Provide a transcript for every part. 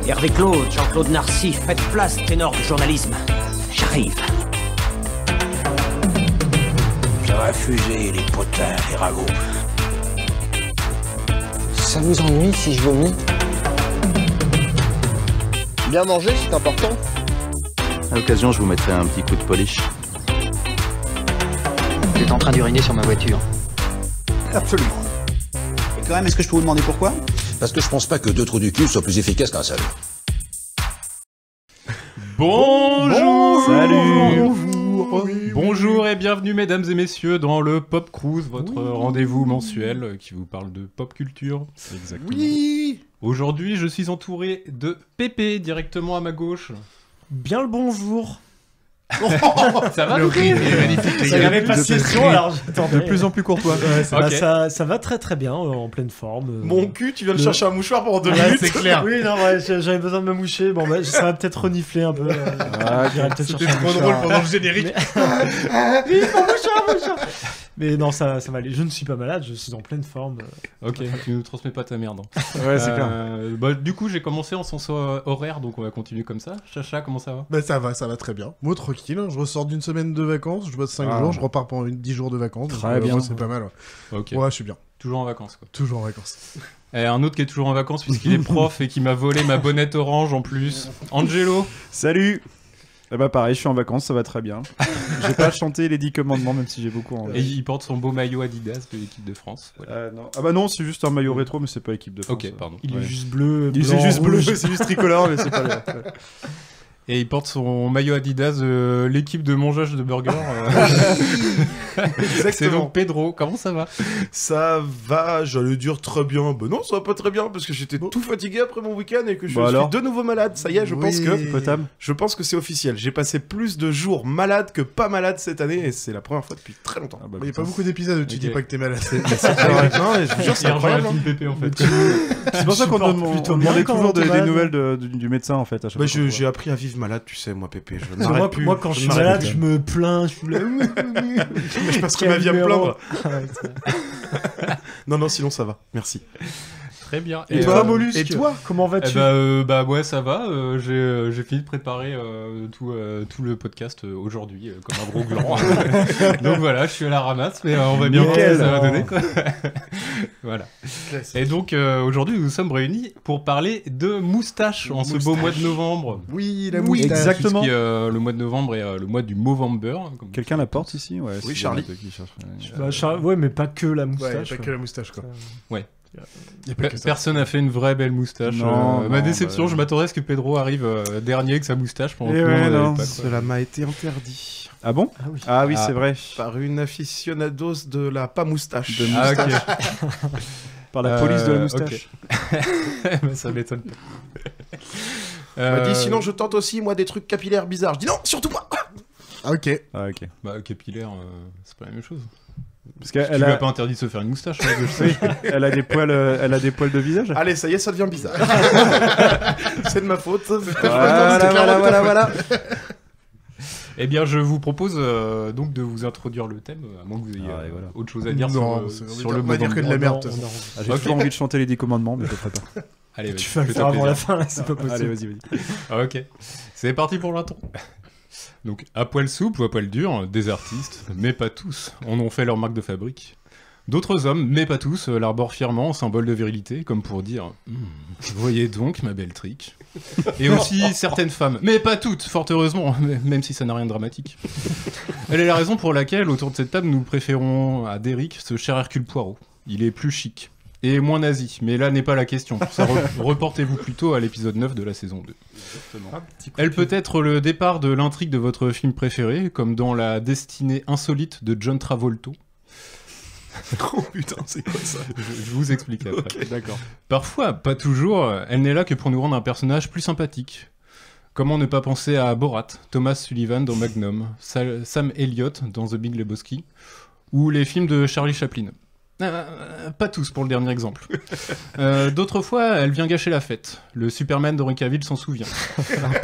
Hervé Claude, Jean-Claude Narcy, faites place, ténor du journalisme. J'arrive. Ça va fuser les potins, les ragots. Ça vous ennuie si je vomis? Bien manger, c'est important. À l'occasion, je vous mettrai un petit coup de polish. Vous êtes en train d'uriner sur ma voiture. Absolument. Et quand même, est-ce que je peux vous demander pourquoi? Parce que je pense pas que 2 trous du cul soient plus efficaces qu'un seul. Bonjour. Salut. Bonjour et bienvenue mesdames et messieurs dans le Pop Cruise, votre rendez-vous mensuel qui vous parle de pop culture. Exactement. Oui. Aujourd'hui, je suis entouré de Pépé directement à ma gauche. Bien le bonjour. Ça va? Le rire est magnifique. Ça n'avait pas de question, alors j'attendais. De plus en plus courtois. Ok. Ça va très très bien, en pleine forme. Mon cul, tu viens de chercher un mouchoir pendant 2 minutes. C'est clair. Oui, non, ouais, j'avais besoin de me moucher. Bon, bah, ça va peut-être renifler un peu. J'irai peut-être C'était chercher un trop mouchoir. drôle pendant le générique. Oui, mon mouchoir. Mais non, ça va aller. Je ne suis pas malade, je suis en pleine forme. Ok, tu nous transmets pas ta merde. Ouais, c'est clair. Bah, du coup, j'ai commencé en sens horaire, donc on va continuer comme ça. Chacha, comment ça va? Bah ça va très bien. Moi tranquille, hein, je ressors d'une semaine de vacances, je bosse 5 jours, je repars pendant 10 jours de vacances. Très donc, bien. Moi c'est pas mal. Ouais. Ok, Ouais, je suis bien. toujours en vacances quoi. Toujours en vacances. Et un autre qui est toujours en vacances puisqu'il est prof et qui m'a volé ma bonnette orange en plus. Angelo. Salut. Eh bah pareil, je suis en vacances, ça va très bien. J'ai pas chanté les 10 commandements, même si j'ai beaucoup envie. Et il porte son beau maillot Adidas de l'équipe de France. Voilà. Non. Ah bah non, c'est juste un maillot rétro, mais c'est pas équipe de France. Ok, pardon. Il Ouais. est juste bleu. C'est blanc, juste bleu, rouge. c'est juste tricolore, mais c'est pas bien. Et il porte son maillot Adidas de l'équipe de mangeage de burger. C'est donc Pedro. Comment ça va? Ça va, j'allais dire très bien. Bah non, ça va pas très bien parce que j'étais tout fatigué après mon week-end et que je Bah suis alors de nouveau malade. Ça y est, je pense que c'est officiel. J'ai passé plus de jours malade que pas malade cette année et c'est la première fois depuis très longtemps. Ah bah, Il y a putain. pas beaucoup d'épisodes où tu Ok. dis pas que t'es malade. Non, et je vous jure, c'est Il rejoint la incroyable. team Pépé en fait. C'est pour ça qu'on supportes demande plutôt demandait bien quand toujours t'es des malade. nouvelles du médecin en fait. À chaque Bah, fois qu'on j'ai appris à vivre malade, tu sais, moi, Pépé. Je Parce que n'arrête plus. moi, quand je suis n'arrête malade, plus. je me plains. Je suis là. Mais je passerai ma vie à me plaindre. Non, sinon ça va. Merci. Très bien. Et toi, Mollusque, et toi comment Eh vas-tu? bah ouais, ça va. J'ai fini de préparer tout le podcast aujourd'hui comme un gros gland. Donc voilà, je suis à la ramasse, mais on va bien voir ce que ça va donner quoi. Voilà. Et donc aujourd'hui, nous sommes réunis pour parler de moustache en ce beau mois de novembre. Oui, la Oui, moustache. exactement. Puisque, le mois de novembre est le mois du Movember. comme- Quelqu'un la porte ici, ouais. Oui, si Charlie. il y en a qui cherchent, Ouais, mais pas que la Ouais, moustache. pas que la moustache, quoi. Ouais. Y a pas que ça. Personne n'a fait une vraie belle moustache. Non, Ma non, déception, bah, je m'attendais à ce que Pedro arrive dernier avec sa moustache pendant Eh que ouais, nous, on non. l'avait pas, quoi. Cela m'a été interdit Ah bon? Ah oui. Ah oui, Ah. c'est vrai. par une aficionados de la pas moustache. De Ah ok. Par la police de la moustache. Ok. Bah, ça m'étonne pas. Elle m'a dit sinon je tente aussi moi des trucs capillaires bizarres. Je dis non, surtout pas. Ah, ok. Ah ok. Bah capillaire, c'est pas la même chose. Parce Tu qu'elle lui as a, pas interdit de se faire une moustache, hein, que je sache. elle a des poils de visage. Allez, ça y est, ça devient bizarre. C'est de ma faute. Voilà. Eh bien, je vous propose donc de vous introduire le thème, à moins que vous ayez Ah, et voilà. autre chose à dire Non, sur le on va dire que de la merde. Ah, j'ai Ok. toujours envie de chanter les 10 commandements, mais je le ferai pas. Allez, Tu vas-y, vas le fais-toi faire avant la plaisir. fin, là, c'est pas possible. Allez, vas-y. Ah, ok, c'est parti pour l'intro. Donc, à poil souple ou à poil dur, des artistes, mais pas tous, en ont fait leur marque de fabrique. D'autres hommes, mais pas tous, l'arborent fièrement en symbole de virilité, comme pour dire voyez donc ma belle trique. Et aussi certaines femmes, mais pas toutes, fort heureusement, même si ça n'a rien de dramatique. Elle est la raison pour laquelle, autour de cette table, nous préférons à Derrick ce cher Hercule Poirot. Il est plus chic. Et moins nazi, mais là n'est pas la question. Ça reportez-vous plutôt à l'épisode 9 de la saison 2. Elle peut être le départ de l'intrigue de votre film préféré, comme dans La destinée insolite de John Travolta. Oh putain, c'est quoi ça? Je vous explique après. Ok, d'accord. Parfois, pas toujours, elle n'est là que pour nous rendre un personnage plus sympathique. Comment ne pas penser à Borat, Thomas Sullivan dans Magnum, Sam Elliott dans The Big Lebowski, ou les films de Charlie Chaplin. Pas tous pour le dernier exemple. D'autres fois, elle vient gâcher la fête. Le Superman d'Henry Cavill s'en souvient.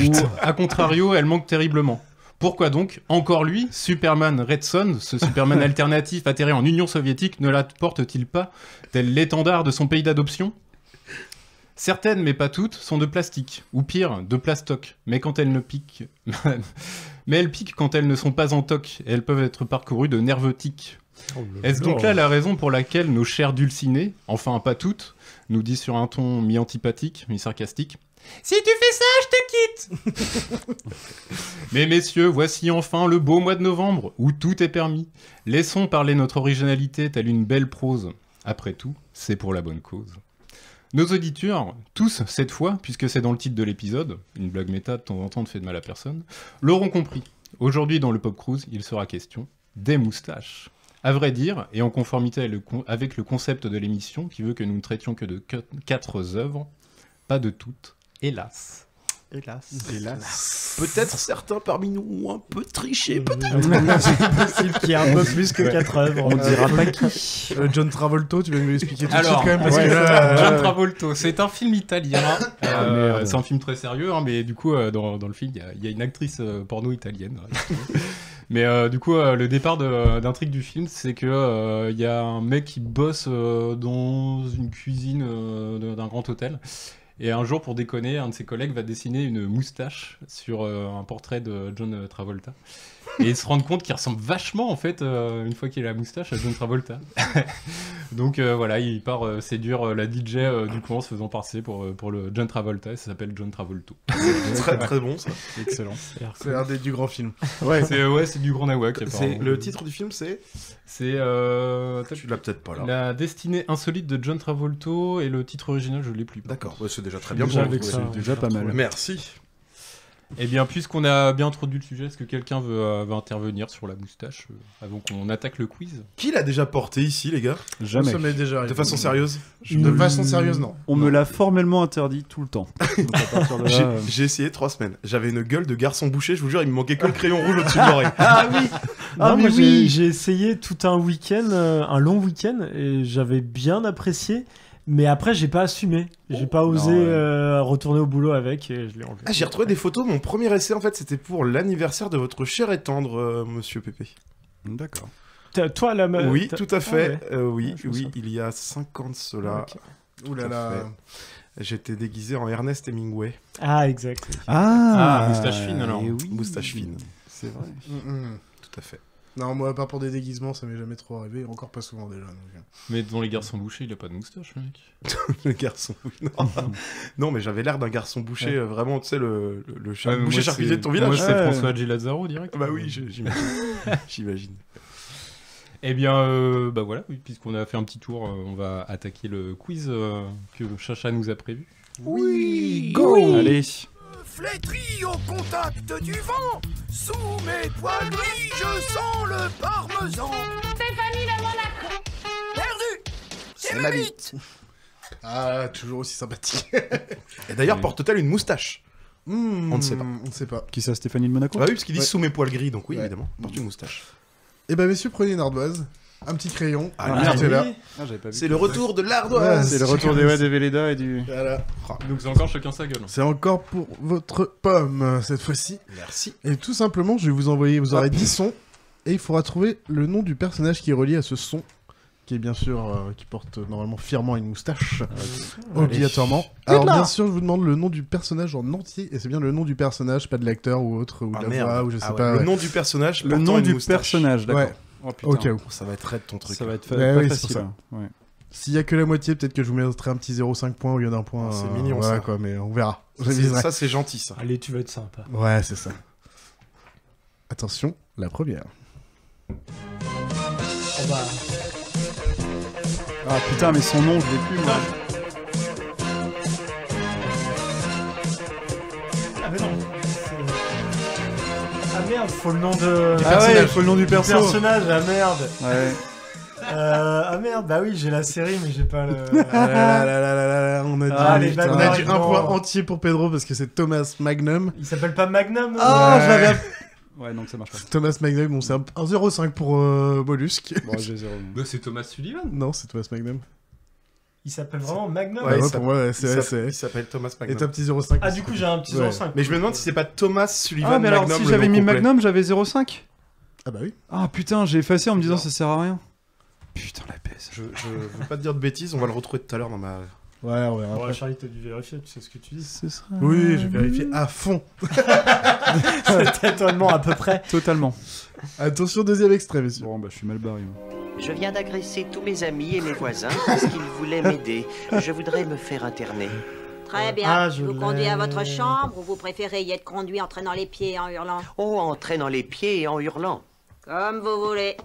Ou, à contrario, elle manque terriblement. Pourquoi donc, encore lui, Superman Red Son, ce Superman alternatif atterré en Union soviétique, ne la porte-t-il pas tel l'étendard de son pays d'adoption ? Certaines, mais pas toutes, sont de plastique, ou pire, de plastoc. Mais quand elles ne piquent... mais elles piquent quand elles ne sont pas en toc, et elles peuvent être parcourues de nerveux tiques. Est-ce donc là la raison pour laquelle nos chères dulcinées, enfin pas toutes, nous disent sur un ton mi-antipathique, mi-sarcastique « Si tu fais ça, je te quitte !» Mais messieurs, voici enfin le beau mois de novembre, où tout est permis. Laissons parler notre originalité telle une belle prose. Après tout, c'est pour la bonne cause. Nos auditeurs, tous cette fois, puisque c'est dans le titre de l'épisode, une blague méta de temps en temps ne fait de mal à personne, l'auront compris. Aujourd'hui, dans le Pop Cruise, il sera question des moustaches. À vrai dire, et en conformité avec le concept de l'émission, qui veut que nous ne traitions que de 4 œuvres, pas de toutes, hélas. Hélas. Peut-être certains parmi nous ont un peu triché, peut-être. C'est possible qu'il y ait un peu plus que 4 œuvres. On dira pas qui. John Travolta, tu vas nous l'expliquer tout de Alors, suite quand même. Parce ouais, que là, John Travolta, c'est un film italien. C'est un film très sérieux, hein, mais du coup, dans le film, il y a une actrice porno italienne. Mais du coup, le départ d'intrigue du film, c'est que il y a un mec qui bosse dans une cuisine d'un grand hôtel. Et un jour, pour déconner, un de ses collègues va dessiner une moustache sur un portrait de John Travolta. Et ils se rendent compte qu'il ressemble vachement, en fait, une fois qu'il a la moustache, à John Travolta. Donc voilà, il part séduire la DJ du coin en se faisant passer pour le John Travolta. Et ça s'appelle John Travolta. Très très bon ça. Excellent. c'est un du grand film. C'est du grand nawak. Le titre du film c'est C'est tu l'as peut-être pas là. La destinée insolite de John Travolta et le titre original je l'ai plus. D'accord, ouais, c'est déjà très bien. Déjà pour avec vous, ça, ouais. C'est déjà pas mal. Merci. Eh bien, puisqu'on a bien introduit le sujet, est-ce que quelqu'un veut intervenir sur la moustache avant qu'on attaque le quiz? Qui l'a déjà porté ici, les gars? Jamais. Ça m'est déjà De arrivé. façon sérieuse? De façon sérieuse, non. On me l'a formellement interdit tout le temps. Donc, à partir de là, J'ai essayé 3 semaines. J'avais une gueule de garçon bouché, je vous jure, il me manquait que le crayon rouge au-dessus de l'oreille. Ah oui. Ah, Moi, mais oui. j'ai essayé tout un week-end, un long week-end, et j'avais bien apprécié. Mais après, j'ai pas assumé. J'ai pas osé retourner au boulot avec et je l'ai enlevé. Ah, j'ai retrouvé des photos. Mon premier essai, en fait, c'était pour l'anniversaire de votre cher et tendre monsieur Pépé. D'accord. Toi, la meuf. Oui, tout à fait. Oui, Ah, je me oui, sens. il y a 5 ans de cela. Ok. Ouh là là. J'étais déguisé en Ernest Hemingway. Ah, exact. Ah, moustache fine, alors. et oui. Moustache fine. C'est vrai. Tout à fait. Non, moi, à part pour des déguisements, ça m'est jamais trop arrivé. Encore pas souvent déjà. Donc... Mais devant les garçons bouchés, il a pas de moustache, le mec. Le garçon. Non, non mais j'avais l'air d'un garçon bouché, vraiment, tu sais, le Ouais, mais boucher moi, charcutier de ton Moi, village. c'est Ouais. François Gilazaro, direct. Bah oui, j'imagine. J'imagine. Eh bien, bah voilà, oui, puisqu'on a fait un petit tour, on va attaquer le quiz que Chacha nous a prévu. Oui, Go. Allez. Flétri au contact du vent, sous mes poils gris, je sens le parmesan. Stéphanie de Monaco. Perdu, c'est ma ma bite. Ah, toujours aussi sympathique. Et d'ailleurs, porte-t-elle une moustache? On ne sait pas. On ne sait pas. Qui ça, Stéphanie de Monaco? Bah oui, parce qu'ils disent Ouais. sous mes poils gris, donc oui, Ouais. évidemment, porte une moustache. Eh ben, messieurs, prenez une ardoise, un petit crayon. Ah, merde, c'est là. Ah, j'avais pas vu. C'est le retour de l'ardoise. C'est le retour des Véleda et du. Voilà. Donc c'est encore chacun sa gueule. C'est encore pour votre pomme, cette fois-ci. Merci. Et tout simplement, je vais vous envoyer, vous aurez 10 sons, et il faudra trouver le nom du personnage qui est relié à ce son, qui est bien sûr, qui porte normalement fièrement une moustache, obligatoirement. Alors bien sûr, je vous demande le nom du personnage en entier, et c'est bien le nom du personnage, pas de l'acteur ou autre, ou de Ah la merde. voix, ou je sais Ah ouais, pas. Le ouais. nom du personnage. Le portant nom une du moustache. personnage, d'accord. Ouais. Oh putain. Au cas où. Ça va être raide ton truc. Ça va être Ouais, pas oui, c'est facile. ça. hein. Ouais. S'il y a que la moitié, peut-être que je vous mettrai un petit 0,5 points au lieu d'un point. C'est mignon, voilà, ça. quoi, mais on verra. Je réviserai. Ça, c'est gentil, ça. Allez, tu vas être sympa. Ouais, c'est ça. Attention, la première. On va... Ah putain, mais son nom, je l'ai plus, moi. Ah, mais non. Ah merde, faut le nom de... Ah ouais, il faut le nom du perso. personnage, ah merde. Ouais. Ah merde, bah oui, j'ai la série, mais j'ai pas le... Ah là là là là là, on a dit, Ah, les putain, bâtards, on a dit ils un vont- point entier pour Pedro parce que c'est Thomas Magnum. Il s'appelle pas Magnum Ah, Ouais. je l'avais. Ouais, non, ça marche pas. Thomas Magnum, bon, c'est un 0,5 pour Mollusque. Bon, j'ai 0. Bah, c'est Thomas Sullivan. Non, c'est Thomas Magnum. Il s'appelle vraiment Magnum Ouais, Bah, il ouais, s'appelle- pour moi, ouais, c'est il vrai, s'appelle- c'est. Il s'appelle Thomas Et Magnum. t'as un petit 0,5. Ah, du coup, j'ai un petit Ouais. 05. Mais je me demande si c'est pas Thomas Sullivan Ah, mais alors, Magnum. si le j'avais nom mis complet. Magnum, j'avais 0,5. Ah bah oui. Ah putain, j'ai effacé en me disant ça sert à rien. Putain, la pèse. Je veux pas te dire de bêtises, on va le retrouver tout à l'heure dans ma Ouais, on verra. Ouais, Charlie, t'as dû vérifier, tu sais ce que tu dis. Ce sera... Oui, je vais vérifier à fond. C'est étonnement à peu près. Totalement. Attention, deuxième extrait, messieurs. Bon, bah, je suis mal barré. Je viens d'agresser tous mes amis et mes voisins parce qu'ils voulaient m'aider. Je voudrais me faire interner. Très bien. Ah, je vous l'ai. conduisez à votre chambre ou vous préférez y être conduit en traînant les pieds et en hurlant? Oh, en traînant les pieds et en hurlant. Comme vous voulez.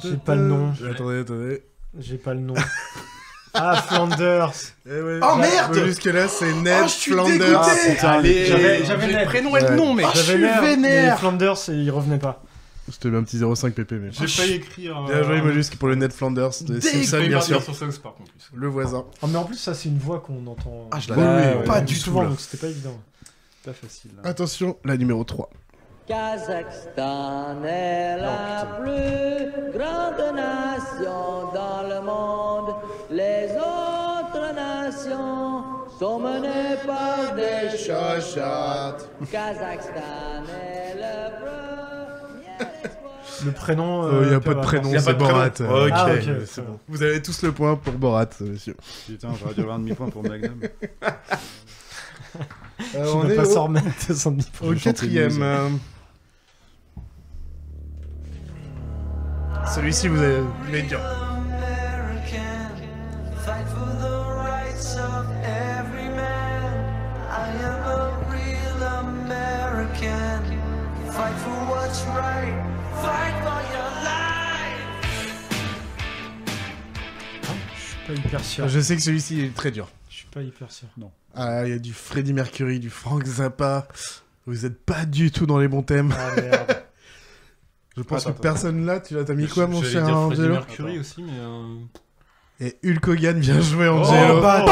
J'ai pas le nom. Attendez. J'ai pas le nom. Ah, Flanders. Oh, merde. Jusque-là, c'est Ned Oh, je suis Flanders. dégoûté. Ah, putain, Allez, j'avais le Ned. prénom et le nom, mec. J'avais Je suis Ned, mais vénère. Flanders, il revenait pas. Je te mets un petit 0,5 pp, mais... J'ai failli écrire. Bien joué, Mollusque, pour le Ned Flanders. De Simpson, Failli bien partir sûr. sur South Park en plus. Le voisin. Oh, mais en plus, ça, c'est une voix qu'on entend. Ah, je Oui, l'avais oui, pas oui. du tout, souvent, là. donc c'était pas évident. Pas facile. Là. Attention, la numéro 3. Kazakhstan est la plus grande nation dans le monde. Les autres nations sont menées par des chochottes. Kazakhstan est le premier espoir. Le prénom. Il n'y a pas de prénom, Y a pas c'est de prénom. Borat. Ok. Ah, ok, C'est bon. Vous avez tous le point pour Borat, messieurs. Putain, j'aurais dû avoir un demi-point pour Magnum. On on ne est pas s'en au, remettre de son niveau. au quatrième. Celui-ci, vous allez être dur. Je suis pas hyper sûr. Je sais que celui-ci est très dur. Je suis pas hyper sûr. Non. Ah, il y a du Freddie Mercury, du Frank Zappa. Vous êtes pas du tout dans les bons thèmes. Ah merde. Je pense Attends, que personne là, tu t'as mis quoi, mon J'allais cher dire Freddie Angelo? Mercury aussi, mais. Et Hulk Hogan, bien joué, Angelo. Oh, bah,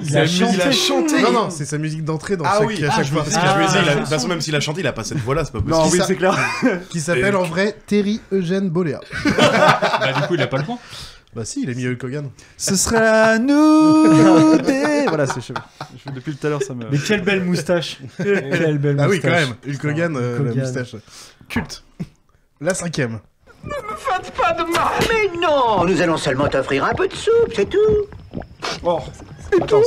Il a chanté. Non, non, c'est sa musique d'entrée dans Ah chaque, oui, à chaque je vois fois. ce que je veux dire. Ah. De toute façon, même s'il a chanté, il a pas cette voix-là, c'est pas possible. Non, oui, ça- c'est clair. Qui s'appelle en vrai Terry Eugène Bollea. Bah, du coup, il a pas le point. Bah si, il a mis Hulk Hogan. Ce sera nous des... Voilà, c'est chaud. Depuis tout à l'heure, ça me... Mais quelle belle moustache. Quelle belle Ah moustache. oui, quand même. Hulk Hogan, Hulk la Hogan. moustache. Culte. La cinquième. Mais non, nous allons seulement t'offrir un peu de soupe, c'est tout. Oh, C'est tout.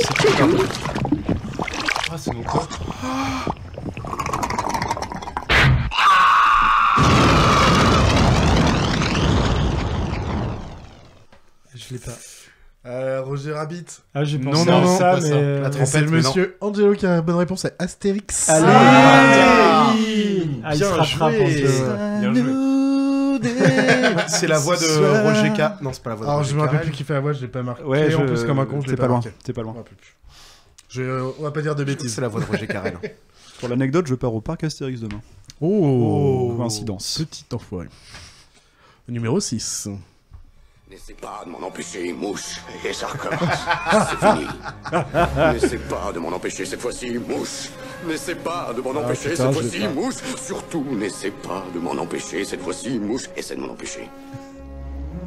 Ah, c'est mon quoi? Je l'ai pas. Roger Rabbit. Ah, j'ai Non, pensé non, à non, ça, pas mais. ça. La Et trompette, c'est le mais non. monsieur Angelo qui a la bonne réponse, c'est Astérix. Allez Ah, Ah, il se bien rattrape, joué. Angelo. Bien joué. C'est la voix de Roger K. Non, c'est pas la voix de Alors Roger je me rappelle Carrel. plus qui fait la voix, je l'ai pas marqué. Ouais, en plus comme un con, je l'ai T'es pas loin. marqué. T'es pas loin. Je me rappelle plus. On va pas dire de bêtises. C'est la voix de Roger Carrel. Pour l'anecdote, je pars au parc Astérix demain. Oh, Coïncidence. Petit enfoiré. Numéro 6. N'essaie pas de m'en empêcher, mouche, et ça recommence. C'est fini. N'essaie pas de m'en empêcher cette fois-ci, mouche. N'essaie pas de m'en empêcher putain, cette je l'ai fois-ci, pas. mouche. Surtout, n'essaie pas de m'en empêcher cette fois-ci, mouche. Essaie de m'en empêcher.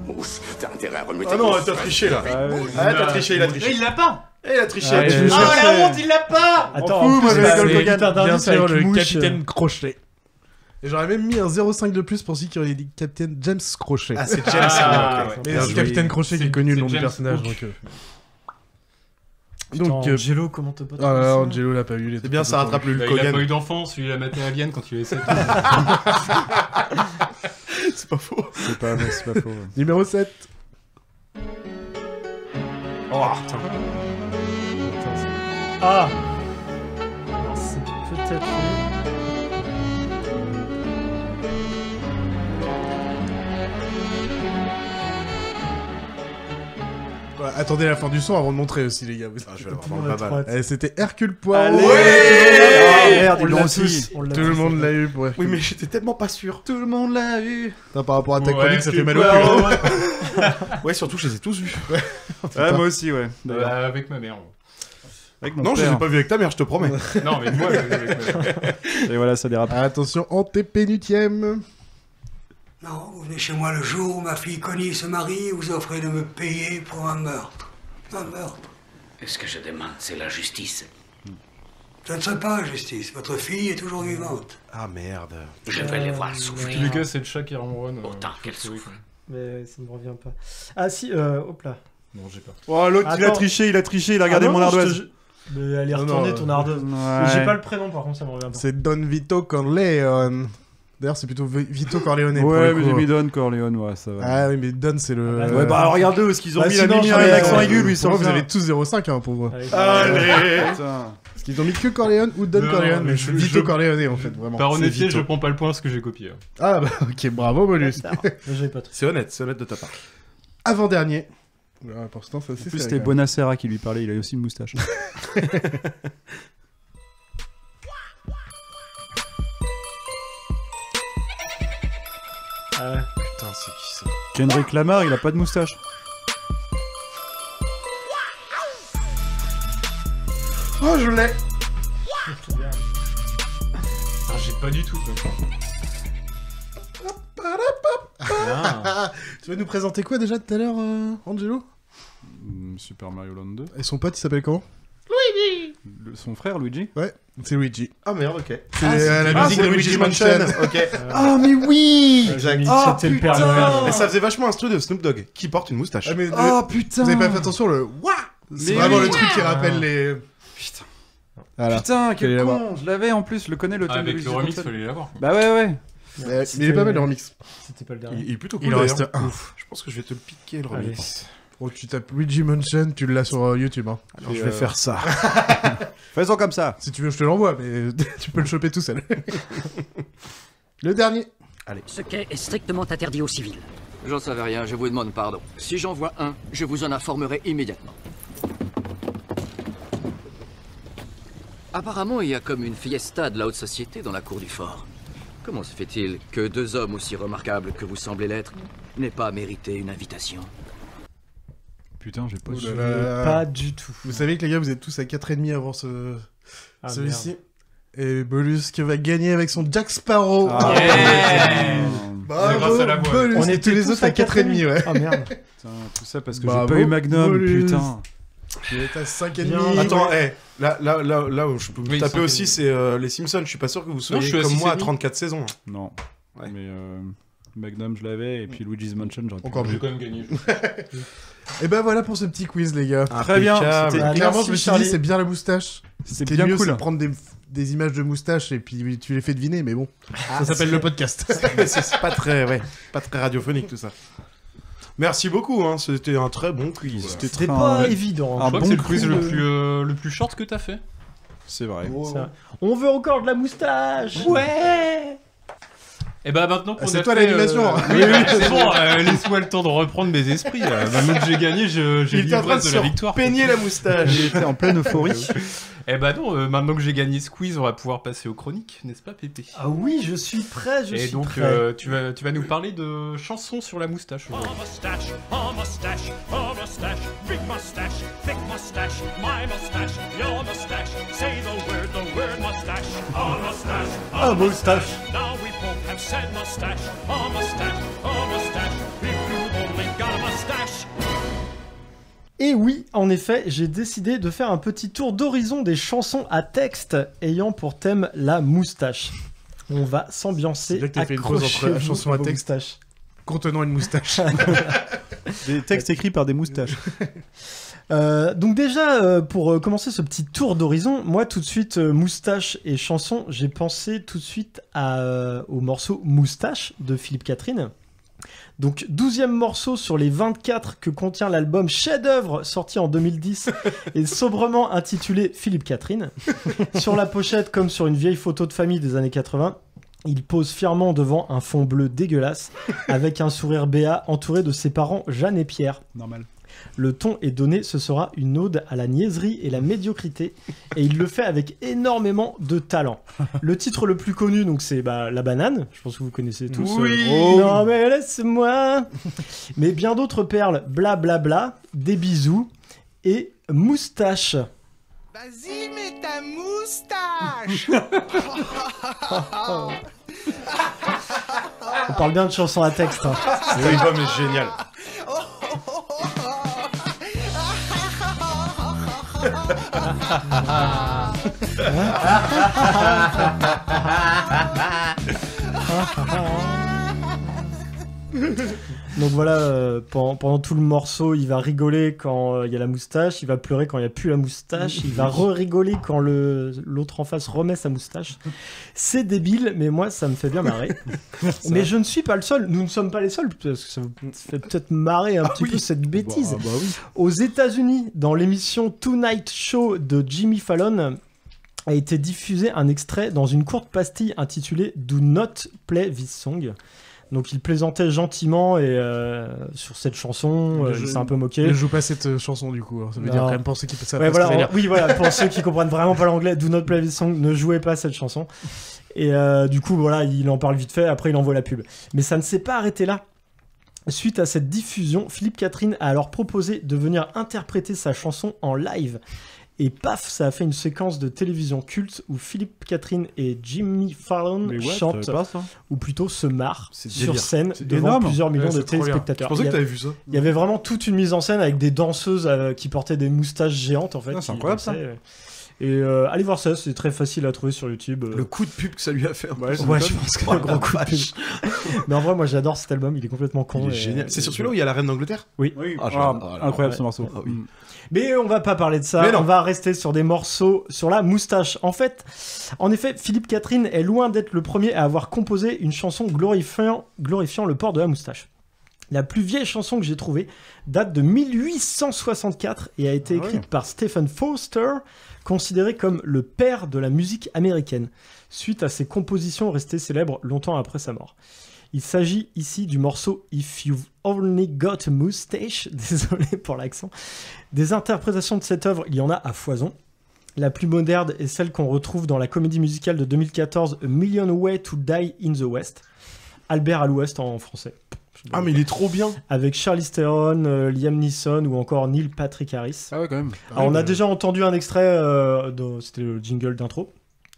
Mouche, t'as intérêt à remuer Ah tes non, mouches. t'as triché là. Mouche. Ah, t'as triché, il a triché. Il l'a pas! Eh, il a triché. Ah, je Oh, cherchais- la honte, il l'a pas Attends, en plus, c'est Hulk Hogan, bien sûr avec le mouche. capitaine Crochet. Et j'aurais même mis un 0,5 de plus pour ceux qui auraient dit capitaine James Crochet. Ah, c'est James. Ah, ok. ouais. Mais Bien c'est joué. capitaine Crochet qui est C'est- connu le c'est nom du James personnage. Hook. Donc, Angelo, comment t'as pas trouvé ah, ça Angelo l'a pas eu. il est C'est bien, tout ça content. rattrape le Bah, Hulk il a pas Hogan. eu d'enfance, il a maté Alien quand il avait 7 ans. C'est pas faux. C'est pas faux. Ouais. Numéro 7. Oh, putain. Ah Alors, c'est peut-être lui. Ouais, attendez la fin du son avant de montrer aussi, les gars. Ah, je vais l'avoir Tout dans le le monde a babal. trop hâte. C'était Hercule Poirot. Allez Ah, merde, On ils l'a l'ont aussi. tous, on l'a Tout le tous, monde on l'a eu pour Hercule. Oui, mais j'étais tellement pas sûr. Tout le monde l'a eu. Putain, par rapport à ta Ouais, chronique, ça fait Hercule mal au cul. Poirot. Ouais, surtout, je les ai tous vus. Ouais, moi aussi, ouais. D'ailleurs. Avec ma mère. Avec mon Non, je les ai père. pas vus avec ta mère, je te promets. Non, mais moi, avec ma mère. Et voilà, ça dérape. Attention, antépénultième. Non, vous venez chez moi le jour où ma fille Connie se marie et vous offrez de me payer pour un meurtre. Un meurtre. Et ce que je demande, c'est la justice. Ça ne serait pas justice. Votre fille est toujours vivante. Ah merde. Je vais les voir souffrir. Les gars, c'est le chat qui ronronne. Autant qu'elle souffre. Mais ça ne me revient pas. Ah si, hop là. Non, j'ai pas. Oh, l'autre, il a triché, il a regardé mon ardoise. Mais elle est retournée ton ardoise. Ouais. J'ai pas le prénom, par contre, ça me revient pas. C'est Don Vito Corleone. D'ailleurs, c'est plutôt Vito Corleone. Ouais, mais j'ai mis Don Corleone, ouais, ça va. Ah oui, mais Don, c'est le. Ouais, bah regarde-le, parce qu'ils ont mis la sinon, lumière et l'accent aigu, lui, sans vous avez tous 0,5 hein, pour moi. Allez. Parce qu'ils ont mis que Corleone ou Don Corleone, mais c'est Vito Corleone en fait, vraiment. Par C'est honnêteté, Vito. je prends pas le point parce que j'ai copié. Ah bah ok, bravo Molus. C'est honnête de ta part. Avant-dernier. Pour ce temps, ça En plus, c'était Bonacera qui lui parlait, il a aussi une moustache. Putain, c'est qui ça? Kendrick Lamar, il a pas de moustache. Oh, je l'ai. Ah, j'ai pas du tout. Tu vas nous présenter quoi déjà tout à l'heure, Angelo? Super Mario Land 2. Et son pote, il s'appelle comment? Luigi. Son frère Luigi. Ouais, c'est Luigi. Ah merde, ok. C'est la musique de Luigi's Mansion. Ok. Ah mais oui. Exact. Ah putain. Et ça faisait vachement un truc de Snoop Dogg qui porte une moustache. Ah, mais Oh putain. vous avez pas fait attention, le Wouah. C'est vraiment le truc qui rappelle les... Putain. Voilà. Putain, Fallait quel l'avoir. con. Je l'avais en plus, je le connais le thème de Avec Luigi le remix, Mansion. fallait l'avoir. Bah ouais. Mais il est pas mal le remix. C'était pas le dernier. Il est plutôt cool. Il en d'ailleurs. reste un. Ouf. Je pense que je vais te le piquer le remix. Oh, tu tapes Luigi Mansion, tu l'as sur YouTube. Hein. Alors je vais faire ça. Faisons comme ça. Si tu veux, je te l'envoie, mais tu peux le choper tout seul. Le dernier. Allez. Ce quai est strictement interdit aux civils. J'en savais rien, je vous demande pardon. Si j'en vois un, je vous en informerai immédiatement. Apparemment, il y a comme une fiesta de la haute société dans la cour du fort. Comment se fait-il que deux hommes aussi remarquables que vous semblez l'être n'aient pas mérité une invitation? Putain, j'ai pas Oh su. là là. Pas du tout. Vous savez que les gars, vous êtes tous à 4,5 avant Ah, celui-ci. Et Bolus qui va gagner avec son Jack Sparrow. Ah, Bravo, C'est grâce à la voix. Bolus. On Et était tous les tous autres à 4,5, ouais. Ah merde. Putain, tout ça parce que Bravo, j'ai pas eu Magnum, Bolus. putain. Tu es à 5,5. Bien. Attends, là où je peux me Oui, taper ils aussi, sont c'est les Simpsons. Je suis pas sûr que vous soyez je suis à comme moi à 6,5. 34 saisons. Non. Ouais. Mais Magnum, je l'avais, et puis Luigi's Mansion, j'aurais pu. Encore J'ai mieux. quand même gagné. Et ben voilà pour ce petit quiz, les gars. Très bien. Impeccable. C'était- Ah, Clairement, merci, je me suis Charlie. dit, c'est bien la moustache. C'est Ce qui est bien mieux, cool. c'est de prendre des images de moustache et puis tu les fais deviner, mais bon. Ça s'appelle le podcast. C'est pas très, pas très radiophonique tout ça. Merci beaucoup, hein. C'était un très bon quiz. C'était pas évident. Je Hein. crois que c'est le quiz le plus short que t'as fait. C'est vrai. C'est vrai. On veut encore de la moustache. Ouais. Et bah maintenant qu'on c'est a toi fait, l'animation. Oui, c'est bon, laisse-moi le temps de reprendre mes esprits. Maintenant que j'ai gagné, j'ai Il était en train l'ivresse de de la se victoire. peigner la moustache. Il était en pleine euphorie. Et bah non, maintenant que j'ai gagné ce quiz, on va pouvoir passer aux chroniques, n'est-ce pas Pépé? Ah oui, je suis prêt, je Et suis donc prêt. tu vas nous parler de chansons sur la moustache aujourd'hui. Mustache, a mustache, a mustache, big mustache, thick mustache, my mustache, your mustache. Say the word mustache, a mustache, A moustache. Now we both have said mustache, a mustache, a mustache. If you've only got a mustache. Et oui, en effet, j'ai décidé de faire un petit tour d'horizon des chansons à texte ayant pour thème la moustache. On va s'ambiancer. C'est bien que t'as fait une pause entre accrochez-vous chanson à vos texte. moustaches. Contenant une moustache. Des textes écrits par des moustaches. Donc déjà, pour commencer ce petit tour d'horizon, moi tout de suite, moustache et chanson, j'ai pensé tout de suite au morceau Moustache de Philippe Catherine. Donc 12e morceau sur les 24 que contient l'album chef-d'œuvre sorti en 2010 et sobrement intitulé Philippe Catherine. Sur la pochette, comme sur une vieille photo de famille des années 80, il pose fièrement devant un fond bleu dégueulasse avec un sourire béat entouré de ses parents Jeanne et Pierre. Normal. Le ton est donné, ce sera une ode à la niaiserie et la médiocrité, et il le fait avec énormément de talent. Le titre le plus connu, donc c'est La Banane, je pense que vous connaissez tous. Oui. Non mais laisse-moi. Mais bien d'autres perles, Blablabla, Des bisous et Moustache. Vas-y, mets ta moustache. On parle bien de chansons à texte. Hein. Cet album est génial. Donc voilà, pendant tout le morceau, il va rigoler quand il y a la moustache, il va pleurer quand il n'y a plus la moustache, il va re-rigoler quand l'autre en face remet sa moustache. C'est débile, mais moi, ça me fait bien marrer. Mais je ne suis pas le seul, nous ne sommes pas les seuls, parce que ça vous fait peut-être marrer un petit peu cette bêtise. Oui. Aux États-Unis, dans l'émission Tonight Show de Jimmy Fallon, a été diffusé un extrait dans une courte pastille intitulée Do Not Play This Song. Donc il plaisantait gentiment et sur cette chanson, il s'est un peu moqué. Il joue pas cette chanson du coup, ça veut dire quand même pour ceux qui savent ouais, pas ce que ça veut voilà, dire. oui, voilà, pour ceux qui comprennent vraiment pas l'anglais, Do Not Play This Song, ne jouez pas cette chanson. Et du coup, voilà, il en parle vite fait, après il envoie la pub. Mais ça ne s'est pas arrêté là. Suite à cette diffusion, Philippe Catherine a alors proposé de venir interpréter sa chanson en live. Et paf, ça a fait une séquence de télévision culte où Philippe Catherine et Jimmy Fallon chantent, ou plutôt se marrent sur scène devant plusieurs millions de téléspectateurs. Je pensais que t'avais vu ça. Il y avait vraiment toute une mise en scène avec des danceuses qui portaient des moustaches géantes en fait. C'est incroyable ça. Et allez voir ça, c'est très facile à trouver sur YouTube. Le coup de pub que ça lui a fait. Ouais, je pense que un gros coup de pub. Mais en vrai, moi j'adore cet album, il est complètement con. Il est génial. C'est sur celui-là où il y a la reine d'Angleterre ? Oui. Incroyable ce morceau. Ah, oui. Mais on va pas parler de ça, on va rester sur des morceaux sur la moustache. En effet, Philippe Catherine est loin d'être le premier à avoir composé une chanson glorifiant le port de la moustache. La plus vieille chanson que j'ai trouvée date de 1864 et a été écrite par Stephen Foster, considéré comme le père de la musique américaine, suite à ses compositions restées célèbres longtemps après sa mort. Il s'agit ici du morceau If You've Only Got a Moustache, désolé pour l'accent. Des interprétations de cette œuvre, il y en a à foison. La plus moderne est celle qu'on retrouve dans la comédie musicale de 2014, A Million Ways to Die in the West. Albert à l'Ouest en français. Ah mais il est trop bien. Avec Charlize Theron, Liam Neeson ou encore Neil Patrick Harris. Ah ouais quand même. Alors, on a déjà entendu un extrait, c'était le jingle d'intro.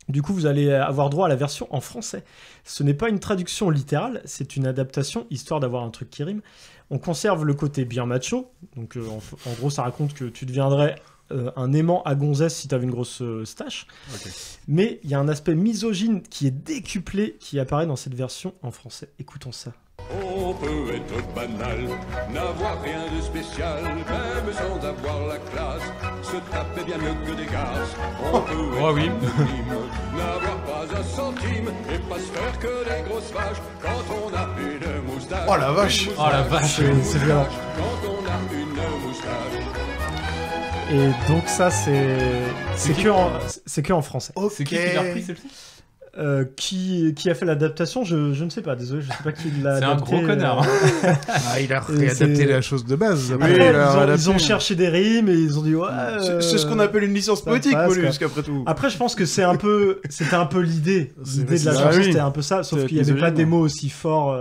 Du coup, vous allez avoir droit à la version en français. Ce n'est pas une traduction littérale, c'est une adaptation, histoire d'avoir un truc qui rime. On conserve le côté bien macho. Donc, en gros, ça raconte que tu deviendrais un aimant à gonzesse si tu avais une grosse stache. Okay. Mais il y a un aspect misogyne qui est décuplé, qui apparaît dans cette version en français. Écoutons ça. On peut être banal, n'avoir rien de spécial, même sans avoir la classe, se taper bien mieux que des garces. On peut être anonyme, n'avoir pas un centime, et pas se faire que des grosses vaches, quand on a une moustache. Oh la vache. Oh la vache, c'est violent. Quand on a une moustache. Et donc ça, c'est que en français. Okay. C'est qui l'a repris celle-ci ? Qui a fait l'adaptation, je ne sais pas, désolé, je sais pas qui l'a adapté. C'est un gros connard. Il a réadapté la chose de base. Après, ils ont cherché des rimes et ils ont dit c'est ce qu'on appelle une licence poétique, Mollusque, après tout. Après, je pense que c'était un peu l'idée. L'idée de la chanson, c'était un peu ça, sauf qu'il n'y avait pas des mots aussi forts,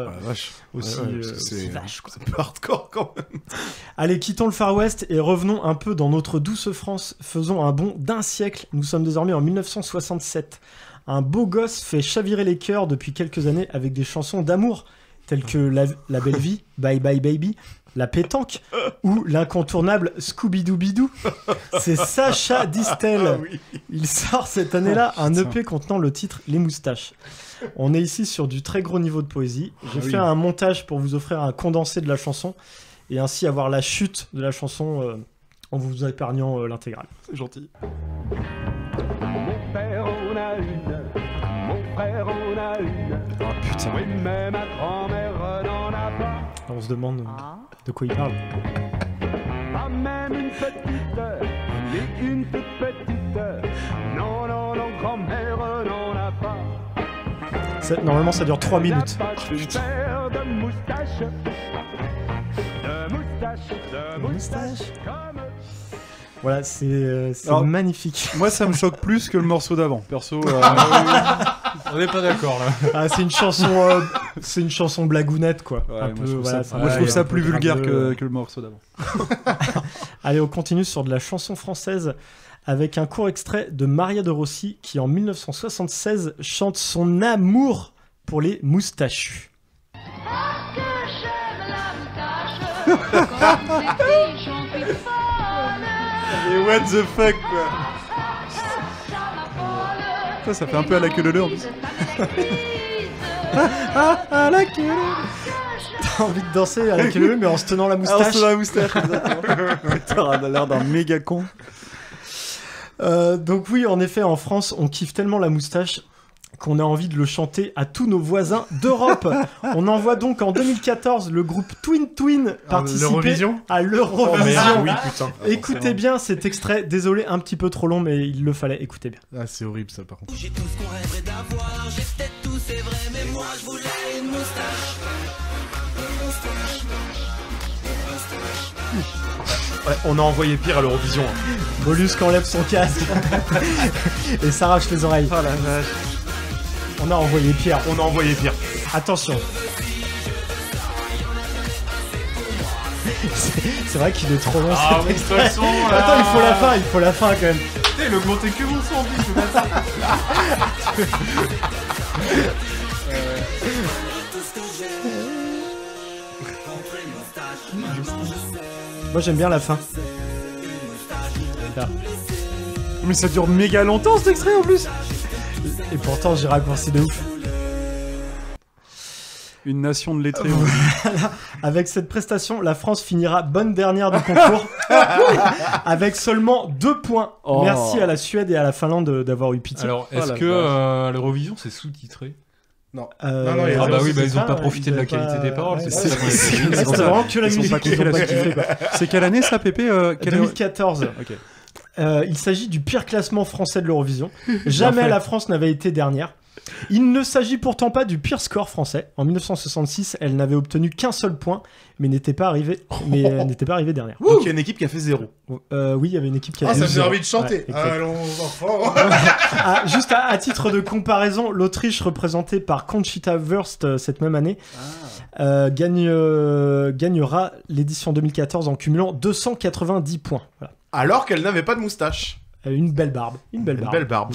aussi vaches. C'est un peu hardcore quand même. Allez, quittons le Far West et revenons un peu dans notre douce France. Faisons un bond d'un siècle. Nous sommes désormais en 1967. Un beau gosse fait chavirer les cœurs depuis quelques années avec des chansons d'amour telles que La Belle Vie, Bye Bye Baby, La Pétanque ou l'incontournable Scooby-Doo-Bidou. C'est Sacha Distel. Ah oui. Il sort cette année-là un EP contenant le titre Les Moustaches. On est ici sur du très gros niveau de poésie. J'ai fait un montage pour vous offrir un condensé de la chanson et ainsi avoir la chute de la chanson en vous épargnant l'intégrale. C'est gentil. Mon père en a une, mon frère en a une. Oh putain. Oui, mais ma grand-mère n'en a pas. On se demande de quoi il parle. Pas même une petite, ni une toute petite. Non, non, non, grand-mère n'en a pas. Normalement, ça dure 3 minutes. Une paire de moustaches, de moustaches, comme... Voilà, c'est Alors, magnifique. Moi, ça me choque plus que le morceau d'avant. Perso, on n'est pas d'accord là. Ah, c'est une chanson blagounette quoi. Ouais, moi, je trouve ça plus vulgaire que le morceau d'avant. Allez, on continue sur de la chanson française avec un court extrait de Maria de Rossi qui en 1976 chante son amour pour les moustachus. Ah, que j'aime la moustache, comme ces filles, j'en suis folle. Et what the fuck, quoi. Ça fait un peu à la queue leu en plus. À la queue leu. T'as envie de danser à la queue leu, mais en se tenant la moustache. En se tenant la moustache, t'auras l'air d'un méga con. Donc oui, en effet, en France, on kiffe tellement la moustache qu'on a envie de le chanter à tous nos voisins d'Europe. On envoie donc en 2014 le groupe Twin participer à l'Eurovision. Oh, merde, oui, putain. Écoutez bien cet extrait, désolé, un petit peu trop long, mais il le fallait, écoutez bien. Ah, c'est horrible ça par contre. J'ai tout ce qu'on rêverait d'avoir, j'ai peut-être tout, c'est vrai, mais moi je voulais une moustache. Ouais, on a envoyé pire à l'Eurovision. Mollusque enlève son casque et s'arrache les oreilles. Oh la vache. On a envoyé pire. On a envoyé pire. Attention. C'est vrai qu'il est trop long. Ah oui, cet extrait. là. Attends, il faut la fin quand même. Putain, le comptait que mon son en plus, Moi j'aime bien la fin. Là. Mais ça dure méga longtemps cet extrait en plus. Et pourtant j'ai raccourci de ouf. Une nation de lettrés. Voilà. Avec cette prestation, la France finira bonne dernière du concours avec seulement 2 points. Oh. Merci à la Suède et à la Finlande d'avoir eu pitié. Alors, est-ce que l'Eurovision c'est sous-titré? Non. Non, ils ont pas profité de la qualité des paroles. C'est vraiment que la musique. C'est quelle année ça, Pépé 2014. Ok. Il s'agit du pire classement français de l'Eurovision. Jamais la France n'avait été dernière. Il ne s'agit pourtant pas du pire score français. En 1966, elle n'avait obtenu qu'un seul point, mais n'était pas arrivée dernière. Donc il y a une équipe qui a fait 0. Oui, il y avait une équipe qui a fait ça 0. fait envie de chanter. Ouais, allons enfants. Juste à titre de comparaison, l'Autriche, représentée par Conchita Wurst cette même année, gagnera l'édition 2014 en cumulant 290 points. Voilà. Alors qu'elle n'avait pas de moustache. Une belle barbe. Une belle barbe.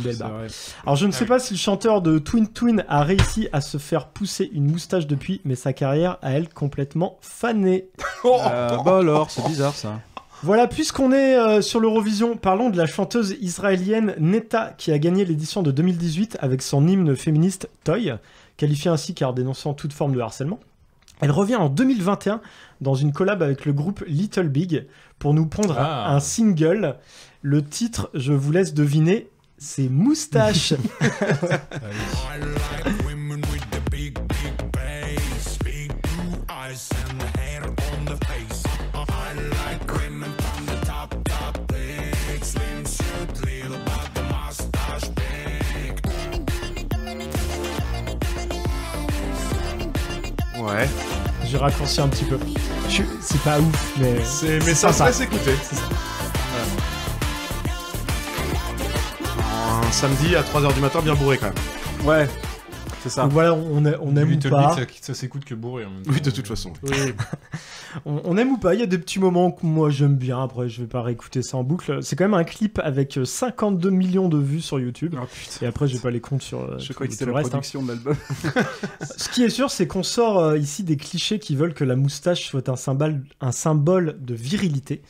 Alors je ne sais pas si le chanteur de Twin a réussi à se faire pousser une moustache depuis, mais sa carrière a elle complètement fané. Bah alors, c'est bizarre ça. Voilà, puisqu'on est sur l'Eurovision, parlons de la chanteuse israélienne Netta qui a gagné l'édition de 2018 avec son hymne féministe Toy, qualifié ainsi car dénonçant toute forme de harcèlement. Elle revient en 2021 dans une collab avec le groupe Little Big pour nous pondre un single. Le titre, je vous laisse deviner, c'est Moustache. Ouais. J'ai raccourci un petit peu. C'est pas ouf, mais ça se laisse écouter. Un samedi à 3h du matin, bien bourré quand même. Ouais, c'est ça. Donc voilà, on aime ou pas. Ça s'écoute que bourré. Oui, de toute façon. Oui. On aime ou pas, il y a des petits moments que moi j'aime bien, après je vais pas réécouter ça en boucle. C'est quand même un clip avec 52 millions de vues sur YouTube. Oh, putain. Et après j'ai pas les comptes sur je crois que c'était le la reste, production de l'album. Ce qui est sûr, c'est qu'on sort ici des clichés qui veulent que la moustache soit un symbole de virilité.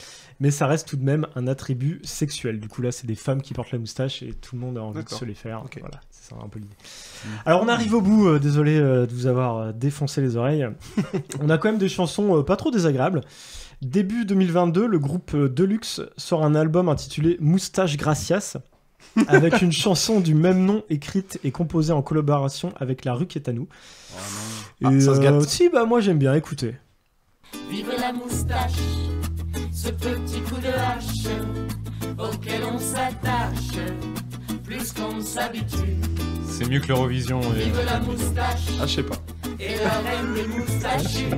Mais ça reste tout de même un attribut sexuel. Du coup, là, c'est des femmes qui portent la moustache et tout le monde a envie de se les faire. Okay. Voilà, c'est ça un peu l'idée. Alors, on arrive au bout. Désolé de vous avoir défoncé les oreilles. On a quand même des chansons pas trop désagréables. Début 2022, le groupe Deluxe sort un album intitulé Moustache Gracias, avec une chanson du même nom écrite et composée en collaboration avec La Rue qui est à nous. Oh, et ça se gâte. Si, bah moi j'aime bien. Écoutez. Vive la moustache, ce petit coup de hache auquel on s'attache plus qu'on s'habitue. C'est mieux que l'Eurovision. Vive la moustache. Ah, je sais pas. Et la reine des moustachus.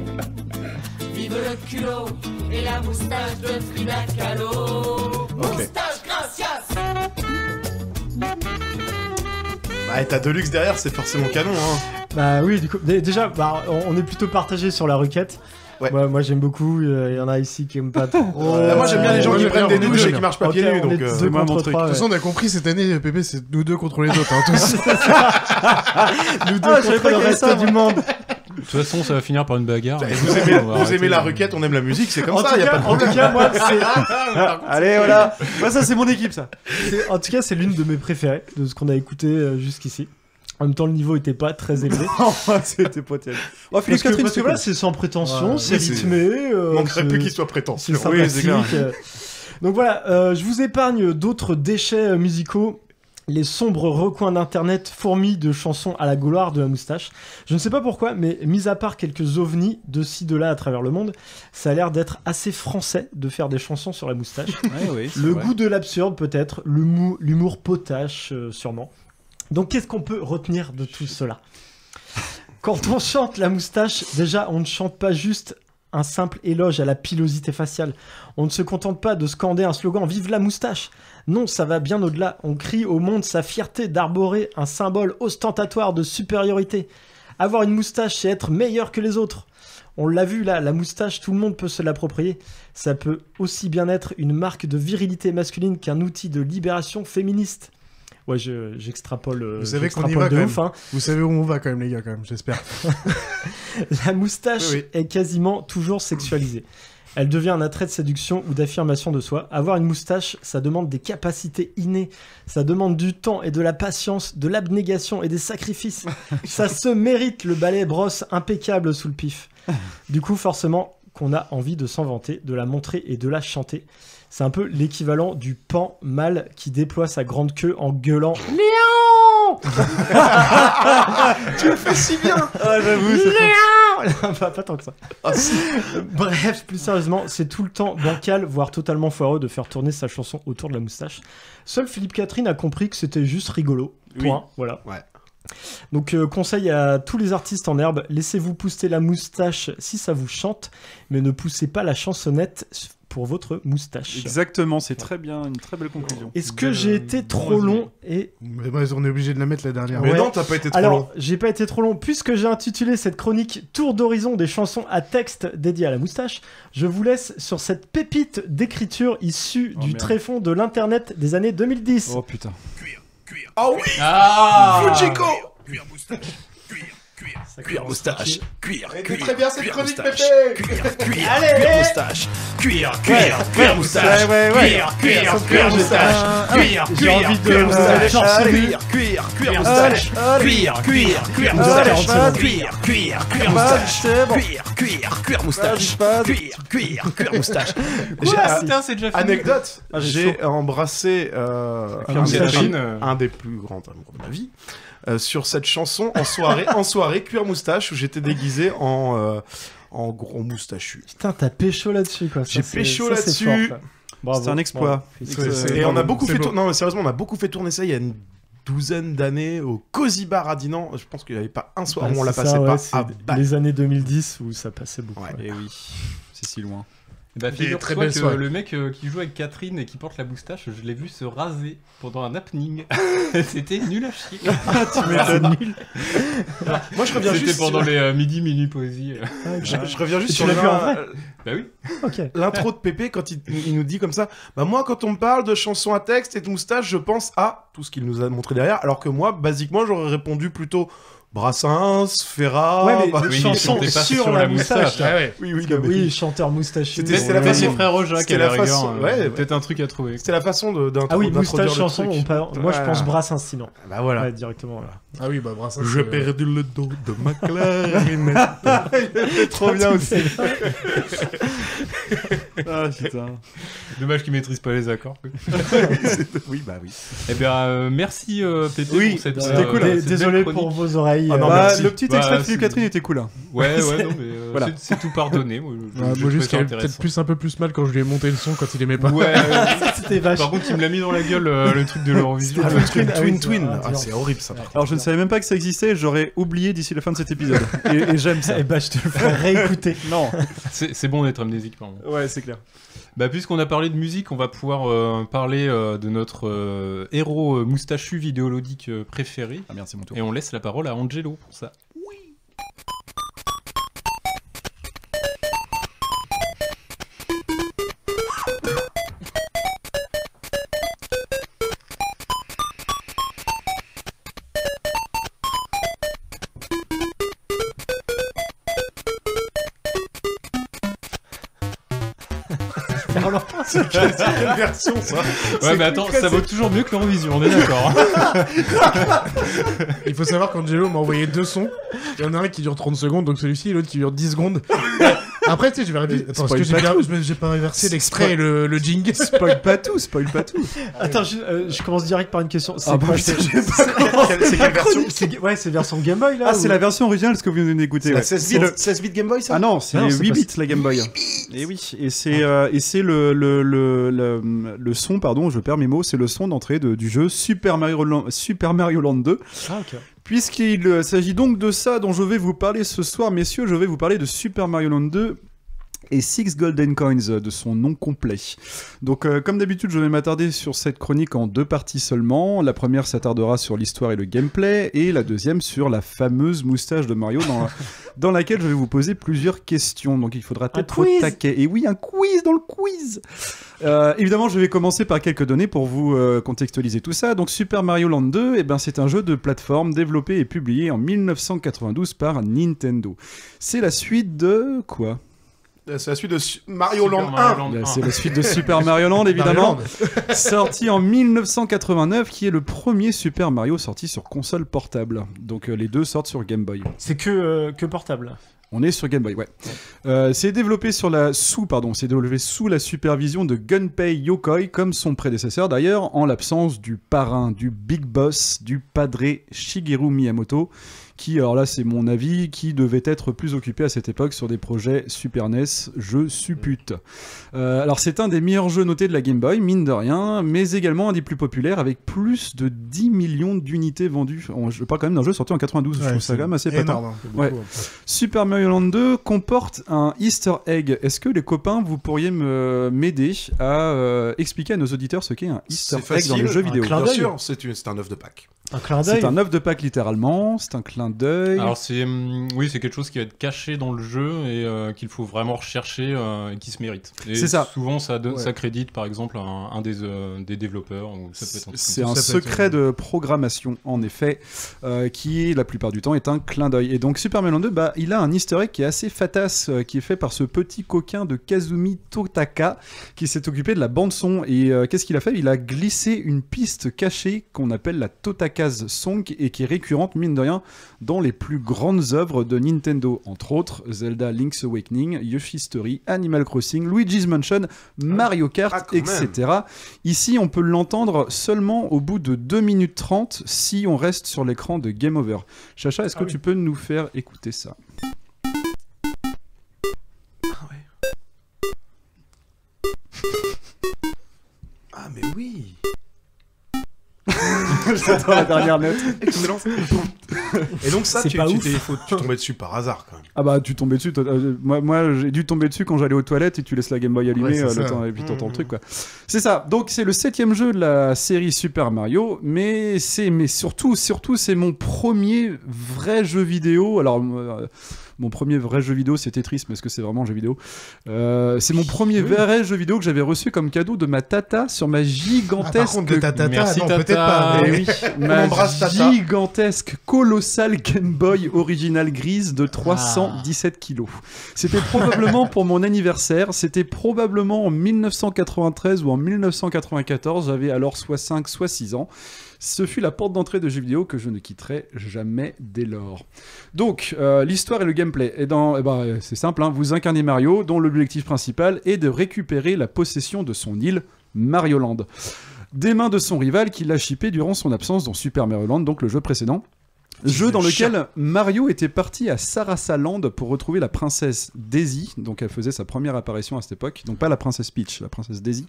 Vive le culot et la moustache de Frida Kahlo. Moustache gracias. Bah, et t'as Deluxe derrière, c'est forcément canon, hein. Bah oui, du coup, déjà, on est plutôt partagé sur la requête. Ouais. Moi j'aime beaucoup, il y en a ici qui aiment pas trop. Moi j'aime bien les gens qui prennent des douches et qui marchent pas pieds nus, donc c'est moi mon truc. De toute façon, on a compris cette année, Pépé, c'est nous deux contre les autres, hein, tous. Nous deux contre le reste du monde. toute façon, ça va finir par une bagarre. Vous aimez la requête, on aime la musique, c'est comme ça, y a pas de problème. En tout cas, moi, c'est... Allez, voilà. Moi, ça, c'est mon équipe, ça. En tout cas, c'est l'une de mes préférées de ce qu'on a écouté jusqu'ici. En même temps, le niveau était pas très élevé. C'était pas terrible. Oh, Philippe Catherine, parce que voilà, c'est sans prétention, c'est rythmé. Manquerait plus qu'il soit prétentieux. C'est sympathique. Donc voilà, je vous épargne d'autres déchets musicaux. Les sombres recoins d'internet fourmis de chansons à la gloire de la moustache. Je ne sais pas pourquoi, mais mis à part quelques ovnis de ci de là à travers le monde, ça a l'air d'être assez français de faire des chansons sur la moustache. Oui, le goût de l'absurde peut-être, l'humour potache sûrement. Donc qu'est-ce qu'on peut retenir de tout cela? Quand on chante la moustache, déjà on ne chante pas juste un simple éloge à la pilosité faciale. On ne se contente pas de scander un slogan « Vive la moustache !» Non, ça va bien au-delà. On crie au monde sa fierté d'arborer un symbole ostentatoire de supériorité. Avoir une moustache, c'est être meilleur que les autres. On l'a vu là, la moustache, tout le monde peut se l'approprier. Ça peut aussi bien être une marque de virilité masculine qu'un outil de libération féministe. Ouais, j'extrapole. Vous savez qu'on y va quand même. Hein. Vous savez où on va quand même, les gars, quand même, j'espère. La moustache est quasiment toujours sexualisée. Elle devient un attrait de séduction ou d'affirmation de soi. Avoir une moustache, ça demande des capacités innées. Ça demande du temps et de la patience, de l'abnégation et des sacrifices. Ça se mérite le balai brosse impeccable sous le pif. Du coup, forcément, qu'on a envie de s'en vanter, de la montrer et de la chanter. C'est un peu l'équivalent du pan mâle qui déploie sa grande queue en gueulant « Lion !» Tu le fais si bien. Ah, j'avoue. Lion ! Pas tant que ça. Ah, si. Bref, plus sérieusement, c'est tout le temps bancal, voire totalement foireux de faire tourner sa chanson autour de la moustache. Seul Philippe Catherine a compris que c'était juste rigolo. Point. Oui. Voilà. Ouais. Donc conseil à tous les artistes en herbe, laissez-vous pousser la moustache si ça vous chante, mais ne poussez pas la chansonnette pour votre moustache. Exactement, c'est très bien, une très belle conclusion. Est-ce que j'ai été trop long et... Mais on est obligé de la mettre la dernière. Mais non, t'as pas été trop long. Alors, j'ai pas été trop long. Puisque j'ai intitulé cette chronique Tour d'horizon des chansons à texte dédiées à la moustache, je vous laisse sur cette pépite d'écriture issue du tréfonds de l'internet des années 2010. Oh putain. Oh oui. Fujiko. Cuir moustache. Cuir moustache. Cuir. Très bien cette chronique, Pépé. Cuir moustache. Cuir moustache. Cuir moustache. J'ai envie de moustache. Cuir moustache. Cuir moustache. Putain, c'est déjà fini. Anecdote, j'ai embrassé un des plus grands amours de ma vie. Sur cette chanson en soirée cuir moustache où j'étais déguisé en gros moustachu. Putain, t'as pécho là-dessus quoi. J'ai pécho là-dessus. C'est un exploit. Et on a beaucoup fait tourner. Non, mais sérieusement, on a beaucoup fait tourner ça il y a une douzaine d'années au Cozy Bar à Dinan. Je pense qu'il n'y avait pas un soir où on la passait pas. Les années 2010 où ça passait beaucoup. Et oui, c'est si loin. Bah, figure-toi que le mec qui joue avec Catherine et qui porte la moustache, je l'ai vu se raser pendant un happening. C'était nul à chier. Tu m'étonnes. Nul. Moi je reviens juste. C'était pendant les midi poésie. Je reviens juste sur l'as vu en vrai. Bah oui. Okay. L'intro de Pépé quand il nous dit comme ça. Bah moi quand on me parle de chansons à texte et de moustache, je pense à tout ce qu'il nous a montré derrière. Alors que moi, basiquement, j'aurais répondu plutôt. Brassens, Ferrat... Ouais, mais chanson sur la moustache. Oui, chanteur moustachu. C'était la façon... Frère Jacques, à la rigueur. Peut-être un truc à trouver. C'était la façon d'introduire. Ah oui, moustache, chanson, moi je pense Brassens sinon. Bah voilà. Ouais, directement. Voilà. Ah oui, bah Brassens. J'ai perdu le dos de ma clarinette. Il trop bien aussi. Ah putain. Dommage qu'il maîtrise pas les accords. Oui, bah oui. Eh bien, merci Pépé pour cette... C'était cool. Désolé pour vos oreilles. Le petit extrait de Philippe Catherine était cool. Ouais, non, mais voilà. C'est tout pardonné. Moi, juste qu'il avait peut-être un peu plus mal quand je lui ai monté le son quand il aimait pas. Ouais, c'était vache. Par contre, il me l'a mis dans la gueule le truc de l'Eurovision. Le truc Twin. C'est horrible ça. Alors, je ne savais même pas que ça existait, j'aurais oublié d'ici la fin de cet épisode. Et j'aime ça. Et bah, je te le ferai réécouter. Non. C'est bon d'être amnésique, pardon. Ouais, c'est clair. Bah, puisqu'on a parlé de musique, on va pouvoir parler de notre héros moustachu vidéoludique préféré. Ah merde, c'est mon tour. Et on laisse la parole à Angelo pour ça. On en reparle. C'est quelle version ça? Ouais, mais attends, ça vaut toujours mieux que l'Eurovision, on est d'accord. Il faut savoir qu'Angelo m'a envoyé 2 sons. Il y en a un qui dure 30 secondes, donc celui-ci, et l'autre qui dure 10 secondes. Après, tu sais, je vais réviser. Parce que j'ai pas réversé l'extrait et le jingle. Spoil pas tout. Attends, je commence direct par une question. C'est Ah, bah, quoi je sais C'est quelle version? Ouais, c'est version Game Boy là. Ah, c'est la version originale, ce que vous venez d'écouter. C'est la 16 bits Game Boy ça? Ah non, c'est Non, c'est 8 pas- bits la Game Boy. Et oui, et c'est le son, pardon, je perds mes mots, c'est le son d'entrée du jeu Super Mario Land 2. Ah, ok. Puisqu'il s'agit donc de ça dont je vais vous parler ce soir, messieurs, je vais vous parler de Super Mario Land 2 et 6 Golden Coins de son nom complet. Donc comme d'habitude, je vais m'attarder sur cette chronique en 2 parties seulement. La première s'attardera sur l'histoire et le gameplay, et la deuxième sur la fameuse moustache de Mario dans laquelle je vais vous poser plusieurs questions. Donc il faudra être au taquet. Et oui, un quiz dans le quiz. Évidemment, je vais commencer par quelques données pour vous contextualiser tout ça. Donc Super Mario Land 2, eh ben, c'est un jeu de plateforme développé et publié en 1992 par Nintendo. C'est la suite de quoi ? C'est la suite de Mario Land 1. C'est la suite de Super Mario Land, évidemment. Sorti en 1989, qui est le premier Super Mario sorti sur console portable. Donc les deux sortent sur Game Boy. C'est que portable. On est sur Game Boy, ouais. C'est développé sous la supervision de Gunpei Yokoi, comme son prédécesseur d'ailleurs, en l'absence du parrain, du big boss, du padré Shigeru Miyamoto, qui, alors là c'est mon avis, qui devait être plus occupé à cette époque sur des projets Super NES, je suppute. Alors c'est un des meilleurs jeux notés de la Game Boy, mine de rien, mais également un des plus populaires, avec plus de 10 millions d'unités vendues. Je parle quand même d'un jeu sorti en 92, je trouve ça quand même assez patent. Ouais. Super Mario Land 2 comporte un Easter egg. Est-ce que les copains, vous pourriez m'aider à expliquer à nos auditeurs ce qu'est un Easter egg dans les jeux vidéo? Bien sûr, c'est un œuf de Pâques. Un clin d'œil. C'est un œuf de Pâques littéralement, c'est un clin d'œil. Alors c'est quelque chose qui va être caché dans le jeu et qu'il faut vraiment rechercher et qui se mérite. C'est ça. Souvent ça crédite par exemple un des développeurs. Ou ça peut être c'est un secret de programmation en effet, qui la plupart du temps est un clin d'œil. Et donc Super Mario 2, il a un easter egg qui est assez fatasse, qui est fait par ce petit coquin de Kazumi Totaka qui s'est occupé de la bande son. Et qu'est-ce qu'il a fait? Il a glissé une piste cachée qu'on appelle la Totaka's Song et qui est récurrente mine de rien dans les plus grandes œuvres de Nintendo, entre autres Zelda Link's Awakening, Yoshi's Story, Animal Crossing, Luigi's Mansion, Mario Kart, etc. Ici on peut l'entendre seulement au bout de 2 minutes 30 si on reste sur l'écran de Game Over. Chacha, est-ce que tu peux nous faire écouter ça? Ah mais oui. J'attends la dernière note. Excellent. Et donc ça, tu tombais dessus par hasard quand même. Ah bah tu tombais dessus. Moi j'ai dû tomber dessus quand j'allais aux toilettes et tu laisses la Game Boy allumée et puis t'entends le truc quoi. C'est ça. Donc c'est le 7e jeu de la série Super Mario, mais surtout c'est mon premier vrai jeu vidéo. Alors mon premier vrai jeu vidéo, c'est Tetris, mais est-ce que c'est vraiment un jeu vidéo? C'est mon premier vrai jeu vidéo que j'avais reçu comme cadeau de ma tata sur ma gigantesque... par contre, de ta tata, Merci, non, tata. peut-être pas. Mais oui, ma gigantesque, colossale Game Boy originale grise de 317 kilos. C'était probablement pour mon anniversaire, c'était probablement en 1993 ou en 1994, j'avais alors soit 5, soit 6 ans. Ce fut la porte d'entrée de jeux vidéo que je ne quitterai jamais dès lors. Donc, l'histoire et le gameplay. C'est simple, hein, vous incarnez Mario, dont l'objectif principal est de récupérer la possession de son île, Mario Land, des mains de son rival qui l'a chippé durant son absence dans Super Mario Land, donc le jeu précédent. Jeu dans lequel Mario était parti à Sarasa Land pour retrouver la princesse Daisy, donc elle faisait sa première apparition à cette époque, donc pas la princesse Peach, la princesse Daisy,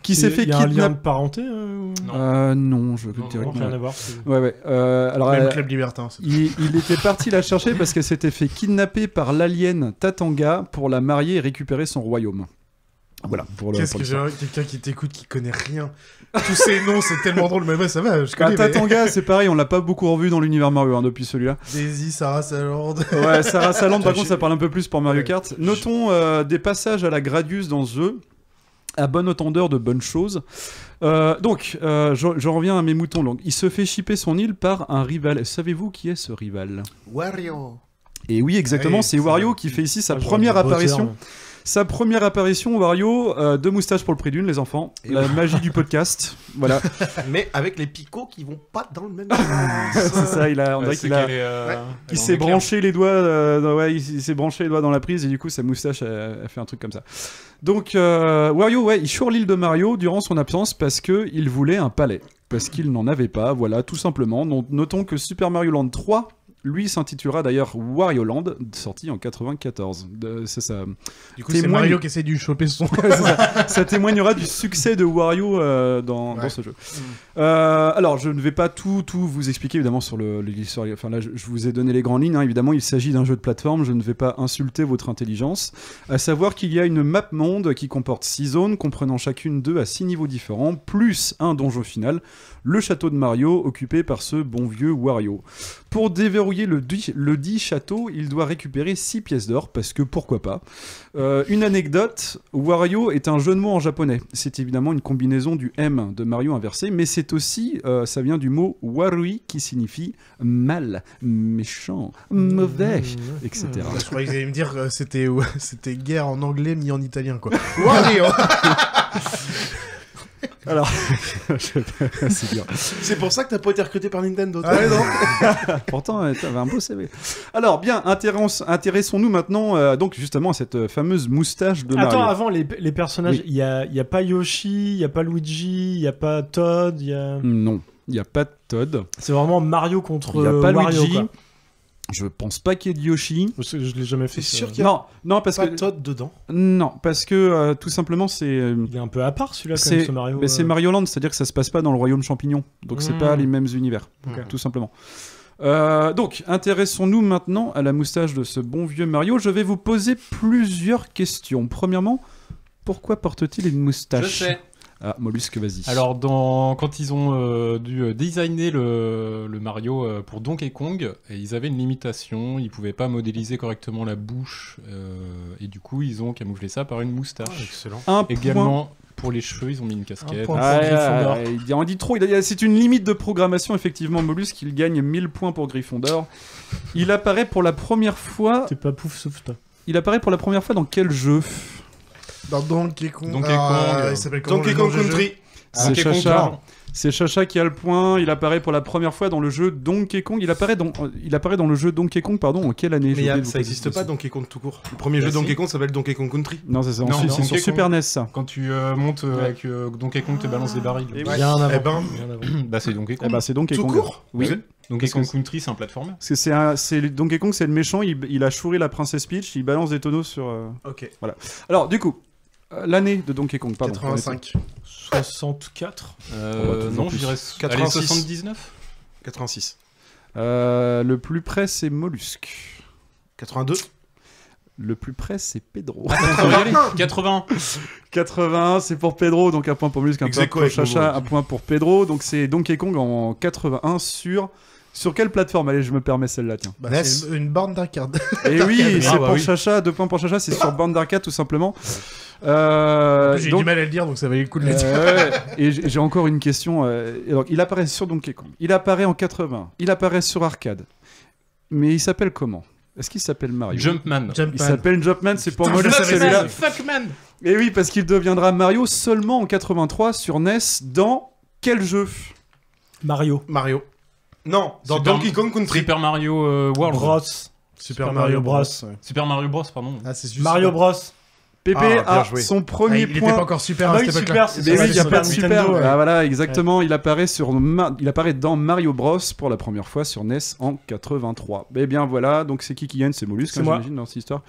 qui s'est fait kidnapper. Il y a un lien de parenté Non, je dirais que rien à voir. alors, même Club Libertin. Il était parti la chercher parce qu'elle s'était fait kidnapper par l'alien Tatanga pour la marier et récupérer son royaume. Voilà. Qu'est-ce que j'ai quelqu'un qui t'écoute qui connaît rien. Tous ces noms, c'est tellement drôle, mais ouais, ça va, je connais. Tatanga, c'est pareil, on l'a pas beaucoup revu dans l'univers Mario depuis celui-là. Daisy, Sarasa Land. Ouais, Sarasa Land, par contre, ça parle un peu plus pour Mario Kart. Notons des passages à la Gradius dans ce jeu, à bonne entendeur de bonnes choses. Je reviens à mes moutons. Donc, il se fait shipper son île par un rival. Savez-vous qui est ce rival? Wario. Et oui, exactement, c'est Wario qui fait ici sa première apparition. Sa première apparition, Wario, deux moustaches pour le prix d'une, les enfants. La magie du podcast. Voilà. Mais avec les picots qui vont pas dans le même C'est ça, on dirait qu'il s'est branché les doigts, il s'est branché les doigts dans la prise et du coup sa moustache a fait un truc comme ça. Donc Wario, il choure l'île de Mario durant son absence parce que il voulait un palais, parce qu'il n'en avait pas, voilà, tout simplement. Notons que Super Mario Land 3 lui s'intitulera d'ailleurs Wario Land, sorti en 94. Du coup, c'est Mario qui essaie de choper son. Ça témoignera du succès de Wario dans ce jeu. Alors, je ne vais pas tout vous expliquer évidemment sur l'histoire. Enfin là, je vous ai donné les grandes lignes. Hein. Évidemment, il s'agit d'un jeu de plateforme. Je ne vais pas insulter votre intelligence. À savoir qu'il y a une map monde qui comporte 6 zones, comprenant chacune 2 à 6 niveaux différents, plus un donjon final, le château de Mario, occupé par ce bon vieux Wario. Pour déverrouiller le dit château, il doit récupérer 6 pièces d'or, parce que pourquoi pas. Une anecdote, Wario est un jeu de mots en japonais. C'est évidemment une combinaison du M de Mario inversé, mais c'est aussi, ça vient du mot warui, qui signifie mal, méchant, mauvais, etc. Je croyais que vous alliez me dire que c'était guerre en anglais mis en italien, quoi. Wario. Alors, c'est bien. C'est pour ça que t'as pas été recruté par Nintendo. Ah ouais, non. Pourtant, t'avais un beau CV. Alors, bien, intéressons-nous maintenant, donc justement, à cette fameuse moustache de Mario. Attends, avant les personnages, il y a pas Yoshi, il y a pas Luigi, il y a pas Todd, Non, il y a pas de Todd. C'est vraiment Mario contre Wario. Il y a pas Luigi. Quoi. Je pense pas qu'il y ait de Yoshi. Je l'ai jamais fait. C'est sûr qu'il y a non, parce pas que Todd dedans. Non, parce que tout simplement c'est. Il est un peu à part celui-là quand même, ce Mario. Mais c'est Mario Land, c'est-à-dire que ça se passe pas dans le royaume champignon, donc c'est pas les mêmes univers, tout simplement. Donc, intéressons-nous maintenant à la moustache de ce bon vieux Mario. Je vais vous poser plusieurs questions. Premièrement, pourquoi porte-t-il une moustache ? Je sais. Ah, Mollusque, vas-y. Alors, quand ils ont dû designer le Mario pour Donkey Kong, et ils avaient une limitation, ils pouvaient pas modéliser correctement la bouche, et du coup, ils ont camouflé ça par une moustache. Excellent. Également, pour les cheveux, ils ont mis une casquette. On dit trop, c'est une limite de programmation, effectivement, Mollusque, il gagne 1000 points pour Gryffondor. Il apparaît pour la première fois... T'es pas pouf, sauf toi. Il apparaît pour la première fois dans quel jeu ? Dans Donkey Kong. Il s'appelle comment, Donkey Kong Country. C'est Chacha. C'est Chacha qui a le point. Il apparaît pour la première fois dans le jeu Donkey Kong. Il apparaît dans le jeu Donkey Kong, en quelle année ? Mais ça n'existe pas, Donkey Kong tout court. Le premier jeu Donkey Kong s'appelle Donkey Kong Country. Non, c'est ça. C'est sur Super NES, ça. Quand tu montes avec Donkey Kong, te balance des barils. Bien avant. Bah, c'est Donkey Kong. C'est Donkey Kong. Tout court ? Oui. Donkey Kong Country, c'est un platformer. Parce que c'est Donkey Kong, c'est le méchant. Il a chouré la princesse Peach. Il balance des tonneaux sur. Ok. Voilà. Alors, du coup. L'année de Donkey Kong, pardon. 85. 64. Non, je dirais 79. 86. Le plus près, c'est Mollusque. 82. Le plus près, c'est Pedro. 80. 81, c'est pour Pedro, donc un point pour Mollusque, un point pour Chacha, un point pour Pedro. Donc c'est Donkey Kong en 81 Sur quelle plateforme ? Allez, je me permets celle-là, tiens. C'est une borne d'arcade. Et oui, c'est pour Chacha, 2 points pour Chacha, c'est sur borne d'arcade tout simplement. J'ai du mal à le dire, donc ça valait le coup de le dire. Et j'ai encore une question. Donc, il apparaît sur Donkey Kong, il apparaît en 80, il apparaît sur arcade. Mais il s'appelle comment ? Est-ce qu'il s'appelle Mario ? Jumpman. Il s'appelle Jumpman, c'est pour moi celui-là. Fuckman. Et oui, parce qu'il deviendra Mario seulement en 83 sur NES dans quel jeu ? Mario. Non, dans Donkey Kong Country. Super Mario World. Bros. Super Mario Bros. Super Mario Bros, pardon. Ah, c'est juste Mario Bros. Pépé a son premier point. Il était pas encore super à cette époque-là. Il n'y a pas de super. Ah, voilà, exactement. Ouais. Il apparaît dans Mario Bros pour la première fois sur NES en 83. Eh bien voilà, donc c'est qui gagne ? C'est Mollusque, j'imagine, dans cette histoire.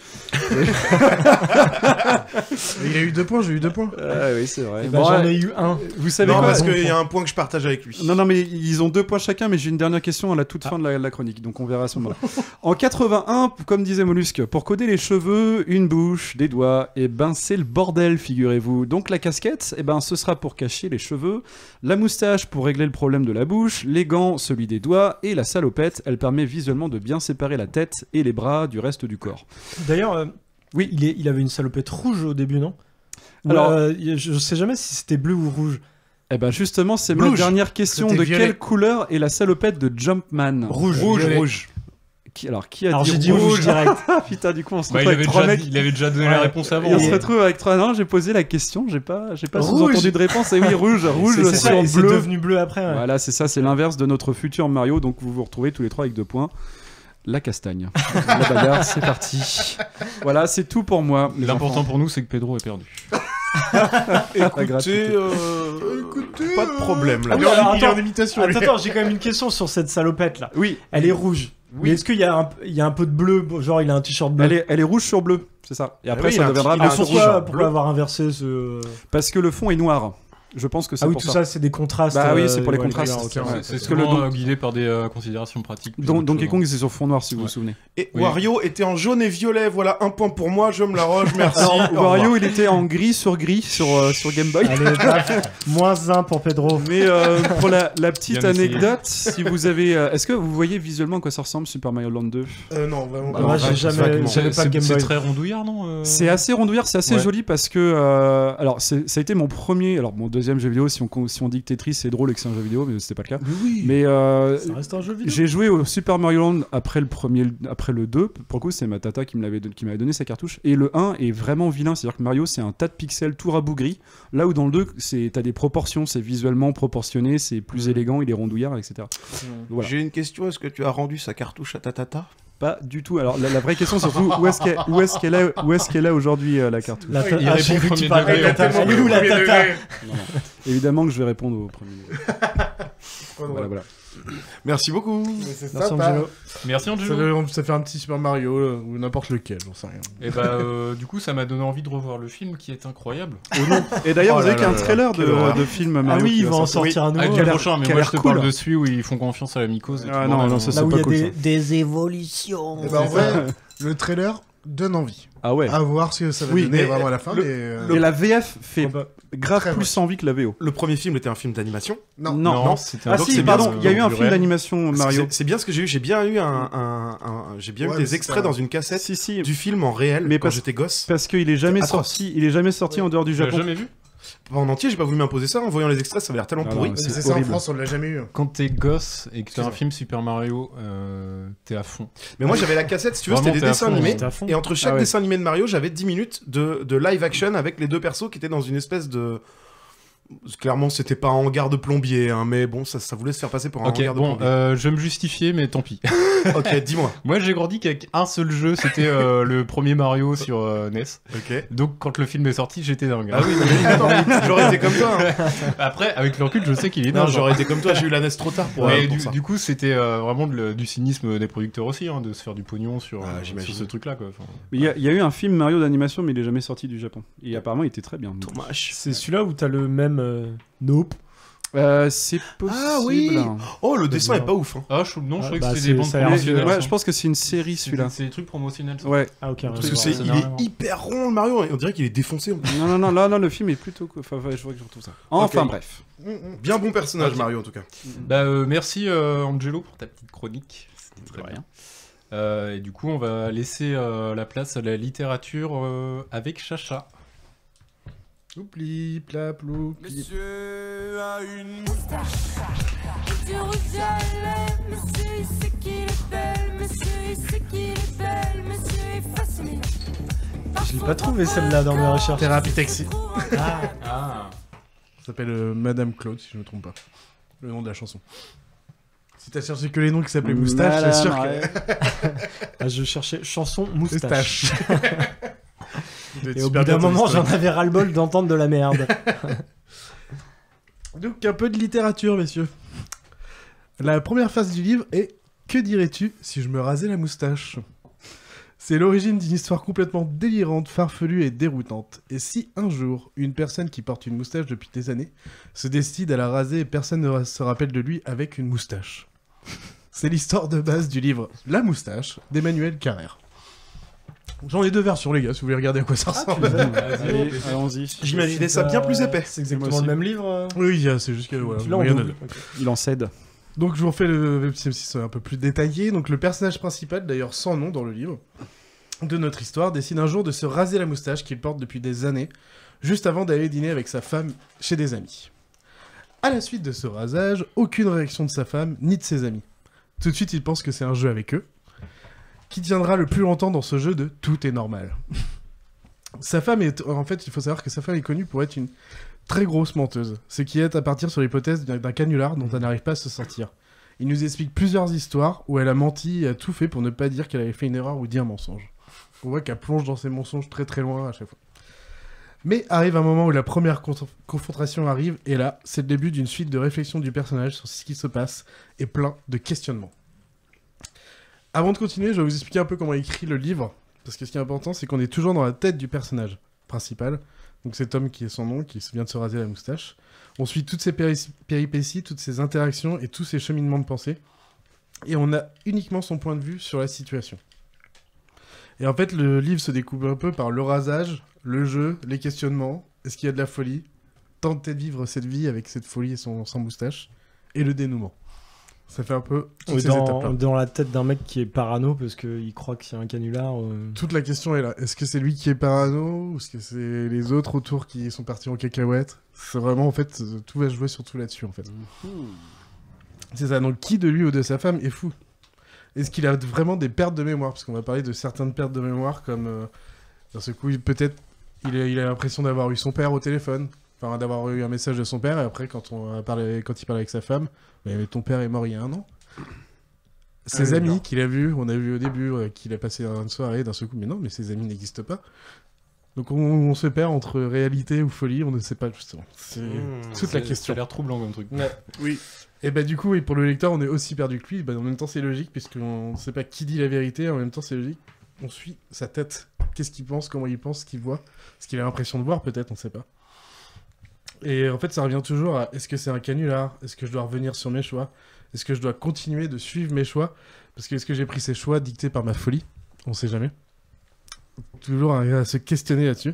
Il a eu 2 points, j'ai eu 2 points. Oui, c'est vrai. J'en ai eu 1. Vous savez non, quoi ? parce qu'il y a un point que je partage avec lui. Non, mais ils ont 2 points chacun, mais j'ai une dernière question à la toute fin de la chronique, donc on verra à ce moment-là. En 81, comme disait Mollusque, pour coder les cheveux, une bouche, des doigts, et c'est le bordel, figurez-vous. Donc la casquette, ce sera pour cacher les cheveux, la moustache pour régler le problème de la bouche, les gants, celui des doigts, et la salopette, elle permet visuellement de bien séparer la tête et les bras du reste du corps. D'ailleurs, oui, il avait une salopette rouge au début, non ? Alors, je sais jamais si c'était bleu ou rouge. Justement, c'est ma dernière question. De quelle couleur est la salopette de Jumpman ? Rouge. Qui a Alors, dit j'ai dit rouge direct. Putain, du coup, on se Bah, retrouve avec 3 mecs. il avait déjà donné la réponse avant. Et on se retrouve avec 3. Non, j'ai posé la question, j'ai pas Rouge. sous-entendu de réponse. Et oui, rouge C'est ça, sur et c'est bleu. devenu bleu après. Ouais. Voilà, c'est ça, c'est l'inverse de notre futur Mario. Donc vous vous retrouvez tous les 3 avec 2 points. La castagne. La bagarre, c'est parti. Voilà, c'est tout pour moi. L'important pour nous, c'est que Pedro est perdu. Écoutez, pas de problème là. Ah, alors, il est en imitation, lui. Attends, j'ai quand même une question sur cette salopette là. Oui. Elle est rouge. Oui. Mais est-ce qu'il y a un peu de bleu, genre il a un t-shirt bleu? Elle est rouge sur bleu, c'est ça. Et après, oui, ça deviendra bleu sur rouge. Pourquoi avoir inversé ce... Parce que le fond est noir. Je pense que c'est Ah oui, pour tout ça, c'est des contrastes. Bah oui, c'est pour les ouais, contrastes. d'accord, ok. C'est que le souvent guidé par des considérations pratiques. Donkey Kong, c'est sur fond noir, si vous vous souvenez. Et Wario était en jaune et violet. Voilà, un point pour moi. Je me l'arroge. Merci. Alors, Wario, il était en gris sur Game Boy. Allez, moins 1 pour Pedro. Mais pour la petite Bien essayé. anecdote, si vous avez, est-ce que vous voyez visuellement à quoi ça ressemble Super Mario Land 2? Non, vraiment Bah, moi, j'avais pas de Game C'est Boy. très rondouillard, non C'est assez rondouillard, c'est assez Ouais. joli parce que alors ça a été mon premier, alors mon deuxième jeu vidéo si on dit que Tetris c'est drôle et que c'est un jeu vidéo, mais c'était pas le cas. Mais Ça reste un jeu vidéo. j'ai joué au Super Mario Land après le 2. Pour le coup, c'est ma tata qui m'avait donné sa cartouche. Et le 1 est vraiment vilain, c'est-à-dire que Mario c'est un tas de pixels tout rabougris. Là où dans le 2, t'as des proportions, c'est visuellement proportionné, c'est plus élégant, il est rondouillard, etc. Voilà. J'ai une question. Est-ce que tu as rendu sa cartouche à ta tata? Pas du tout. Alors la vraie question surtout, où est-ce qu'elle est aujourd'hui la cartouche? La Il répond j'ai cru que premier tu parlais de la degré, tata. Elle est où la tata? Évidemment que je vais répondre au premier. Voilà. Merci beaucoup. C'est Merci, sympa. Angelo. Merci Angelo. Ça fait un petit Super Mario ou n'importe lequel, j'en sais rien. Et bah, du coup, ça m'a donné envie de revoir le film qui est incroyable. Et d'ailleurs, Oh vous là avez qu'un là, trailer quelle horreur. de film Ah Mario. oui, qui ils va vont en sortir. sortir un Avec nouveau. le prochain, mais qui a moi l'air je te cool. parle de celui où ils font confiance à la mycose. Et Ah tout, non, bordel. non, ça Là c'est où il pas y a cool. Ça. Des évolutions. Et ben en vrai, le trailer donne envie. Ah ouais. À voir ce que ça va Oui, donner mais vraiment à la fin. Et la VF fait grave Très plus envie que la VO. Le premier film était un film d'animation. Non, c'était Ah donc si, c'est pardon, bien, il y a eu un du film réel. d'animation Mario. C'est bien ce que j'ai eu. J'ai bien eu j'ai bien Ouais, eu mais des extraits c'est dans une cassette Si. du film en réel Mais quand parce- j'étais gosse. Parce qu'il est jamais Atroce. sorti. Il est jamais sorti en dehors du Tu l'as Japon. jamais vu? Pas en entier, j'ai pas voulu m'imposer ça. En voyant les extraits, ça avait l'air tellement Ah pourri. non, C'est c'est ça, en horrible. France, on l'a jamais eu. Quand t'es gosse et que t'as C'est un ça. film Super Mario, t'es à fond. Mais moi j'avais la cassette, si tu veux, Vraiment, c'était des t'es à dessins fond, animés. t'es à fond. Et entre chaque Ah ouais. dessin animé de Mario, j'avais 10 minutes de live action avec les deux persos qui étaient dans une espèce de. Clairement, c'était pas un hangar de plombier, hein, mais bon, ça voulait se faire passer pour un Ok, hangar de bon, plombier. je vais me justifier, mais tant pis. Ok, dis-moi. Moi, j'ai grandi qu'avec un seul jeu, c'était le premier Mario sur NES. Ok. Donc, quand le film est sorti, j'étais dingue. Ah oui, non, mais évidemment, j'aurais été comme toi. Hein. Après, avec le recul, je sais qu'il est Non, dingue. j'aurais été comme toi, j'ai eu la NES trop tard pour Mais ça. du coup, c'était vraiment du cynisme des producteurs aussi, hein, de se faire du pognon sur j'imagine. ce truc-là. Quoi. Enfin, Il y a eu un film Mario d'animation, mais il est jamais sorti du Japon. Et apparemment, il était très bien. Dommage. C'est celui-là où t'as le même Nope. C'est possible. Ah oui. Oh, le dessin est pas ouf. Hein. Ah, non, je croyais bah, que c'était des bandes ça a l'air promotionnelles. Ouais, je pense que c'est une série celui-là. C'est des trucs promotionnels. Ça. Ouais. Ah ok. Parce que il est hyper rond le Mario, on dirait qu'il est défoncé. En plus. Non, là, le film est plutôt cool. Enfin, je vois que je retrouve ça. Enfin, Ok. bref. Bien bon personnage, Mario en tout cas. Bah, merci Angelo pour ta petite chronique. C'était très bien. Et du coup, on va laisser la place à la littérature avec Chacha. Oupli, plaploup. Monsieur a une moustache. Monsieur rouge à lèvres. Monsieur, il sait qu'il est belle. Monsieur, il sait qu'il est belle. Monsieur est fasciné. Je l'ai pas trouvé celle-là dans mes recherches. Thérapie Taxi. Ah. Ça s'appelle Madame Claude, si je ne me trompe pas. Le nom de la chanson. Si t'as cherché que les noms qui s'appelaient Moustache, c'est sûr que. Ah, je cherchais chanson moustache. Et au bout d'un moment, j'en avais ras-le-bol d'entendre de la merde. Donc un peu de littérature, messieurs. La première phase du livre est « Que dirais-tu si je me rasais la moustache ?» C'est l'origine d'une histoire complètement délirante, farfelue et déroutante. Et si un jour, une personne qui porte une moustache depuis des années se décide à la raser et personne ne se rappelle de lui avec une moustache? C'est l'histoire de base du livre « La moustache » d'Emmanuel Carrère. J'en ai deux versions, les gars, si vous voulez regarder à quoi ça ressemble. Allez, allons-y. J'imaginais ça bien plus épais. C'est exactement le même livre. Oui, c'est juste que... Voilà, Tu l'as en rien à double. dire. Il en cède. Donc je vous refais le web synopsis un peu plus détaillé. Donc le personnage principal, d'ailleurs sans nom dans le livre, de notre histoire, décide un jour de se raser la moustache qu'il porte depuis des années, juste avant d'aller dîner avec sa femme chez des amis. À la suite de ce rasage, aucune réaction de sa femme ni de ses amis. Tout de suite, il pense que c'est un jeu avec eux. Qui tiendra le plus longtemps dans ce jeu de tout est normal. Sa femme en fait, il faut savoir que sa femme est connue pour être une très grosse menteuse, ce qui est à partir sur l'hypothèse d'un canular dont elle n'arrive pas à se sortir. Il nous explique plusieurs histoires où elle a menti et a tout fait pour ne pas dire qu'elle avait fait une erreur ou dit un mensonge. On voit qu'elle plonge dans ses mensonges très très loin à chaque fois. Mais arrive un moment où la première confrontation arrive, et là, c'est le début d'une suite de réflexions du personnage sur ce qui se passe, et plein de questionnements. Avant de continuer, je vais vous expliquer un peu comment est écrit le livre, parce que ce qui est important, c'est qu'on est toujours dans la tête du personnage principal, donc c'est Tom qui est son nom, qui vient de se raser la moustache. On suit toutes ses péripéties, toutes ses interactions, et tous ses cheminements de pensée, et on a uniquement son point de vue sur la situation. Et en fait, le livre se découpe un peu par le rasage, le jeu, les questionnements, est-ce qu'il y a de la folie, tenter de vivre cette vie avec cette folie et sans moustache, et le dénouement. Ça fait un peu toutes ces étapes-là. Dans la tête d'un mec qui est parano parce qu'il croit qu'il y a un canular. Toute la question est là. Est-ce que c'est lui qui est parano ou est-ce que c'est les autres autour qui sont partis en cacahuète? C'est vraiment, en fait, tout va jouer surtout là-dessus, en fait. C'est ça. Donc, qui de lui ou de sa femme est fou? Est-ce qu'il a vraiment des pertes de mémoire? Parce qu'on va parler de certaines pertes de mémoire, comme dans ce coup, peut-être il a l'impression d'avoir eu son père au téléphone, enfin d'avoir eu un message de son père, et après quand il parle avec sa femme, mais ton père est mort il y a 1 an. Ses amis qu'il a vus, on a vu au début qu'il a passé une soirée, d'un seul coup, mais non, mais ses amis n'existent pas. Donc on se perd entre réalité ou folie, on ne sait pas justement. C'est toute la question. Ça a l'air troublant comme truc. Ouais. Oui. Et bah du coup, et pour le lecteur, on est aussi perdu que lui. Bah, en même temps, c'est logique, puisqu'on ne sait pas qui dit la vérité, en même temps, c'est logique. On suit sa tête. Qu'est-ce qu'il pense, comment il pense, ce qu'il voit, ce qu'il a l'impression de voir, peut-être, on ne sait pas. Et en fait, ça revient toujours à est-ce que c'est un canular? Est-ce que je dois revenir sur mes choix? Est-ce que je dois continuer de suivre mes choix? Parce que est-ce que j'ai pris ces choix dictés par ma folie? On ne sait jamais. Toujours à se questionner là-dessus.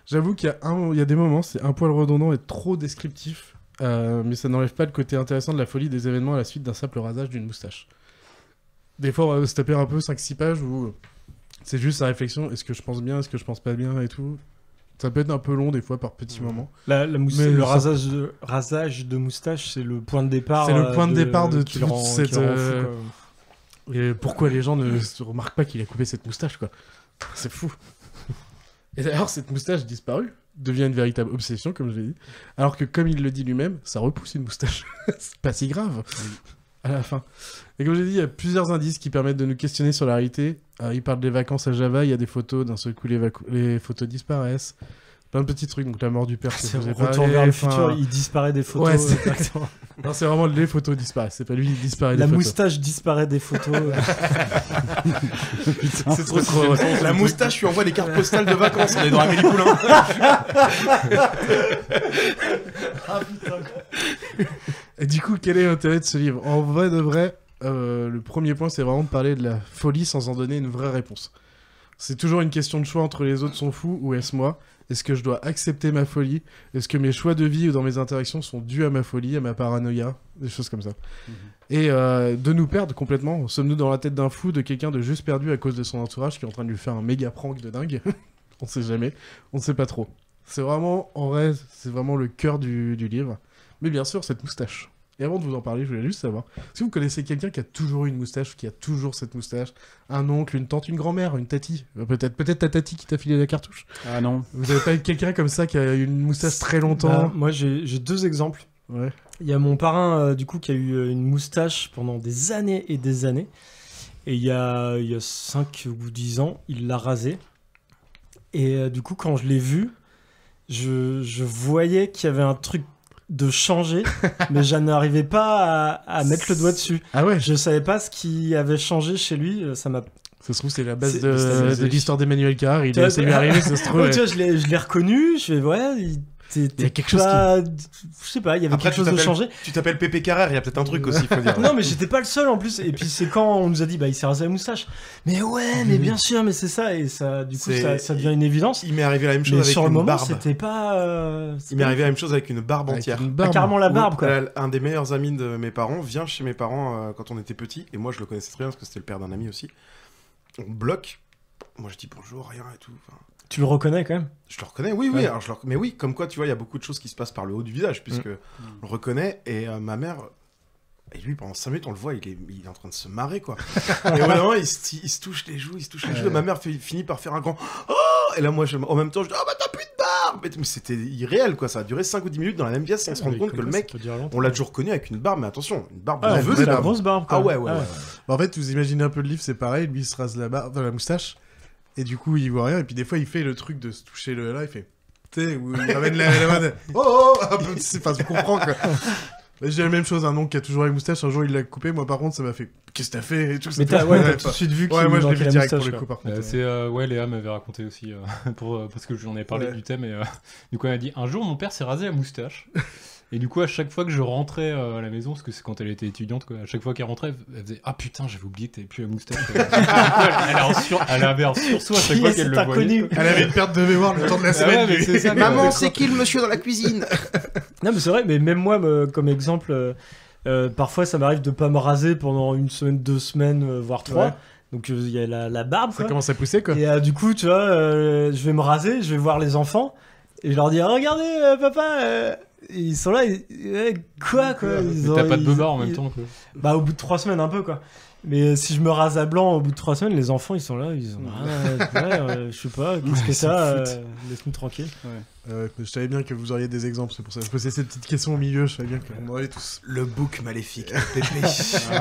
J'avoue qu'il y a des moments, c'est un poil redondant et trop descriptif, mais ça n'enlève pas le côté intéressant de la folie des événements à la suite d'un simple rasage d'une moustache. Des fois, on va se taper un peu 5-6 pages où c'est juste sa réflexion, est-ce que je pense bien, est-ce que je pense pas bien et tout. Ça peut être un peu long des fois par petits moments. Le rasage de moustache, c'est le point de départ. C'est le point de départ de toute cette... Et pourquoi les gens ne se remarquent pas qu'il a coupé cette moustache, quoi. C'est fou. Et d'ailleurs, cette moustache disparue devient une véritable obsession, comme je l'ai dit. Alors que, comme il le dit lui-même, ça repousse une moustache. C'est pas si grave, à la fin. Et comme j'ai dit, il y a plusieurs indices qui permettent de nous questionner sur la réalité. Il parle des vacances à Java, il y a des photos, d'un seul coup, les photos disparaissent. Plein de petits trucs, donc la mort du père, c'est Retour vers le futur, il disparaît des photos. Ouais, non, c'est vraiment les photos disparaissent, c'est pas lui, il disparaît des photos. La moustache disparaît des photos. Putain, c'est trop. La moustache lui envoie des cartes postales de vacances, on est dans Amélie Poulain. Ah putain. Et du coup, quel est l'intérêt de ce livre? En vrai de vrai, le premier point, c'est vraiment de parler de la folie sans en donner une vraie réponse. C'est toujours une question de choix entre les autres sont fous ou est-ce moi? Est-ce que je dois accepter ma folie? Est-ce que mes choix de vie ou dans mes interactions sont dus à ma folie, à ma paranoïa? Des choses comme ça. Et de nous perdre complètement. Sommes-nous dans la tête d'un fou, de quelqu'un de juste perdu à cause de son entourage qui est en train de lui faire un méga prank de dingue? On sait jamais. On ne sait pas trop. C'est vraiment, en vrai, c'est vraiment le cœur du livre. Mais bien sûr, cette moustache. Et avant de vous en parler, je voulais juste savoir si vous connaissez quelqu'un qui a toujours eu une moustache, qui a toujours cette moustache, un oncle, une tante, une grand-mère, une tati, peut-être ta tati qui t'a filé la cartouche. Ah non. Vous avez pas eu quelqu'un comme ça qui a eu une moustache très longtemps? Moi, j'ai 2 exemples. Ouais. Il y a mon parrain du coup qui a eu une moustache pendant des années et des années, et il y a 5 ou 10 ans, il l'a rasé. Et du coup, quand je l'ai vu, je voyais qu'il y avait un truc de changer, mais je n'arrivais pas à mettre le doigt dessus. Ah ouais. Je savais pas ce qui avait changé chez lui, ça m'a... Ça se trouve, c'est la base de l'histoire d'Emmanuel Carrère, ça lui est arrivé, ça se trouve. Ouais, tu vois, je l'ai reconnu, je fais, ouais, il y a quelque chose je sais pas, il y avait quelque chose de changé. Tu t'appelles Pépé Carrère, il y a peut-être un truc aussi, faut dire. Non, mais j'étais pas le seul en plus. Et puis c'est quand on nous a dit, bah il s'est rasé la moustache. Mais ouais, mais bien sûr, mais c'est ça. Et ça, du coup, ça devient une évidence. Il m'est arrivé la même chose avec sur le une moment, barbe. c'était pas. Il m'est arrivé la même chose avec une barbe entière. Carrément la barbe, quoi. Un des meilleurs amis de mes parents vient chez mes parents quand on était petits. Et moi, je le connaissais très bien parce que c'était le père d'un ami aussi. On bloque. Moi, je dis bonjour, rien et tout. Enfin... Tu le reconnais quand même? Je le reconnais, oui, oui. Alors, mais oui, comme quoi, tu vois, il y a beaucoup de choses qui se passent par le haut du visage, puisque on le reconnaît. Et ma mère, Et lui, pendant 5 minutes, on le voit, il est en train de se marrer, quoi. Et vraiment, il se touche les joues, Et ma mère finit par faire un grand « Oh !» Et là, moi, en même temps, je dis « Oh, bah t'as plus de barbe !» Mais c'était irréel, quoi. Ça a duré 5 ou 10 minutes dans la même pièce, et on se rend compte que le mec, on l'a toujours connu avec une barbe, mais attention, une barbe nerveuse, c'est la grosse barbe, quoi. Ah ouais. Bah, en fait, vous imaginez un peu le livre, c'est pareil, lui, il se rase la barbe, dans la moustache, et du coup, il voit rien, et puis des fois, il fait le truc de se toucher là, il fait... Tu sais, où il ramène la main de... Oh, un peu, enfin, je comprends, quoi. J'ai la même chose, un oncle qui a toujours la moustache, un jour il l'a coupé, moi par contre ça m'a fait qu'est-ce que t'as fait et tout. Mais t'as tout de suite vu qu'il moi je l'ai vu direct moustache, pour le coup par contre. C'est Léa m'avait raconté aussi parce que j'en ai parlé du thème et du coup elle a dit un jour mon père s'est rasé la moustache et du coup à chaque fois que je rentrais à la maison parce que c'est quand elle était étudiante quoi, à chaque fois qu'elle rentrait elle faisait ah putain j'avais oublié que t'avais plus la moustache. Elle avait un sursaut à chaque fois qu'elle le voyait. Elle avait une perte de mémoire le temps de la semaine. Maman c'est qui le monsieur dans la cuisine? Non mais c'est vrai, mais même moi comme exemple parfois ça m'arrive de pas me raser pendant 1 semaine, 2 semaines, voire 3. Ouais. Donc il y a la barbe. Ça commence à pousser quoi. Et du coup tu vois, je vais me raser, je vais voir les enfants et je leur dis regardez papa. Ils sont là, quoi Mais t'as pas de beubard en même temps quoi. Bah au bout de 3 semaines un peu quoi. Mais si je me rase à blanc au bout de 3 semaines, les enfants ils sont là, ils ont je sais pas, qu'est-ce que ça, laisse-nous tranquille. Je savais bien que vous auriez des exemples, c'est pour ça que je posais cette petite question au milieu, je savais bien qu'on aurait tous. Le bouc maléfique, Pépé.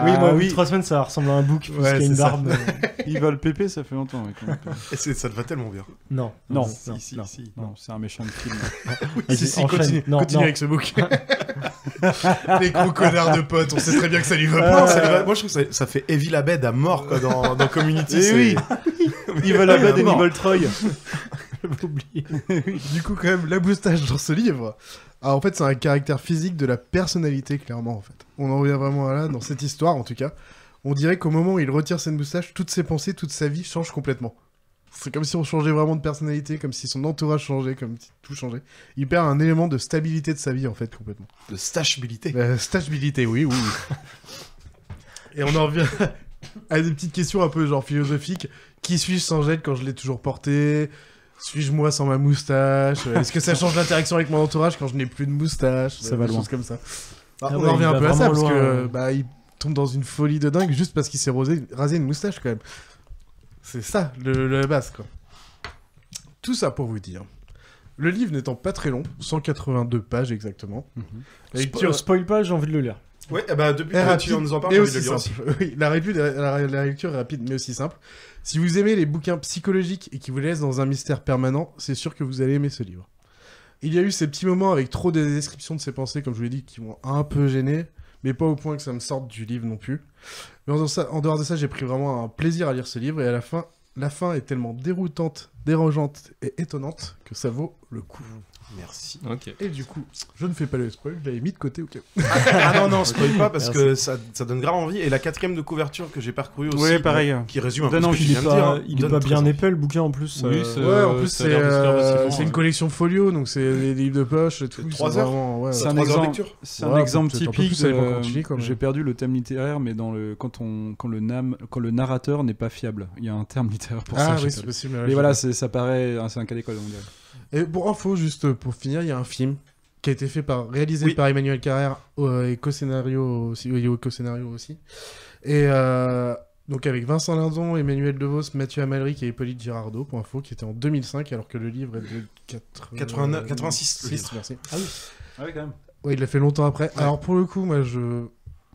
Oui, moi au bout de 3 semaines ça ressemble à un bouc parce qu'il y a une barbe. Il va le Pépé, ça fait longtemps. Et ça te va tellement bien. Non, c'est un méchant de film. Continue avec ce bouc. Les gros connards de potes, on sait très bien que ça lui va pas. Moi je trouve que ça fait Evil Abed à mort quoi, dans Community. Oui, Evil Abed et Evil Troy. Du coup, quand même, la moustache dans ce livre, en fait, c'est un caractère physique de la personnalité, clairement, en fait. On en revient vraiment là, dans cette histoire, en tout cas. On dirait qu'au moment où il retire cette moustache, toutes ses pensées, toute sa vie changent complètement. C'est comme si on changeait vraiment de personnalité, comme si son entourage changeait, comme si tout changeait. Il perd un élément de stabilité de sa vie, en fait, complètement. De stachabilité. Stachabilité, oui. Et on en revient à des petites questions un peu genre philosophiques. Qui suis-je sans gel quand je l'ai toujours porté ? Suis-je moi sans ma moustache? Est-ce que ça change l'interaction avec mon entourage quand je n'ai plus de moustache? Ça va loin. Choses comme ça. On en revient un peu à ça parce que il tombe dans une folie de dingue juste parce qu'il s'est rasé une moustache quand même. C'est ça la base quoi. Tout ça pour vous dire. Le livre n'étant pas très long, 182 pages exactement. La lecture... Spoil pas, j'ai envie de le lire. Ouais, depuis que tu nous en parles, j'ai envie de le lire aussi. Oui, la lecture est rapide mais aussi simple. Si vous aimez les bouquins psychologiques et qui vous laissent dans un mystère permanent, c'est sûr que vous allez aimer ce livre. Il y a eu ces petits moments avec trop de descriptions de ses pensées, comme je vous l'ai dit, qui m'ont un peu gêné, mais pas au point que ça me sorte du livre non plus. Mais en dehors de ça, j'ai pris vraiment un plaisir à lire ce livre, et à la fin est tellement déroutante, dérangeante et étonnante que ça vaut le coup. Merci. Okay. Et du coup, je ne fais pas le spoil, je l'avais mis de côté au cas où. Non, spoil pas parce que ça donne grave envie. Et la 4ème de couverture que j'ai parcourue aussi, ouais, pareil. Qui résume un peu ce que tu viens de dire. Il est pas bien épais le bouquin en plus. Oui, en plus c'est une collection folio, donc c'est des livres de poche et tout. 3 heures. C'est un exemple typique. J'ai perdu le thème littéraire, mais quand le narrateur n'est pas fiable. Il y a un terme littéraire pour ça. Ah oui, c'est possible. Mais voilà, ça paraît, c'est un cas d'école, on dirait. Et pour info, juste pour finir, il y a un film qui a été réalisé par Emmanuel Carrère et co-scénario aussi. Et donc avec Vincent Lindon, Emmanuel Devos, Mathieu Amalric et Hippolyte Girardot, pour info, qui était en 2005, alors que le livre est de 86. Merci. Ah oui. Ah oui, quand même. Ouais, il l'a fait longtemps après. Ouais. Alors pour le coup, moi je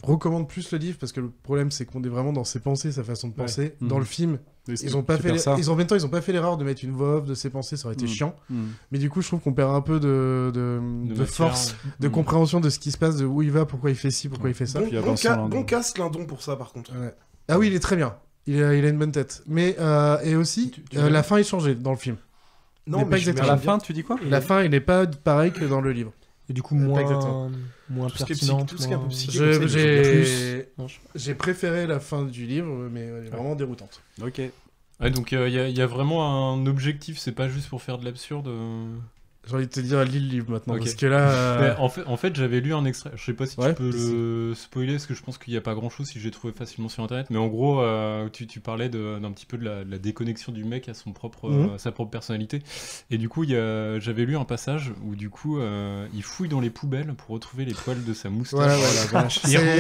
recommande plus le livre parce que le problème c'est qu'on est vraiment dans ses pensées, sa façon de penser. Dans le film, ils ont pas fait en même temps ils ont pas fait l'erreur de mettre une voix off de ses pensées, ça aurait été chiant. Mais du coup, je trouve qu'on perd un peu de force, de compréhension de ce qui se passe, de où il va, pourquoi il fait ci, pourquoi il fait ça. Bon casse Lindon pour ça par contre. Ouais. Ah oui, il est très bien. Il a une bonne tête. Mais et aussi la fin est changée dans le film. Non, mais pas exactement. À la fin, tu dis quoi? La fin, il n'est pas pareil que dans le livre. Et du coup, moins pertinent. Tout ce qui est un peu psychique. J'ai préféré la fin du livre, mais elle est vraiment déroutante. Ok. Ouais, donc il y a vraiment un objectif, c'est pas juste pour faire de l'absurde. J'ai envie de te dire lis le livre maintenant, Ok. parce que là... En fait, j'avais lu un extrait. Je sais pas si Ouais, tu peux le spoiler, parce que je pense qu'il n'y a pas grand-chose si j'ai trouvé facilement sur Internet. Mais en gros, tu parlais d'un petit peu de la déconnexion du mec à son propre, sa propre personnalité. Et du coup, j'avais lu un passage où du coup, il fouille dans les poubelles pour retrouver les poils de sa moustache. Voilà, voilà.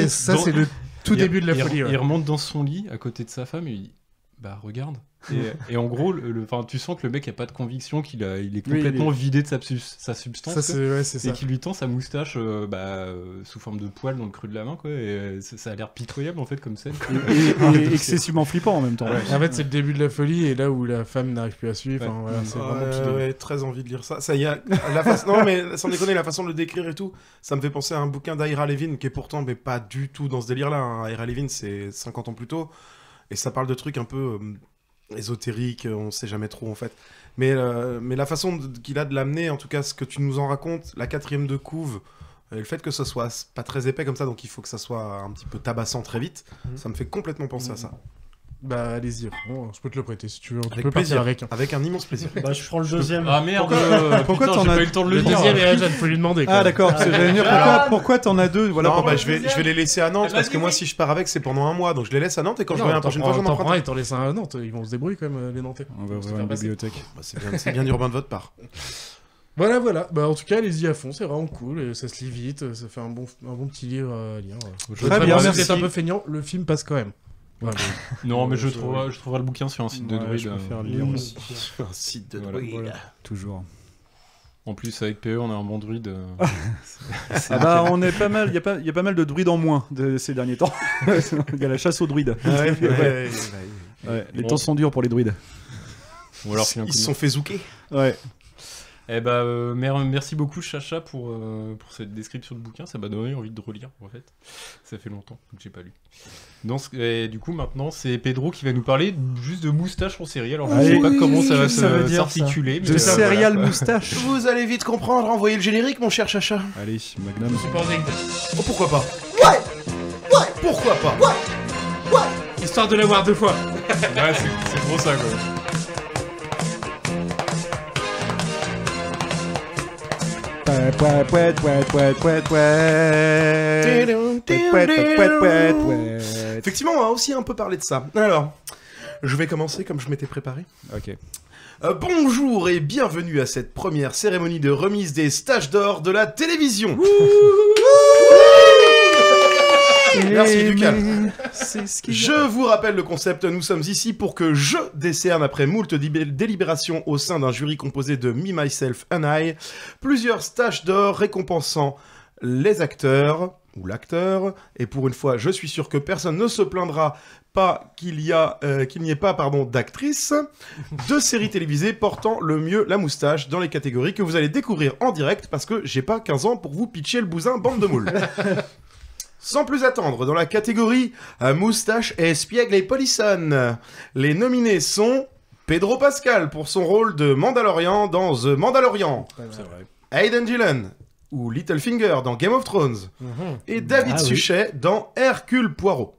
C'est le tout début de la folie. Il remonte dans son lit à côté de sa femme et il dit bah regarde. Et en gros, tu sens que le mec a pas de conviction, qu'il est complètement vidé de sa substance. Ça, c'est et ça. qu'il lui tend sa moustache sous forme de poil dans le creux de la main, quoi. Et ça a l'air pitoyable en fait comme scène. Et excessivement flippant en même temps. En fait, c'est le début de la folie et là où la femme n'arrive plus à suivre. Enfin, voilà, c'est vraiment tout très envie de lire ça. Ça y a non mais sans déconner, la façon de le décrire et tout, ça me fait penser à un bouquin d'Ira Levin qui est pourtant mais pas du tout dans ce délire-là. Hein. Ira Levin, c'est 50 ans plus tôt et ça parle de trucs un peu ésotériques, on sait jamais trop en fait. Mais la façon qu'il a de l'amener, en tout cas ce que tu nous en racontes, la 4e de couve, et le fait que ce soit pas très épais comme ça, donc il faut que ça soit un petit peu tabassant très vite, ça me fait complètement penser à ça. Bah allez-y, je peux te le prêter si tu veux. Avec plaisir, avec un immense plaisir. Bah je prends le deuxième. Ah merde, pourquoi putain, t'en j'ai as pas eu le temps de le Le lire. deuxième, et Jeanne, faut lui demander. Ah d'accord, parce que j'allais dire pourquoi t'en as deux. Voilà. Non, je vais les laisser à Nantes parce que moi si je pars avec c'est pendant un mois, donc je les laisse à Nantes et quand je reviens la prochaine fois j'en t'en emprunte. prends et t'en laisses un à Nantes, ils vont se débrouiller quand même les Nantais. On va ouvrir une bibliothèque. Bah, c'est bien urbain de votre part. Voilà. Bah en tout cas, allez-y à fond, c'est vraiment cool, et ça se lit vite, ça fait un bon petit livre à lire. Très bien, C'est merci. un peu feignant, le film passe quand même. Voilà. Non, mais je trouverai le bouquin sur un site de druide. Je préfère le lire aussi. Un site de druide. Voilà. Toujours. En plus, avec PE, on a un bon druide. Ah bah on est pas mal, il y a pas mal de druides en moins ces derniers temps. Il y a la chasse aux druides. Ouais, les temps sont durs pour les druides. Ou alors, Ils se sont fait zouker. Ouais. Eh bah, merci beaucoup Chacha pour cette description de bouquin, ça m'a donné envie de relire en fait. Ça fait longtemps que j'ai pas lu. Et du coup maintenant c'est Pedro qui va nous parler juste de moustache en série. Alors je sais pas comment ça va s'articuler. De céréales moustache. Vous allez vite comprendre, envoyez le générique mon cher Chacha. Allez, Magnum. Oh pourquoi pas. Ouais. Pourquoi pas. Ouais. Histoire de l'avoir 2 fois. Ouais, c'est trop ça quoi. Effectivement, on va aussi un peu parler de ça. Alors, je vais commencer comme je m'étais préparé. Ok. Bonjour et bienvenue à cette première cérémonie de remise des stages d'or de la télévision. Merci du calme. Je vous rappelle le concept, nous sommes ici pour que je décerne après moult délibérations au sein d'un jury composé de Me, Myself and I, plusieurs stages d'or récompensant les acteurs, ou l'acteur, et pour une fois je suis sûr que personne ne se plaindra pas qu'il n'y ait pas d'actrice, de séries télévisées portant le mieux la moustache dans les catégories que vous allez découvrir en direct parce que j'ai pas 15 ans pour vous pitcher le bousin bande de moules. Sans plus attendre, dans la catégorie moustache et espiègle et polisson, les nominés sont Pedro Pascal pour son rôle de Mandalorian dans The Mandalorian, Aidan Gillen ou Littlefinger dans Game of Thrones, et David Suchet dans Hercule Poirot.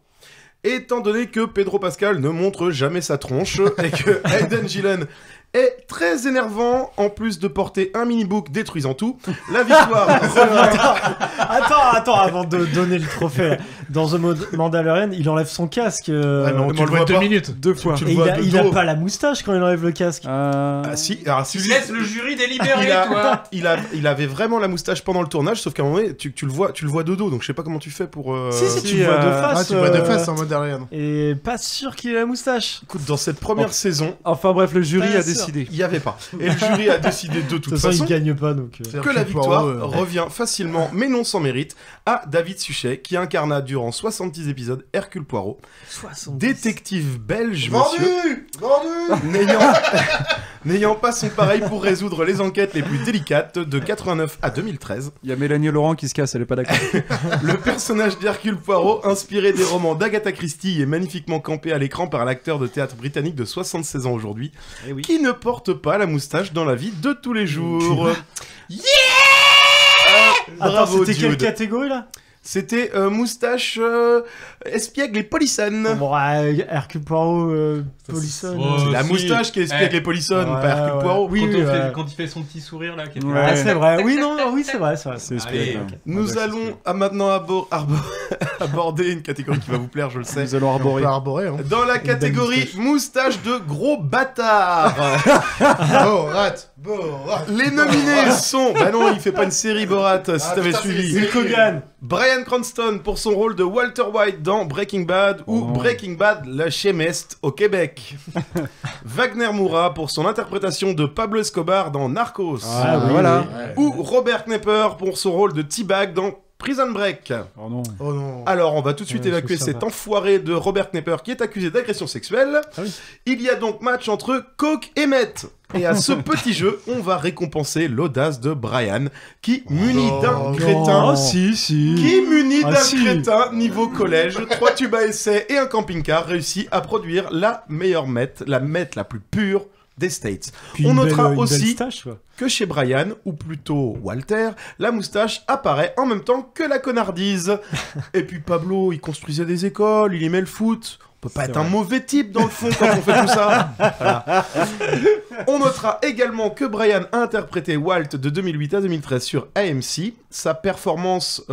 Étant donné que Pedro Pascal ne montre jamais sa tronche et que Aidan Gillen est très énervant, en plus de porter un mini-book détruisant tout, la victoire Attends, avant de donner le trophée, dans The Mandalorian, il enlève son casque. Ah non, tu le vois 2 minutes. 2 fois. Et il a pas la moustache quand il enlève le casque. Ah si, alors si. Tu laisses le jury délibérer, toi. Il avait vraiment la moustache pendant le tournage, sauf qu'à un moment donné, tu le vois de dos, donc je sais pas comment tu fais pour. Si, tu le vois de face. Ah, tu le vois de face en Mandalorian. Et pas sûr qu'il ait la moustache. Écoute, dans cette première saison. Enfin bref, le jury a décidé. Il y avait pas. Et le jury a décidé de toute façon. Il gagne pas donc. Que la victoire revient facilement, mais non sans mérite, à David Suchet, qui incarna durant 70 épisodes Hercule Poirot, 70. détective belge, monsieur. N'ayant pas son pareil pour résoudre les enquêtes les plus délicates de 89 à 2013. Il y a Mélanie Laurent qui se casse, elle est pas d'accord. Le personnage d'Hercule Poirot, inspiré des romans d'Agatha Christie, est magnifiquement campé à l'écran par l'acteur de théâtre britannique de 76 ans aujourd'hui, qui ne porte pas la moustache dans la vie de tous les jours. Attends, Bravo, c'était quelle Jude. catégorie là? C'était Moustache espiègle et polissonne. Bon, Hercule Poirot, polissonne. C'est la moustache qui espiègle les polissonnes, pas Hercule Poirot. Oui, quand il fait son petit sourire là. C'est vrai. Oui, c'est vrai. Nous allons maintenant aborder une catégorie qui va vous plaire, je le sais. Nous allons arborer. Hein. Dans la catégorie moustache de gros bâtard. Borat. Les nominés sont... Bah non, il fait pas une série Borat, si t'avais suivi. Hulk Hogan. Bryan Cranston pour son rôle de Walter White dans Breaking Bad ou Breaking Bad, la chemiste au Québec. Wagner Moura pour son interprétation de Pablo Escobar dans Narcos. Voilà. Ou Robert Knepper pour son rôle de T-Bag dans Prison Break. Oh non. Alors, on va tout de suite évacuer cet enfoiré de Robert Knepper qui est accusé d'agression sexuelle. Il y a donc match entre Coke et Met. Et à ce petit jeu, on va récompenser l'audace de Brian, qui, muni d'un crétin... Qui, muni d'un crétin niveau collège, 3 tubes à essai et un camping-car, réussit à produire la meilleure Met, la plus pure des States. Puis on notera aussi moustache, que chez Brian, ou plutôt Walter, la moustache apparaît en même temps que la connardise. Et puis Pablo, il construisait des écoles, il aimait le foot... On peut pas être un mauvais type dans le fond quand on fait tout ça. Voilà. On notera également que Brian a interprété Walt de 2008 à 2013 sur AMC, sa performance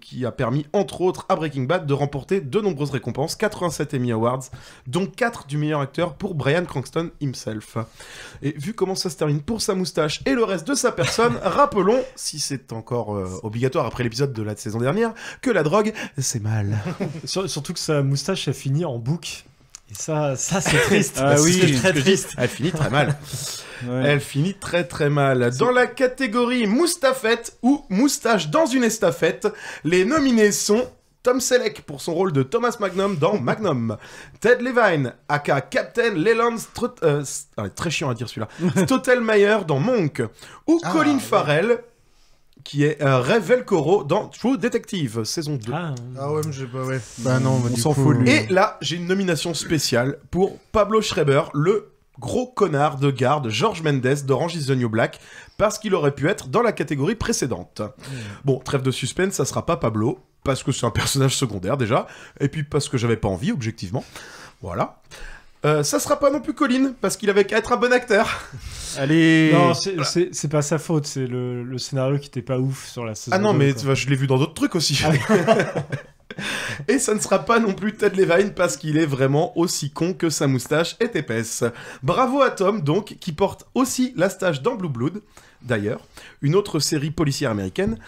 qui a permis entre autres à Breaking Bad de remporter de nombreuses récompenses, 87 Emmy Awards, dont 4 du meilleur acteur pour Bryan Cranston himself. Et vu comment ça se termine pour sa moustache et le reste de sa personne, rappelons, si c'est encore obligatoire après l'épisode de la saison dernière, que la drogue, c'est mal. Surtout que sa moustache a fini en boucle. Et ça c'est triste. C'est très triste. Elle finit très mal. Elle finit très très mal. Dans la catégorie moustafette ou moustache dans une estafette, les nominés sont Tom Selleck pour son rôle de Thomas Magnum dans Magnum, Ted Levine, aka Captain Leland très chiant à dire celui-là, Stottelmeyer dans Monk, ou Colin Farrell, qui est Ray Velcoro dans True Detective, saison 2. Ah ouais, mais j'ai pas... Ouais. Bah non, on s'en fout. Et là, j'ai une nomination spéciale pour Pablo Schreiber, le gros connard de garde George Mendes d'Orange is the New Black, parce qu'il aurait pu être dans la catégorie précédente. Bon, trêve de suspense, ça sera pas Pablo, parce que c'est un personnage secondaire déjà, et puis parce que j'avais pas envie, objectivement. Voilà. Ça sera pas non plus Colin, parce qu'il avait qu'à être un bon acteur. Allez. Non, c'est pas sa faute, c'est le scénario qui était pas ouf sur la saison. Ah non, 2, mais quoi. Je l'ai vu dans d'autres trucs aussi. Et ça ne sera pas non plus Ted Levine parce qu'il est vraiment aussi con que sa moustache est épaisse. Bravo à Tom, donc, qui porte aussi la stage dans Blue Blood, d'ailleurs, une autre série policière américaine,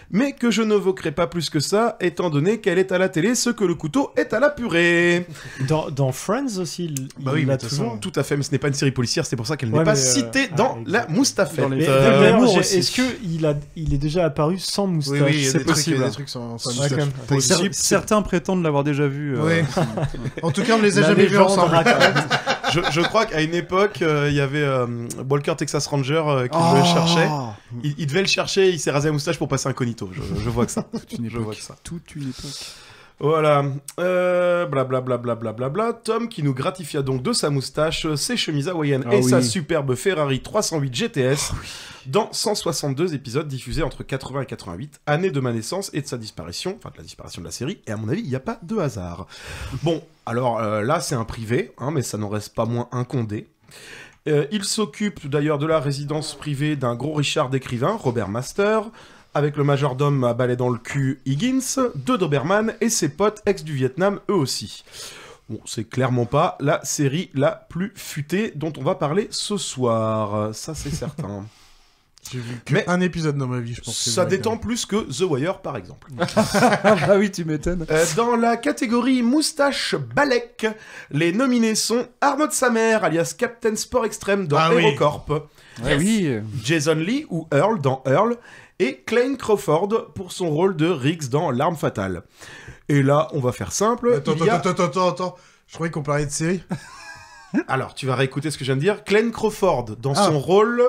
mais que je n'évoquerai pas plus que ça, étant donné qu'elle est à la télé ce que le couteau est à la purée. Dans Friends aussi, bah oui, il mais l'a de toute façon, toujours. tout à fait, mais ce n'est pas une série policière, c'est pour ça qu'elle n'est pas citée dans la moustafette. Est-ce qu'il est déjà apparu sans moustache? Oui, c'est possible. Il y a des trucs sans moustache. Certains prétendent l'avoir déjà vu. Oui. En tout cas, on ne les a jamais vus ensemble. Je crois qu'à une époque, il y avait Walker Texas Ranger qui le cherchait. Il devait le chercher, il s'est rasé la moustache pour passer incognito. Je vois que ça. Toute une époque. Voilà. Blablabla. Tom qui nous gratifia donc de sa moustache, ses chemises hawaïennes et sa superbe Ferrari 308 GTS dans 162 épisodes diffusés entre 80 et 88, année de ma naissance et de sa disparition, enfin de la disparition de la série, et à mon avis, il n'y a pas de hasard. Bon, alors là, c'est un privé, hein, mais ça n'en reste pas moins un condé. Il s'occupe d'ailleurs de la résidence privée d'un gros Richard d'écrivain, Robert Master, avec le majordome à balai dans le cul Higgins, de Doberman et ses potes ex du Vietnam, eux aussi. Bon, c'est clairement pas la série la plus futée dont on va parler ce soir, ça c'est certain. J'ai vu qu'un épisode dans ma vie, je pense. Ça détend plus que The Wire, par exemple. Ah oui, tu m'étonnes. Dans la catégorie moustache balèque, les nominés sont Arnaud Samer, alias Captain Sport Extreme dans HeroCorp. Oui. Jason Lee ou Earl dans Earl. Et Clayne Crawford pour son rôle de Riggs dans L'Arme Fatale. Et là, on va faire simple. Attends. Je croyais qu'on parlait de série. Alors, tu vas réécouter ce que je viens de dire. Clayne Crawford dans son rôle...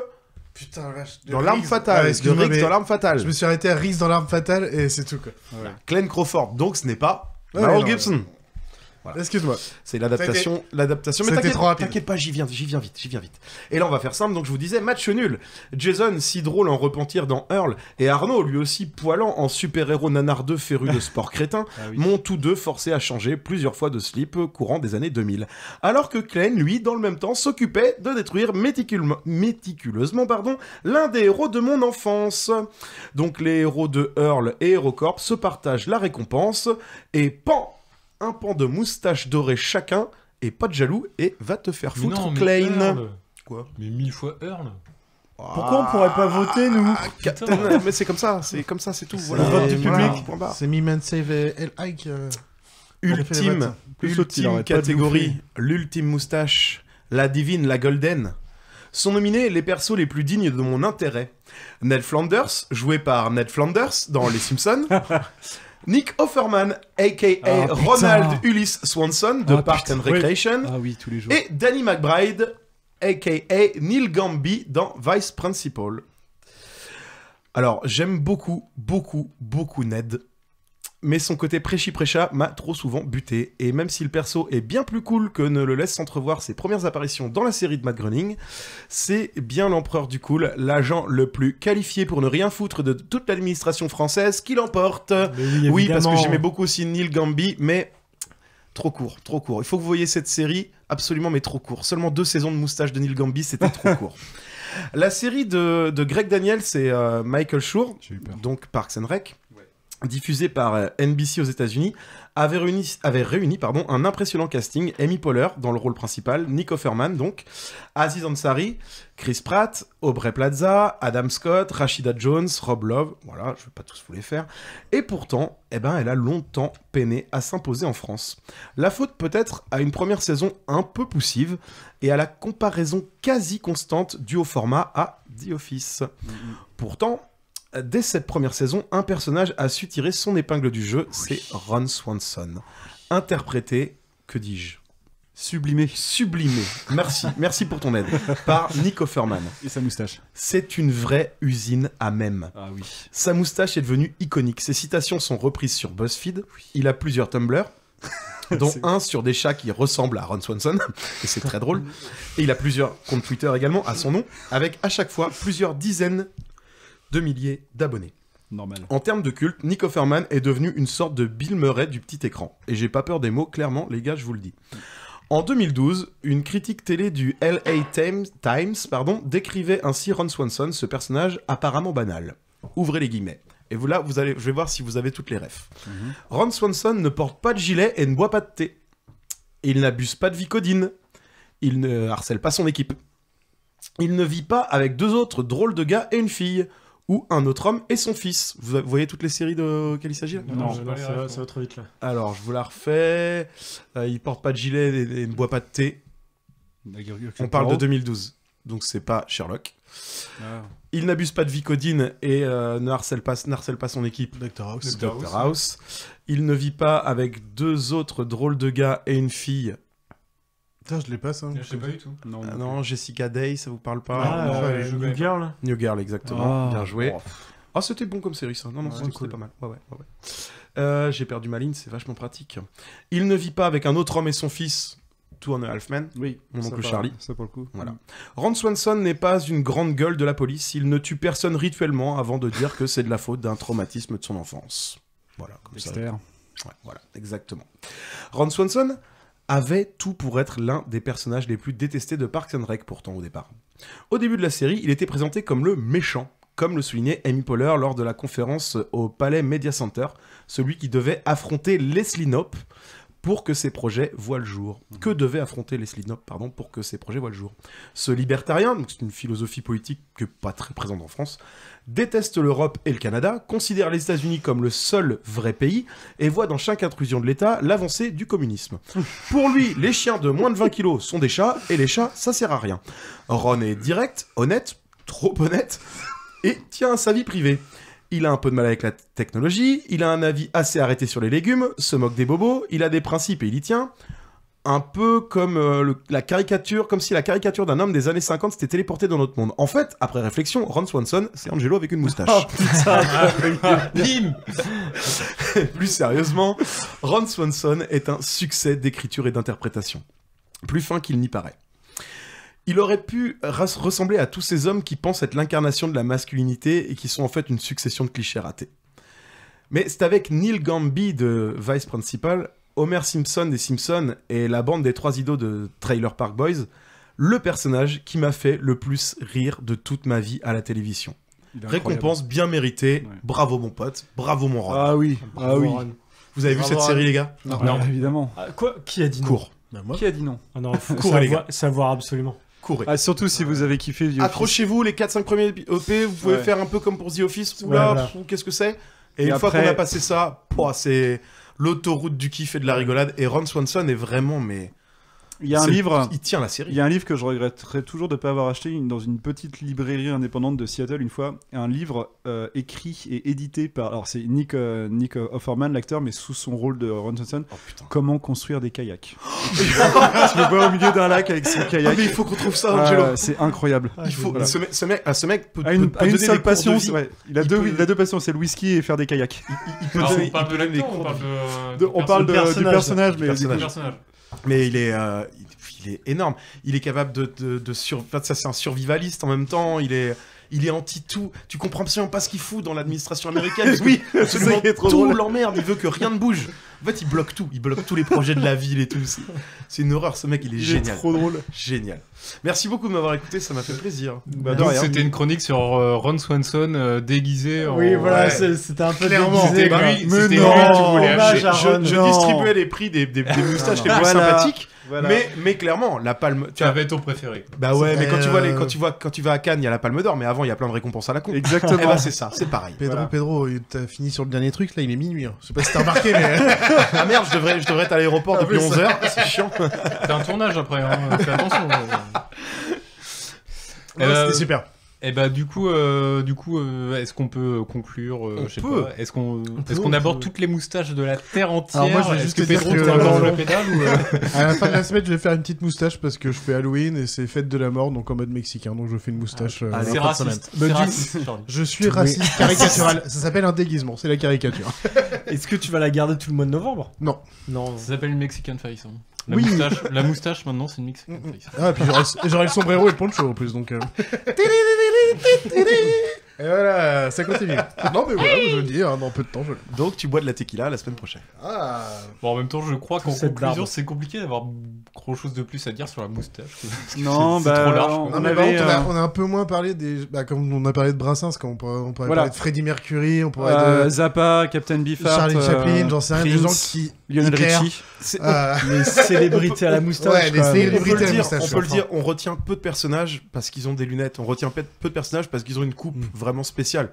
Putain, vache. Dans L'Arme Fatale. De Riggs dans L'Arme Fatale. Je me suis arrêté à Riggs dans L'Arme Fatale et c'est tout, quoi. Voilà. Clayne Crawford, donc ce n'est pas Mel Gibson. Voilà. Excuse-moi. C'est l'adaptation. Mais t'inquiète pas, j'y viens vite. Et là, on va faire simple. Donc, je vous disais, match nul. Jason, si drôle en repentir dans Earl, et Arnaud, lui aussi poilant en super-héros nanardeux féru de sport crétin, m'ont tous deux forcé à changer plusieurs fois de slip courant des années 2000. Alors que Klein, lui, dans le même temps, s'occupait de détruire méticuleusement l'un des héros de mon enfance. Donc, les héros de Earl et HeroCorp se partagent la récompense, et un pan de moustache dorée chacun, et pas de jaloux, et va te faire foutre, Klein. Quoi? Mais 1000 fois Earl. Pourquoi on pourrait pas voter, nous? Mais c'est comme ça, c'est tout. Voilà. Le vote du public. C'est Me Man Save et Ike. Ultime catégorie, l'ultime moustache, la divine, la golden. Sont nominés les persos les plus dignes de mon intérêt. Ned Flanders, joué par Ned Flanders dans Les Simpsons. Nick Offerman, a.k.a. Ronald Ulysse Swanson de Parks and Recreation. Ah oui, tous les jours. Et Danny McBride, a.k.a. Neil Gamby dans Vice Principal. Alors, j'aime beaucoup Ned. Mais son côté prêchi-prêcha m'a trop souvent buté. Et même si le perso est bien plus cool que ne le laisse entrevoir ses premières apparitions dans la série de Matt Groening, c'est bien l'empereur du cool, l'agent le plus qualifié pour ne rien foutre de toute l'administration française qui l'emporte. Oui, parce que j'aimais beaucoup aussi Neil Gamby, mais trop court. Il faut que vous voyez cette série, absolument, mais trop court. Seulement 2 saisons de moustache de Neil Gamby, c'était trop court. La série de Greg Daniels et Michael Schur, donc Parks and Rec, diffusé par NBC aux États-Unis, avait réuni un impressionnant casting. Amy Poehler dans le rôle principal, Nick Offerman donc, Aziz Ansari, Chris Pratt, Aubrey Plaza, Adam Scott, Rashida Jones, Rob Love, voilà, je vais pas tous vous les faire. Et pourtant, elle a longtemps peiné à s'imposer en France. La faute peut-être à une première saison un peu poussive et à la comparaison quasi constante due au format à The Office. Pourtant, dès cette première saison, un personnage a su tirer son épingle du jeu, c'est Ron Swanson. Interprété, que dis-je ? Sublimé. Merci pour ton aide. Par Nick Offerman. Et sa moustache. C'est une vraie usine à mèmes. Ah oui. Sa moustache est devenue iconique. Ses citations sont reprises sur BuzzFeed. Il a plusieurs Tumblr, dont un sur des chats qui ressemblent à Ron Swanson, et c'est très drôle. Et il a plusieurs comptes Twitter également à son nom, avec à chaque fois plusieurs dizaines de milliers d'abonnés. Normal. En termes de culte, Nick Offerman est devenu une sorte de Bill Murray du petit écran. Et j'ai pas peur des mots, clairement, les gars, je vous le dis. En 2012, une critique télé du LA Times décrivait ainsi Ron Swanson, ce personnage apparemment banal. Ouvrez les guillemets. Et vous là, je vais voir si vous avez toutes les refs. Ron Swanson ne porte pas de gilet et ne boit pas de thé. Il n'abuse pas de Vicodine. Il ne harcèle pas son équipe. Il ne vit pas avec 2 autres drôles de gars et une fille. Ou un autre homme et son fils. Vous voyez toutes les séries de quelles il s'agit là ? Non, ça va trop vite là. Alors, je vous la refais. Il porte pas de gilet et ne boit pas de thé. On parle de 2012. Donc c'est pas Sherlock. Ah. Il n'abuse pas de Vicodine et ne harcèle pas son équipe. Dr House. Il ne vit pas avec 2 autres drôles de gars et une fille. Putain, je l'ai pas ça. Je sais pas du tout. Non, Jessica Day, ça vous parle pas? New Girl. New Girl, exactement. Bien joué. Ah, c'était bon comme série ça. Non, c'était cool. Pas mal. Ouais. J'ai perdu ma ligne, c'est vachement pratique. Il ne vit pas avec un autre homme et son fils. Two and a Half Men. Oui. Mon oncle Charlie. Ça pour le coup. Voilà. Ron Swanson n'est pas une grande gueule de la police. Il ne tue personne rituellement avant de dire que c'est de la faute d'un traumatisme de son enfance. Voilà, comme ça. Ouais, voilà, exactement. Ron Swanson avait tout pour être l'un des personnages les plus détestés de Parks and Rec pourtant au départ. Au début de la série, il était présenté comme le méchant, comme le soulignait Amy Poehler lors de la conférence au Palais Media Center, celui qui devait affronter Leslie Knope pour que ses projets voient le jour. Que devait affronter Leslie Knope, pour que ses projets voient le jour. Ce libertarien, donc c'est une philosophie politique que pas très présente en France, déteste l'Europe et le Canada, considère les États-Unis comme le seul vrai pays et voit dans chaque intrusion de l'État l'avancée du communisme. Pour lui, les chiens de moins de 20 kilos sont des chats et les chats, ça sert à rien. Ron est direct, honnête, trop honnête, et tient à sa vie privée. Il a un peu de mal avec la technologie, il a un avis assez arrêté sur les légumes, se moque des bobos, il a des principes et il y tient. Un peu comme la caricature, comme si la caricature d'un homme des années 50 s'était téléportée dans notre monde. En fait, après réflexion, Ron Swanson, c'est Angelo avec une moustache. Oh putain, bim. plus sérieusement, Ron Swanson est un succès d'écriture et d'interprétation. Plus fin qu'il n'y paraît. Il aurait pu ressembler à tous ces hommes qui pensent être l'incarnation de la masculinité et qui sont en fait une succession de clichés ratés. Mais c'est avec Neil Gamby de Vice Principal, Homer Simpson des Simpsons et la bande des 3 idots de Trailer Park Boys, le personnage qui m'a fait le plus rire de toute ma vie à la télévision. Récompense bien méritée, bravo mon pote, bravo mon Ron. Ah oui, bravo, oui. Ron. Vous avez vu cette série les gars? Non, évidemment. Quoi? Qui a dit non? Cours. Qui a dit non? Ah non, faut Courez, les gars. savoir absolument. Courez. Ah, surtout si vous avez kiffé The Office. Accrochez-vous, les 4-5 premiers OP, vous pouvez faire un peu comme pour The Office. Oula, qu'est-ce que c'est? Et une fois qu'on a passé ça, c'est l'autoroute du kiff et de la rigolade. Et Ron Swanson est vraiment, mais... Il y a un livre... Il tient la série. Il y a un livre que je regretterais toujours de ne pas avoir acheté dans une petite librairie indépendante de Seattle une fois. Un livre écrit et édité par... Alors c'est Nick Offerman, l'acteur, mais sous son rôle de Ron Swanson. Oh, putain. Comment construire des kayaks. Tu le vois au milieu d'un lac avec son kayak. Ah, mais il faut qu'on trouve ça, Angelo. C'est incroyable. Il faut... Voilà. Ce mec peut, a une donner seule des passion. cours de vie. Ouais. Il a deux passions, c'est le whisky et faire des kayaks. On parle de l'acteur, on parle du personnage. Mais il est énorme. Il est capable de ça, c'est un survivaliste en même temps. Il est anti-tout. Tu comprends absolument pas ce qu'il fout dans l'administration américaine. Parce oui, absolument c'est trop tout drôle. l'emmerde. Il veut que rien ne bouge. En fait, il bloque tout. Il bloque tous les projets de la ville et tout. C'est une horreur. Ce mec, il est génial. Trop drôle. Génial. Merci beaucoup de m'avoir écouté. Ça m'a fait plaisir. Donc, c'était une chronique sur Ron Swanson déguisé en... Oui, voilà, c'était un peu déguisé. C'était lui qui voulait je distribuais les prix des moustaches les plus sympathiques. Voilà. Mais clairement, la palme. Tu avais ton préféré. Bah ouais, mais quand tu vas à Cannes, il y a la palme d'or, mais avant, il y a plein de récompenses à la con. Exactement. Et bah, c'est ça, c'est pareil. Pedro, t'as fini sur le dernier truc, là, il est minuit. Hein. Je sais pas si t'as remarqué, mais. Ah merde, je devrais être à l'aéroport depuis 11h, c'est chiant. T'as un tournage après, hein. Fais attention. C'était super. Et bah du coup, est-ce qu'on peut conclure je sais pas. Est-ce qu'on aborde toutes les moustaches de la terre entière? Alors moi, je vais juste te dire Pedro encore le pédale ou à la fin de la semaine, je vais faire une petite moustache parce que je fais Halloween et c'est fête de la mort, donc en mode mexicain. Donc je fais une moustache. C'est raciste. Je suis raciste caricatural. Ça s'appelle un déguisement, c'est la caricature. Est-ce que tu vas la garder tout le mois de novembre? Non. Ça s'appelle une Mexican face. Hein. La moustache maintenant c'est une Mexican face. Ah, et puis j'aurai le sombrero et le poncho en plus, donc. Et voilà, ça continue. Non mais voilà, je le dis, dans peu de temps. Donc tu bois de la tequila la semaine prochaine. Ah. Bon, en même temps, je crois qu'en conclusion, c'est compliqué d'avoir gros chose de plus à dire sur la moustache. Non, c'est trop large. On a un peu moins parlé des, comme on a parlé de Brassens, quand on pourrait parler de Freddie Mercury, on pourrait de Zappa, Captain Beefheart, Charlie Chaplin, j'en sais rien, des gens qui Lionel Richie, les célébrités à la moustache. Ouais, les célébrités à la moustache. On peut le dire, on retient peu de personnages parce qu'ils ont des lunettes. On retient peu de personnages parce qu'ils ont une coupe vraiment spéciale.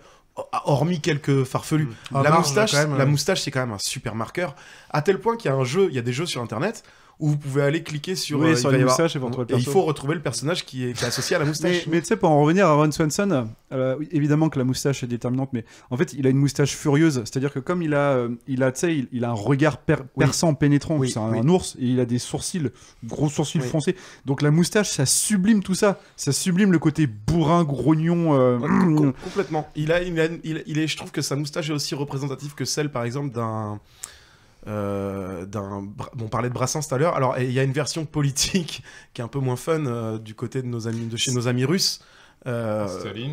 Hormis quelques farfelus. La moustache, c'est quand même un super marqueur. À tel point qu'il y a il y a des jeux sur internet où vous pouvez aller cliquer sur, sur les moustaches et il faut retrouver le personnage qui est associé à la moustache. Mais tu sais, pour en revenir à Ron Swanson, évidemment que la moustache est déterminante, mais en fait, il a une moustache furieuse. C'est-à-dire que comme il a un regard perçant, pénétrant, c'est un ours, et il a des sourcils, gros sourcils foncés. Donc la moustache, ça sublime tout ça. Ça sublime le côté bourrin, grognon. Complètement. Je trouve que sa moustache est aussi représentative que celle, par exemple, on parlait de Brassens tout à l'heure. Alors il y a une version politique qui est un peu moins fun du côté de chez nos amis russes.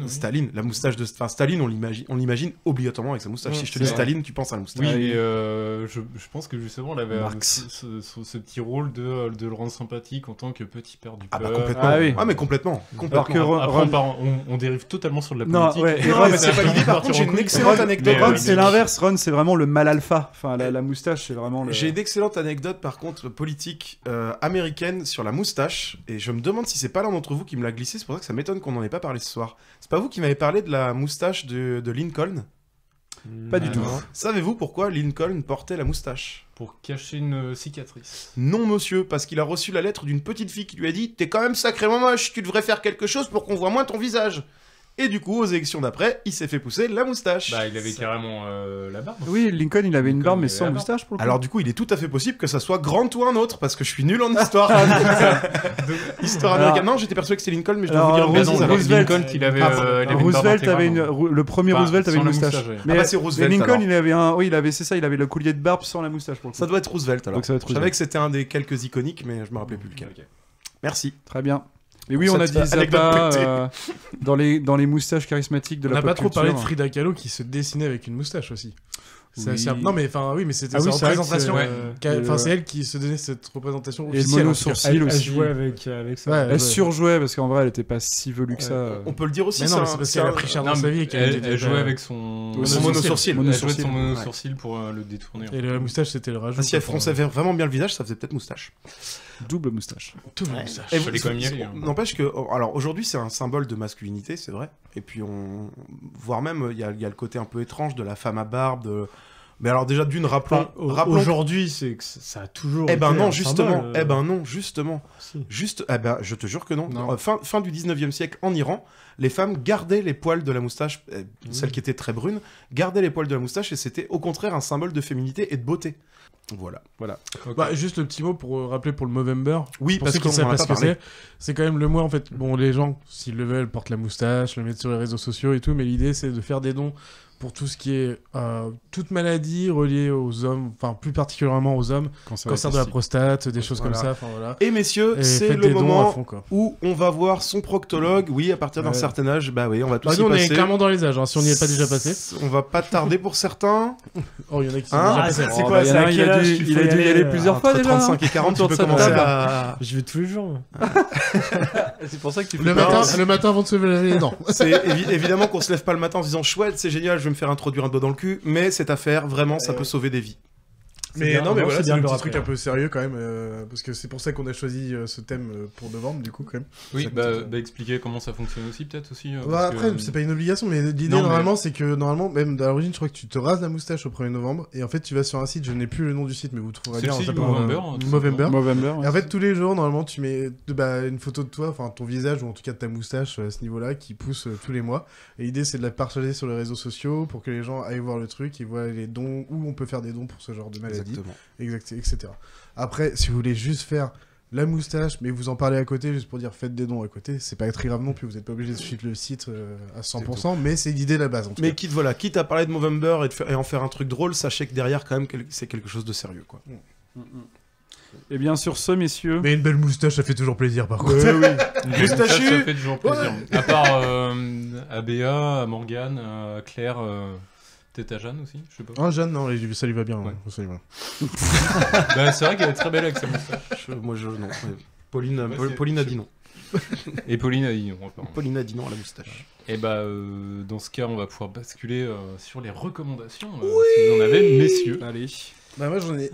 Staline, la moustache de Staline, on l'imagine obligatoirement avec sa moustache. Si je te dis Staline, tu penses à la moustache. Oui, mais je pense que justement, elle avait ce petit rôle de le rendre sympathique en tant que petit père du peuple. Complètement. Mais complètement. Après, on dérive totalement sur de la politique. Non, mais c'est pas l'idée. Par contre, j'ai une excellente anecdote. Ron, c'est l'inverse. Ron, c'est vraiment le mal alpha. Enfin, la moustache, c'est vraiment. J'ai une excellente anecdote, par contre, politique américaine sur la moustache. Et je me demande si c'est pas l'un d'entre vous qui me l'a glissé. C'est pour ça que ça m'étonne qu'on en ait pas parlé ce soir. C'est pas vous qui m'avez parlé de la moustache de Lincoln? Pas du tout. Savez-vous pourquoi Lincoln portait la moustache? Pour cacher une cicatrice. Non, monsieur, parce qu'il a reçu la lettre d'une petite fille qui lui a dit « T'es quand même sacrément moche, tu devrais faire quelque chose pour qu'on voit moins ton visage. » Et du coup, aux élections d'après, il s'est fait pousser la moustache. Bah, il avait carrément la barbe. Oui, Lincoln, il avait une barbe, mais sans moustache pour le coup. Alors du coup, il est tout à fait possible que ça soit Grant ou un autre, parce que je suis nul en histoire. Histoire américaine. Non, j'étais persuadé que c'était Lincoln, mais je dois vous dire Roosevelt, Lincoln qu'il avait. Roosevelt avait le premier Roosevelt avait une moustache. Mais c'est Roosevelt. Lincoln, il avait il avait le collier de barbe sans la moustache pour le coup. Ça doit être Roosevelt alors. Donc ça doit être Je savais Roosevelt. que c'était un des quelques iconiques, mais je me rappelais plus lequel. Merci. Très bien. Mais oui, on a dit Zappa dans les moustaches charismatiques de la pop culture. On n'a pas trop parlé de Frida Kahlo qui se dessinait avec une moustache aussi. Non mais enfin oui mais c'était sa représentation. C'est elle qui se donnait cette représentation officielle. Et le mono-sourcil aussi. Elle jouait avec ça. Ouais, elle surjouait parce qu'en vrai elle était pas si velue que ça. On peut le dire aussi. Mais non, c'est parce qu'elle a pris cher dans sa vie et elle jouait avec son mono-sourcil. Elle jouait de son mono-sourcil pour le détourner. Et la moustache c'était le rajout. Si elle fronçait vraiment bien le visage, ça faisait peut-être moustache. Double moustache. Double moustache. N'empêche que, alors aujourd'hui c'est un symbole de masculinité, c'est vrai. Et puis voire même il y a le côté un peu étrange de la femme à barbe. Mais alors déjà rappelons aujourd'hui c'est que ça a toujours. Eh ben non justement. Si. Je te jure que non. Fin du 19e siècle en Iran, les femmes gardaient les poils de la moustache, celles qui étaient très brunes, gardaient les poils de la moustache et c'était au contraire un symbole de féminité et de beauté. Voilà. Okay. Bah, juste le petit mot pour rappeler pour le Movember. Oui, parce qu'on savent en a pas pas parlé. C'est quand même le mois en fait. Bon, les gens, s'ils le veulent, portent la moustache, le mettent sur les réseaux sociaux et tout, mais l'idée c'est de faire des dons pour tout ce qui est toute maladie reliée aux hommes, enfin plus particulièrement aux hommes, cancer de la prostate, des choses comme ça. Voilà. Et messieurs, c'est le moment où on va voir son proctologue. Oui, à partir d'un certain âge, bah oui, on va tous y passer. On est clairement dans les âges, hein, si on n'y est pas déjà passé. On va pas tarder pour certains. Oh, il y en a qui sont déjà passés. C'est quoi, c'est à quel âge il a dû y aller plusieurs fois déjà. 35 et 40, tu peux commencer à... Je vais tous les jours. C'est pour ça que tu le matin avant de se lever les dents. C'est évidemment qu'on se lève pas le matin en se disant chouette, c'est génial, je vais me faire introduire un doigt dans le cul, mais cette affaire, vraiment, ça peut sauver des vies. Mais non, mais voilà, c'est un petit truc un peu sérieux quand même, parce que c'est pour ça qu'on a choisi ce thème pour novembre, du coup, quand même. Oui, expliquer comment ça fonctionne aussi, peut-être aussi. Après, c'est pas une obligation, mais l'idée normalement, c'est que normalement, même à l'origine, je crois que tu te rases la moustache au 1er novembre, et en fait, tu vas sur un site, je n'ai plus le nom du site, mais vous trouverez bien. C'est Movember. Et en fait, tous les jours, normalement, tu mets une photo de toi, enfin ton visage, ou en tout cas de ta moustache à ce niveau-là, qui pousse tous les mois. Et l'idée, c'est de la partager sur les réseaux sociaux pour que les gens aillent voir le truc et voient les dons, où on peut faire des dons pour ce genre de maladie. Exactement. Etc. Après, si vous voulez juste faire la moustache, mais vous en parlez à côté, juste pour dire faites des dons à côté, c'est pas très grave non plus, vous n'êtes pas obligé de suivre le site à 100%, mais c'est l'idée de la base en tout cas. Mais quitte à parler de Movember et en faire un truc drôle, sachez que derrière, quand même, c'est quelque chose de sérieux, quoi. Et bien sur ce, messieurs... Mais une belle moustache, ça fait toujours plaisir, par contre. Oui. Moustachu, ça fait toujours plaisir. À part à Béa, à Morgane, à Claire... Peut-être à Jeanne aussi, je sais pas. Ah, Jeanne, non, ça lui va bien. Ouais. Ça lui va. Bah, c'est vrai qu'elle est très belle avec sa moustache. Moi, non. Pauline a dit non. Et Pauline a dit non. Pauline a dit non à la moustache. Et bah, dans ce cas, on va pouvoir basculer sur les recommandations. Si vous en avez, messieurs. Allez. Bah, moi, j'en ai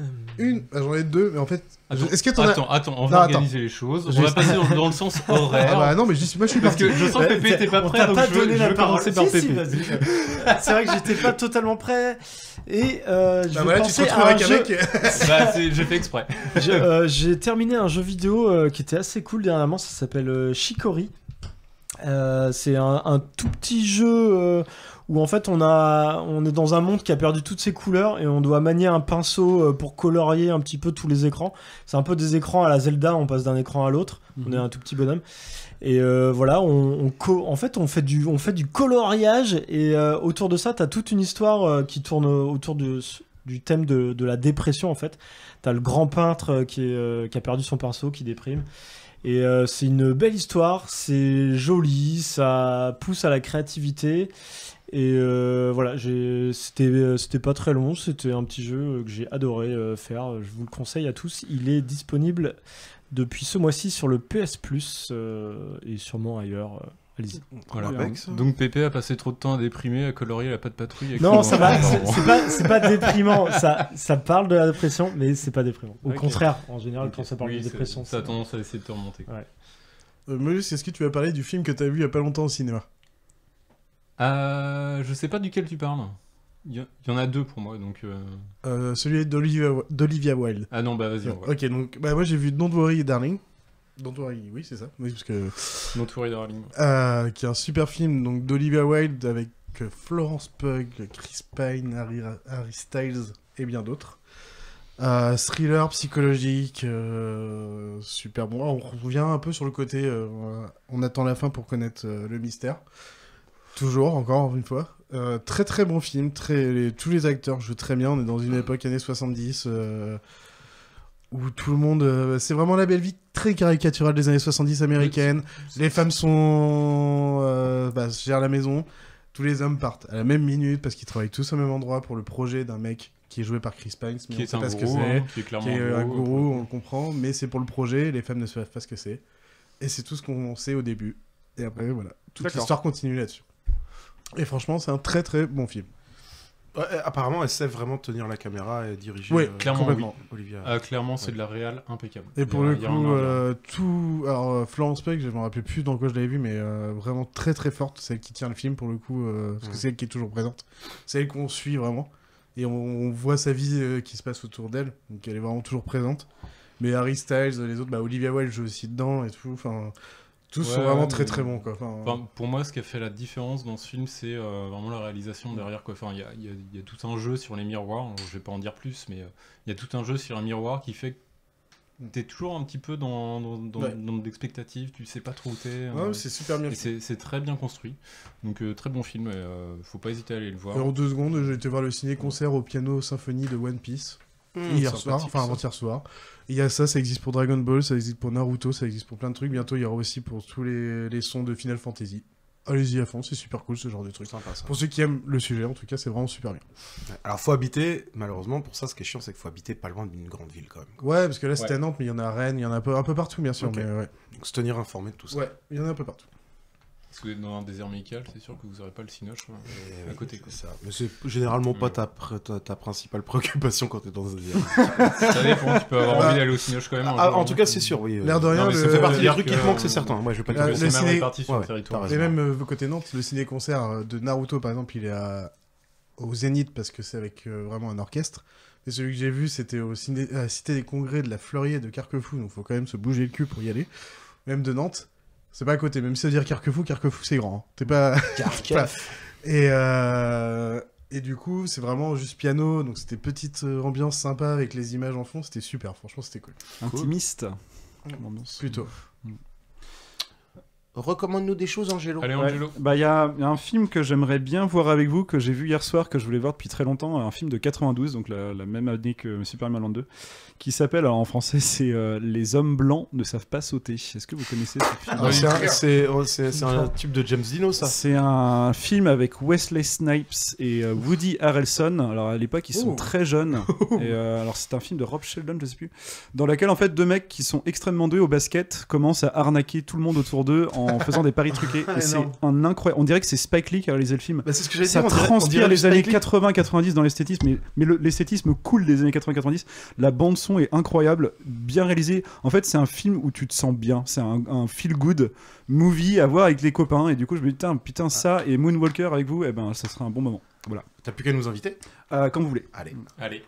j'en ai deux, mais en fait. Est-ce que Attends, on va organiser les choses. On va passer dans le sens horaire. Ah bah non, mais moi je suis parce que je sens que Pépé était pas prêt, donc je veux commencer par Pépé. C'est vrai que j'étais pas totalement prêt. Et je voilà, tu te retrouves avec un mec. J'ai fait exprès. J'ai terminé un jeu vidéo qui était assez cool dernièrement. Ça s'appelle Chicory. C'est un tout petit jeu où en fait on est dans un monde qui a perdu toutes ses couleurs et on doit manier un pinceau pour colorier un petit peu tous les écrans. C'est un peu des écrans à la Zelda, on passe d'un écran à l'autre. On est un tout petit bonhomme. Et voilà, en fait on fait du coloriage et autour de ça t'as toute une histoire qui tourne autour du thème de la dépression en fait. T'as le grand peintre qui a perdu son pinceau, qui déprime. Et c'est une belle histoire, c'est joli, ça pousse à la créativité. Et voilà, c'était pas très long, c'était un petit jeu que j'ai adoré faire. Je vous le conseille à tous. Il est disponible depuis ce mois-ci sur le PS Plus et sûrement ailleurs. Allez-y. Voilà. Donc Pépé a passé trop de temps à déprimer, à colorier la patte patrouille. Non, ça va. C'est pas déprimant. Ça parle de la dépression, mais c'est pas déprimant. Au contraire, en général, quand ça parle de dépression, ça a tendance à essayer de te remonter. Ouais. Molus, est-ce que tu vas parler du film que t'as vu il y a pas longtemps au cinéma? Je sais pas duquel tu parles. Il y en a deux pour moi, donc... Celui d'Olivia Wilde. Ah non, bah vas-y. Ok, donc moi j'ai vu Don't Worry Darling, Don't Worry, oui, c'est ça. Oui, parce que... Don't Worry Darling. Qui est un super film donc d'Olivia Wilde avec Florence Pugh, Chris Pine, Harry Styles et bien d'autres. Thriller psychologique, super bon. On revient un peu sur le côté, on attend la fin pour connaître le mystère. Toujours, encore une fois. Très très bon film, tous les acteurs jouent très bien. On est dans une époque années 70 où tout le monde... c'est vraiment la belle vie très caricaturale des années 70 américaines. Les femmes gèrent la maison. Tous les hommes partent à la même minute parce qu'ils travaillent tous au même endroit pour le projet d'un mec qui est joué par Chris Pine, mais qui on est sait un pas ce que gourou, c'est, qui est clairement qui est un gourou, gourou, on le comprend, mais c'est pour le projet, les femmes ne savent pas ce que c'est. Et c'est tout ce qu'on sait au début. Et après, voilà, toute D'accord. l'histoire continue là-dessus. Et franchement, c'est un très très bon film. Ouais, apparemment, elle sait vraiment tenir la caméra et diriger. Oui, clairement, complètement. oui. Olivia. Clairement, c'est de la réal impeccable. Et pour le Il y a rien à coup, dire. tout... Alors, Florence Pugh, je me rappelle plus dans quoi je l'avais vu, mais vraiment très très forte, celle qui tient le film pour le coup, parce que c'est elle qui est toujours présente. C'est elle qu'on suit vraiment. Et on voit sa vie qui se passe autour d'elle, donc elle est vraiment toujours présente. Mais Harry Styles, les autres, Olivia Wilde joue aussi dedans et tout, enfin... Tous sont vraiment très très bons, quoi. Enfin, pour moi, ce qui a fait la différence dans ce film, c'est vraiment la réalisation derrière, quoi. Enfin, il y a tout un jeu sur les miroirs. Alors, je vais pas en dire plus, mais il y a tout un jeu sur un miroir qui fait que t'es toujours un petit peu dans l'expectative. Tu sais pas trop où t'es. Ouais, c'est super bien. C'est très bien construit. Donc très bon film. Faut pas hésiter à aller le voir. Et en 2 secondes, j'ai été voir le ciné-concert au piano symphonie de One Piece. Hier soir, enfin avant-hier soir. Il y a ça existe pour Dragon Ball, ça existe pour Naruto, ça existe pour plein de trucs. Bientôt, il y aura aussi pour tous les sons de Final Fantasy. Allez-y à fond, c'est super cool ce genre de truc. Sympa, ça. Pour ceux qui aiment le sujet, en tout cas, c'est vraiment super bien. Alors, faut habiter, malheureusement, pour ça, ce qui est chiant, c'est qu'il faut habiter pas loin d'une grande ville quand même. Ouais, parce que là, c'était à Nantes, mais il y en a à Rennes, il y en a un peu partout, bien sûr. Ok. Mais, ouais. Donc, se tenir informé de tout ça. Ouais, il y en a un peu partout. Parce que vous êtes dans un désert médical, c'est sûr que vous aurez pas le cinoche à côté. Quoi. Ça. Mais c'est généralement pas ta principale préoccupation quand t'es dans un désert. Ça dépend, tu peux avoir envie d'aller au cinoche quand même. En tout cas, c'est sûr, oui. L'air de rien, ça fait partie des trucs qui te manquent, c'est certain. Moi, je vais pas dire c'est même réparti sur le territoire. Et même côté Nantes, le ciné-concert de Naruto, par exemple, il est au Zénith parce que c'est avec vraiment un orchestre. Et celui que j'ai vu, c'était à la Cité des Congrès de la Fleurier de Carquefou, donc faut quand même se bouger le cul pour y aller. Même de Nantes. C'est pas à côté, même si ça veut dire Carquefou c'est grand. Hein. T'es pas... Et du coup, c'est vraiment juste piano, donc c'était petite ambiance sympa avec les images en fond, c'était super, franchement c'était cool. Intimiste. Plutôt. Recommande-nous des choses, Angelo. Allez, Angelo. Bah, il y a un film que j'aimerais bien voir avec vous, que j'ai vu hier soir, que je voulais voir depuis très longtemps, un film de 92, donc la même année que Superman 2, qui s'appelle, alors en français, c'est Les hommes blancs ne savent pas sauter. Est-ce que vous connaissez ce film? C'est un type de James Dino, ça. C'est un film avec Wesley Snipes et Woody Harrelson. Alors à l'époque, ils sont très jeunes. Et, alors c'est un film de Rob Sheldon, je sais plus, dans lequel en fait 2 mecs qui sont extrêmement doués au basket commencent à arnaquer tout le monde autour d'eux en faisant des paris truqués. Et c'est un incroyable. On dirait que c'est Spike Lee qui a réalisé le film. Bah, c'est ce que j'allais ça dire, transpire les années 80-90 dans l'esthétisme, mais l'esthétisme cool des années 80-90. La bande son est incroyable, bien réalisée. En fait, c'est un film où tu te sens bien. C'est un feel good movie à voir avec les copains. Et du coup, je me dis putain ça et Moonwalker avec vous, eh ben ça sera un bon moment. Voilà. T'as plus qu'à nous inviter. Quand vous voulez. Allez.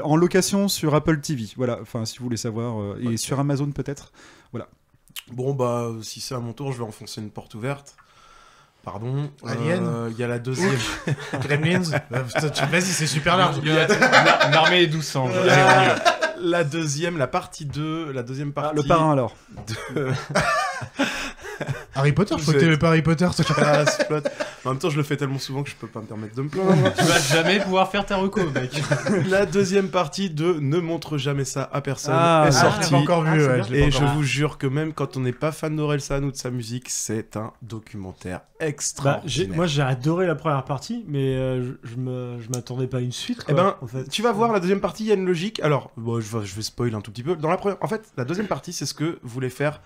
En location sur Apple TV. Voilà. Enfin, si vous voulez savoir, et sur Amazon peut-être. Voilà. Bon bah si c'est à mon tour, je vais enfoncer une porte ouverte. Pardon. Alien. Il y a la deuxième. Gremlins. Vas-y, c'est super large. Une armée et 12 sang. La deuxième partie. Le parrain alors. Harry Potter, je crois que t'aimais pas Harry Potter. En même temps, je le fais tellement souvent que je peux pas me permettre de me plaindre. Tu vas jamais pouvoir faire ta reco, mec. La deuxième partie de Ne montre jamais ça à personne est je sortie. l'ai pas encore vu. Et je vous jure que même quand on n'est pas fan d'Orelsan ou de sa musique, c'est un documentaire extraordinaire. Moi, j'ai adoré la première partie, mais je m'attendais pas à une suite. Eh ben, en fait. tu vas voir, la deuxième partie, il y a une logique. Alors, bon, je vais spoil un tout petit peu. En fait, la deuxième partie, c'est ce que voulait faire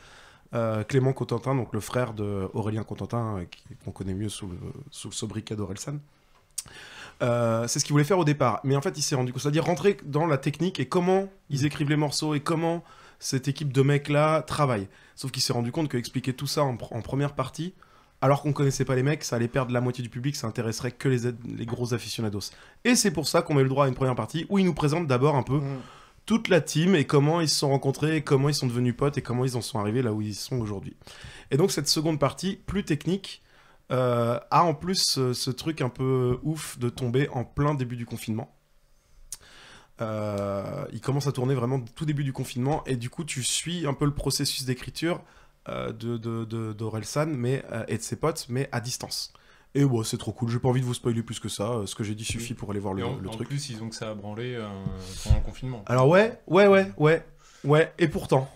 Clément Cotentin, donc le frère d'Aurélien Cotentin, qu'on connaît mieux sous le sobriquet d'Orelsan. C'est ce qu'il voulait faire au départ. Mais en fait, il s'est rendu compte, c'est-à-dire rentrer dans la technique et comment ils écrivent les morceaux et comment cette équipe de mecs-là travaille. Sauf qu'il s'est rendu compte qu'expliquer tout ça en première partie, alors qu'on connaissait pas les mecs, ça allait perdre la moitié du public, ça intéresserait que les gros aficionados. Et c'est pour ça qu'on met le droit à une première partie où il nous présente d'abord un peu toute la team et comment ils se sont rencontrés, et comment ils sont devenus potes et comment ils en sont arrivés là où ils sont aujourd'hui. Et donc cette seconde partie, plus technique, a en plus ce truc un peu ouf de tomber en plein début du confinement. Il commence à tourner vraiment tout début du confinement et du coup tu suis un peu le processus d'écriture d'Orelsan et de ses potes, mais à distance. Et bon, c'est trop cool, j'ai pas envie de vous spoiler plus que ça, ce que j'ai dit suffit pour aller voir le truc. En plus, ils ont que ça à branler pendant le confinement. Alors ouais, et pourtant,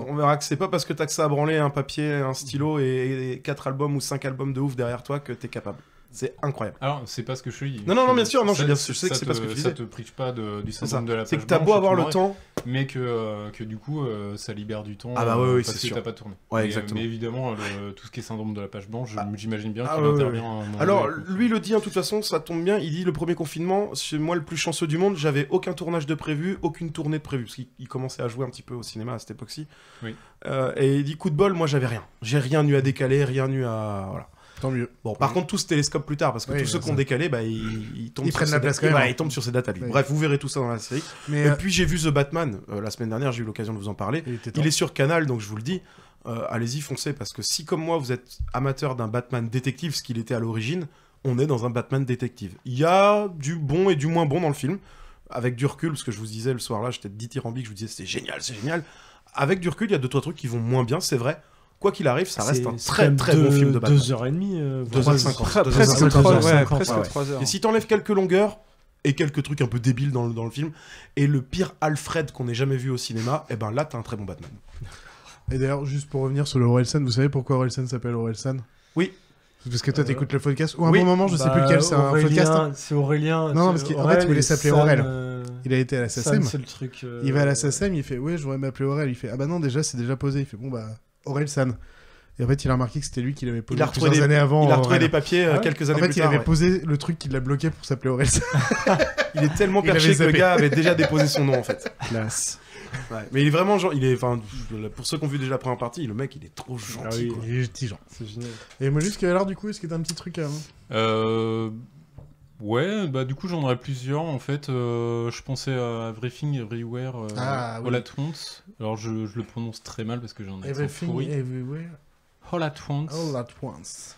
on verra que c'est pas parce que t'as que ça à branler un papier, un stylo et 4 albums ou 5 albums de ouf derrière toi que t'es capable. C'est incroyable. Alors, c'est pas ce que je dis. Non, bien sûr, je sais que c'est pas ce que tu disais. Ça te prive pas du syndrome de la page c'est que t'as beau avoir le temps, mais que du coup, ça libère du temps oui, parce que t'as pas tourné. Ouais, exactement. Mais évidemment, tout ce qui est syndrome de la page blanche, j'imagine bien qu'il intervient à un moment. Alors, lui le dit, de toute façon, ça tombe bien, il dit le premier confinement, c'est moi le plus chanceux du monde, j'avais aucun tournage de prévu, aucune tournée de prévu, parce qu'il commençait à jouer un petit peu au cinéma à cette époque-ci. Oui. Et il dit, coup de bol, moi j'avais rien. J'ai rien eu à décaler, rien eu à... Voilà. Tant mieux. Bon, par contre, tous télescopent plus tard, parce que tous ceux qui ont décalé, ils tombent ils prennent la place quand même. Ils tombent sur ces dates à lui. Ouais. Bref, vous verrez tout ça dans la série. Et puis j'ai vu The Batman la semaine dernière, j'ai eu l'occasion de vous en parler. Il est sur Canal, donc je vous le dis, allez-y, foncez, parce que si comme moi vous êtes amateur d'un Batman détective, ce qu'il était à l'origine, on est dans un Batman détective. Il y a du bon et du moins bon dans le film, avec du recul, parce que je vous disais le soir là, j'étais dithyrambique, je vous disais c'est génial. Avec du recul, il y a 2-3 trucs qui vont moins bien, c'est vrai. Quoi qu'il arrive, ça reste un très bon film de Batman. 2h30, 2h50. Presque 3 heures. Presque 3 heures. Et si t'enlèves quelques longueurs et quelques trucs un peu débiles dans le film, et le pire Alfred qu'on ait jamais vu au cinéma, et ben là t'as un très bon Batman. Et d'ailleurs, juste pour revenir sur le Orelsan, vous savez pourquoi Orelsan s'appelle Orelsan? Oui. Parce que toi t'écoutes le podcast ou un bon moment, je sais plus lequel, c'est un podcast. C'est Aurélien. Non, parce qu'en fait il voulait s'appeler Aurel. Il a été à la SACEM. C'est le truc. Il va à la SACEM, il fait ouais, je voudrais m'appeler Aurel. Il fait ah bah non, déjà c'est déjà posé. Il fait bon bah Orelsan. Et en fait, il a remarqué que c'était lui qui l'avait posé plusieurs années avant. Il a retrouvé des papiers quelques années plus tard. En fait, il avait posé le truc qui l'a bloqué pour s'appeler Orelsan. Il est tellement perché que le gars avait déjà déposé son nom en fait. Classe. Ouais, mais il est vraiment genre, pour ceux qui ont vu déjà la première partie, le mec il est trop gentil. Ah oui, quoi. il est gentil, genre. C'est génial. Et moi, jusqu'à alors, du coup, est-ce que t'as un petit truc à. Ouais, bah du coup j'en aurais plusieurs en fait. Je pensais à Everything Everywhere All at Once. Alors je le prononce très mal parce que j'en ai Everything Everywhere All at Once. All at Once.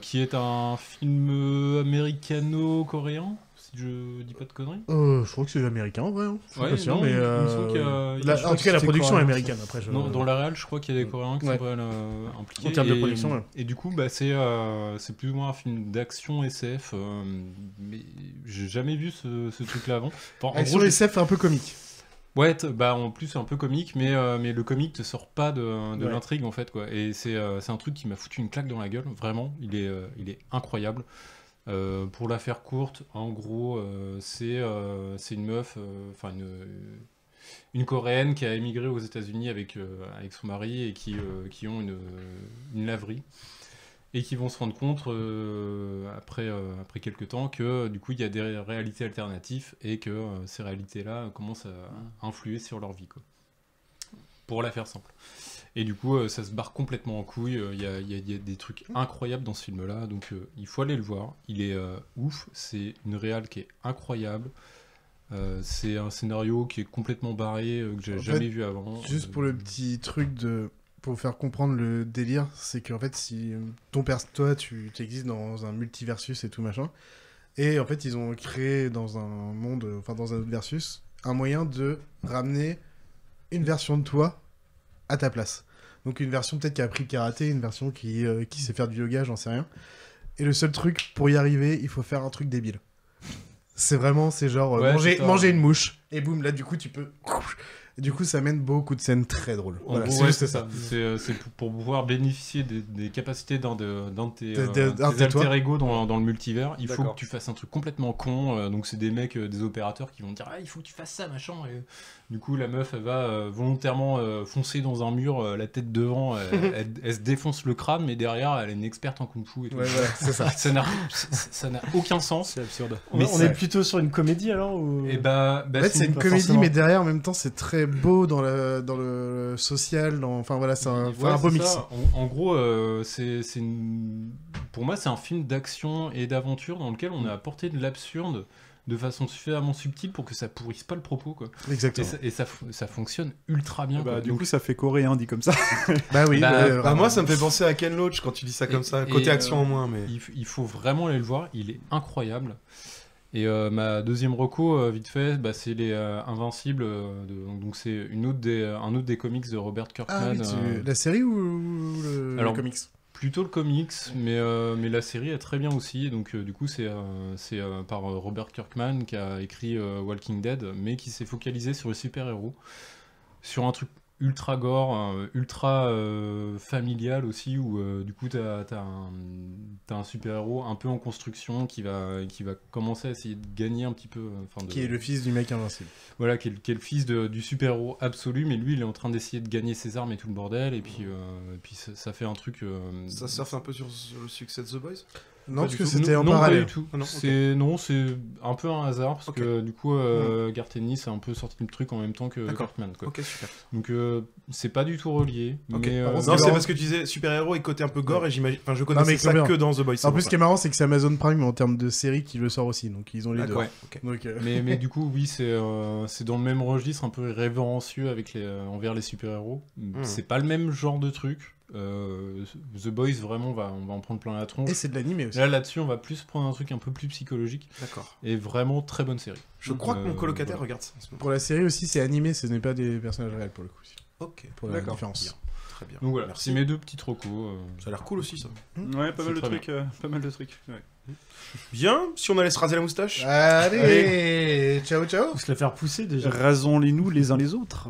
Qui est un film américano-coréen, si je dis pas de conneries. Je crois que c'est américain en vrai. Hein. Je suis pas sûr, mais il me semble qu'il y a... en tout cas, la production est américaine. Après, dans la réal, je crois qu'il y a des Coréens qui sont impliqués. En termes de production, ouais. Et du coup, bah, c'est plus ou moins un film d'action SF, mais j'ai jamais vu ce truc-là avant. Enfin, action SF un peu comique. Ouais, bah en plus c'est un peu comique, mais le comique te sort pas de l'intrigue en fait quoi. Et c'est un truc qui m'a foutu une claque dans la gueule, vraiment. Il est incroyable. Pour la faire courte, en gros, c'est une meuf, une Coréenne qui a émigré aux États-Unis avec son mari et qui ont une laverie. Et qui vont se rendre compte après quelques temps que du coup il y a des réalités alternatives et que ces réalités-là commencent à influer sur leur vie, quoi. Pour la faire simple. Et du coup ça se barre complètement en couille. Il y a des trucs incroyables dans ce film-là, donc il faut aller le voir. Il est ouf. C'est une réal qui est incroyable. C'est un scénario qui est complètement barré que j'ai jamais vu avant. Juste pour le petit truc pour faire comprendre le délire, c'est qu'en fait, si toi, tu existes dans un multiversus et tout machin, et en fait, ils ont créé dans un monde, enfin dans un autre versus, un moyen de ramener une version de toi à ta place. Donc une version peut-être qui a appris le karaté, une version qui sait faire du yoga, j'en sais rien. Et le seul truc, pour y arriver, il faut faire un truc débile. C'est genre manger une mouche, et boum, là du coup, tu peux... Et du coup, ça mène beaucoup de scènes très drôles. Voilà, c'est ça. C'est pour pouvoir bénéficier des capacités d'un de tes alter ego dans le multivers. Il faut que tu fasses un truc complètement con. Donc, c'est des mecs, des opérateurs qui vont te dire il faut que tu fasses ça, machin. Et du coup, la meuf, elle va volontairement foncer dans un mur, la tête devant. Elle se défonce le crâne, mais derrière, elle est une experte en kung-fu. Et tout. Ouais, voilà, c'est ça. Ça n'a aucun sens. C'est absurde. Mais on est plutôt sur une comédie alors ou... Et bah, en fait, c'est une comédie, mais derrière, en même temps, c'est très beau dans le social, enfin voilà, c'est un beau mix. En gros, pour moi c'est un film d'action et d'aventure dans lequel on a apporté de l'absurde de façon suffisamment subtile pour que ça pourrisse pas le propos, quoi. Exactement. Et ça fonctionne ultra bien. Bah, du coup, ça fait coréen dit comme ça. Bah oui. Moi, ça me fait penser à Ken Loach quand tu dis ça comme ça. Côté action en moins, mais il faut vraiment aller le voir. Il est incroyable. Et ma deuxième reco, vite fait, bah, c'est les Invincibles. Donc c'est un autre des comics de Robert Kirkman. Ah, oui, la série ou le comics? Plutôt le comics, mais la série est très bien aussi. Donc du coup, c'est par Robert Kirkman qui a écrit Walking Dead, mais qui s'est focalisé sur les super-héros, sur un truc ultra gore, ultra familial aussi, où du coup t'as un super-héros un peu en construction qui va commencer à essayer de gagner un petit peu. Qui est le fils du mec invincible. Voilà, qui est le fils du super-héros absolu, mais lui il est en train d'essayer de gagner ses armes et tout le bordel, et puis ça fait un truc... Ça surfe un peu sur le succès de The Boys? Non, parce que c'était en parallèle. Pas du tout. C'est un peu un hasard, parce que du coup, Garth Ennis a un peu sorti le truc en même temps que Kirkman. Ok, super. Donc, c'est pas du tout relié. Okay. Mais, non, c'est parce que tu disais super-héros et côté un peu gore, et j'imagine. Enfin, je connaissais ça que dans The Boys. En plus, ce qui est marrant, c'est que c'est Amazon Prime en termes de série qui le sort aussi, donc ils ont les deux. Ouais. Donc, mais du coup, oui, c'est dans le même registre, un peu révérencieux envers les super-héros. C'est pas le même genre de truc. The Boys, vraiment, on va en prendre plein la tronche. Et c'est de l'animé aussi. Là-dessus, on va plus prendre un truc un peu plus psychologique. D'accord. Et vraiment, très bonne série. Je crois que mon colocataire regarde ça. Pour la série aussi, c'est animé, ce n'est pas des personnages réels pour le coup. Ok. Pour la différence. Bien. Très bien. Donc voilà, c'est mes deux petites recos. Ça a l'air cool aussi, ça. Ouais, pas mal de trucs. Ouais. Bien, si on allait se raser la moustache. Allez. Ciao, ciao. Faut se la faire pousser déjà. Rasons-les-nous les uns les autres.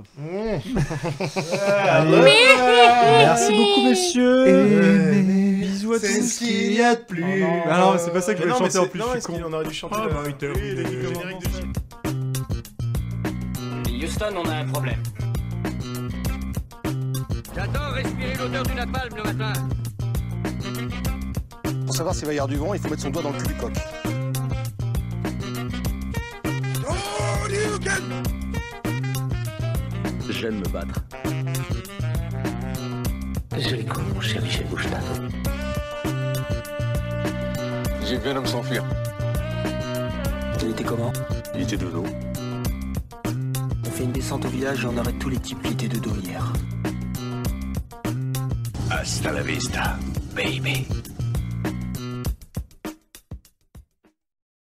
Merci beaucoup, messieurs. Bisous à tous. C'est ce qu'il y a de plus. Ah non, c'est pas ça que je voulais chanter en plus. Non, on aurait dû chanter le générique de film. Houston, on a un problème. J'adore respirer l'odeur du napalm le matin. Pour savoir s'il va y avoir du vent, il faut mettre son doigt dans le cul du coq. J'aime me battre. Joli coup, mon cher Michel Bouchard. J'ai vu un homme s'enfuir. Il était comment? Il était de dos. On fait une descente au village et on arrête tous les types qui étaient de dos hier. Hasta la vista, baby.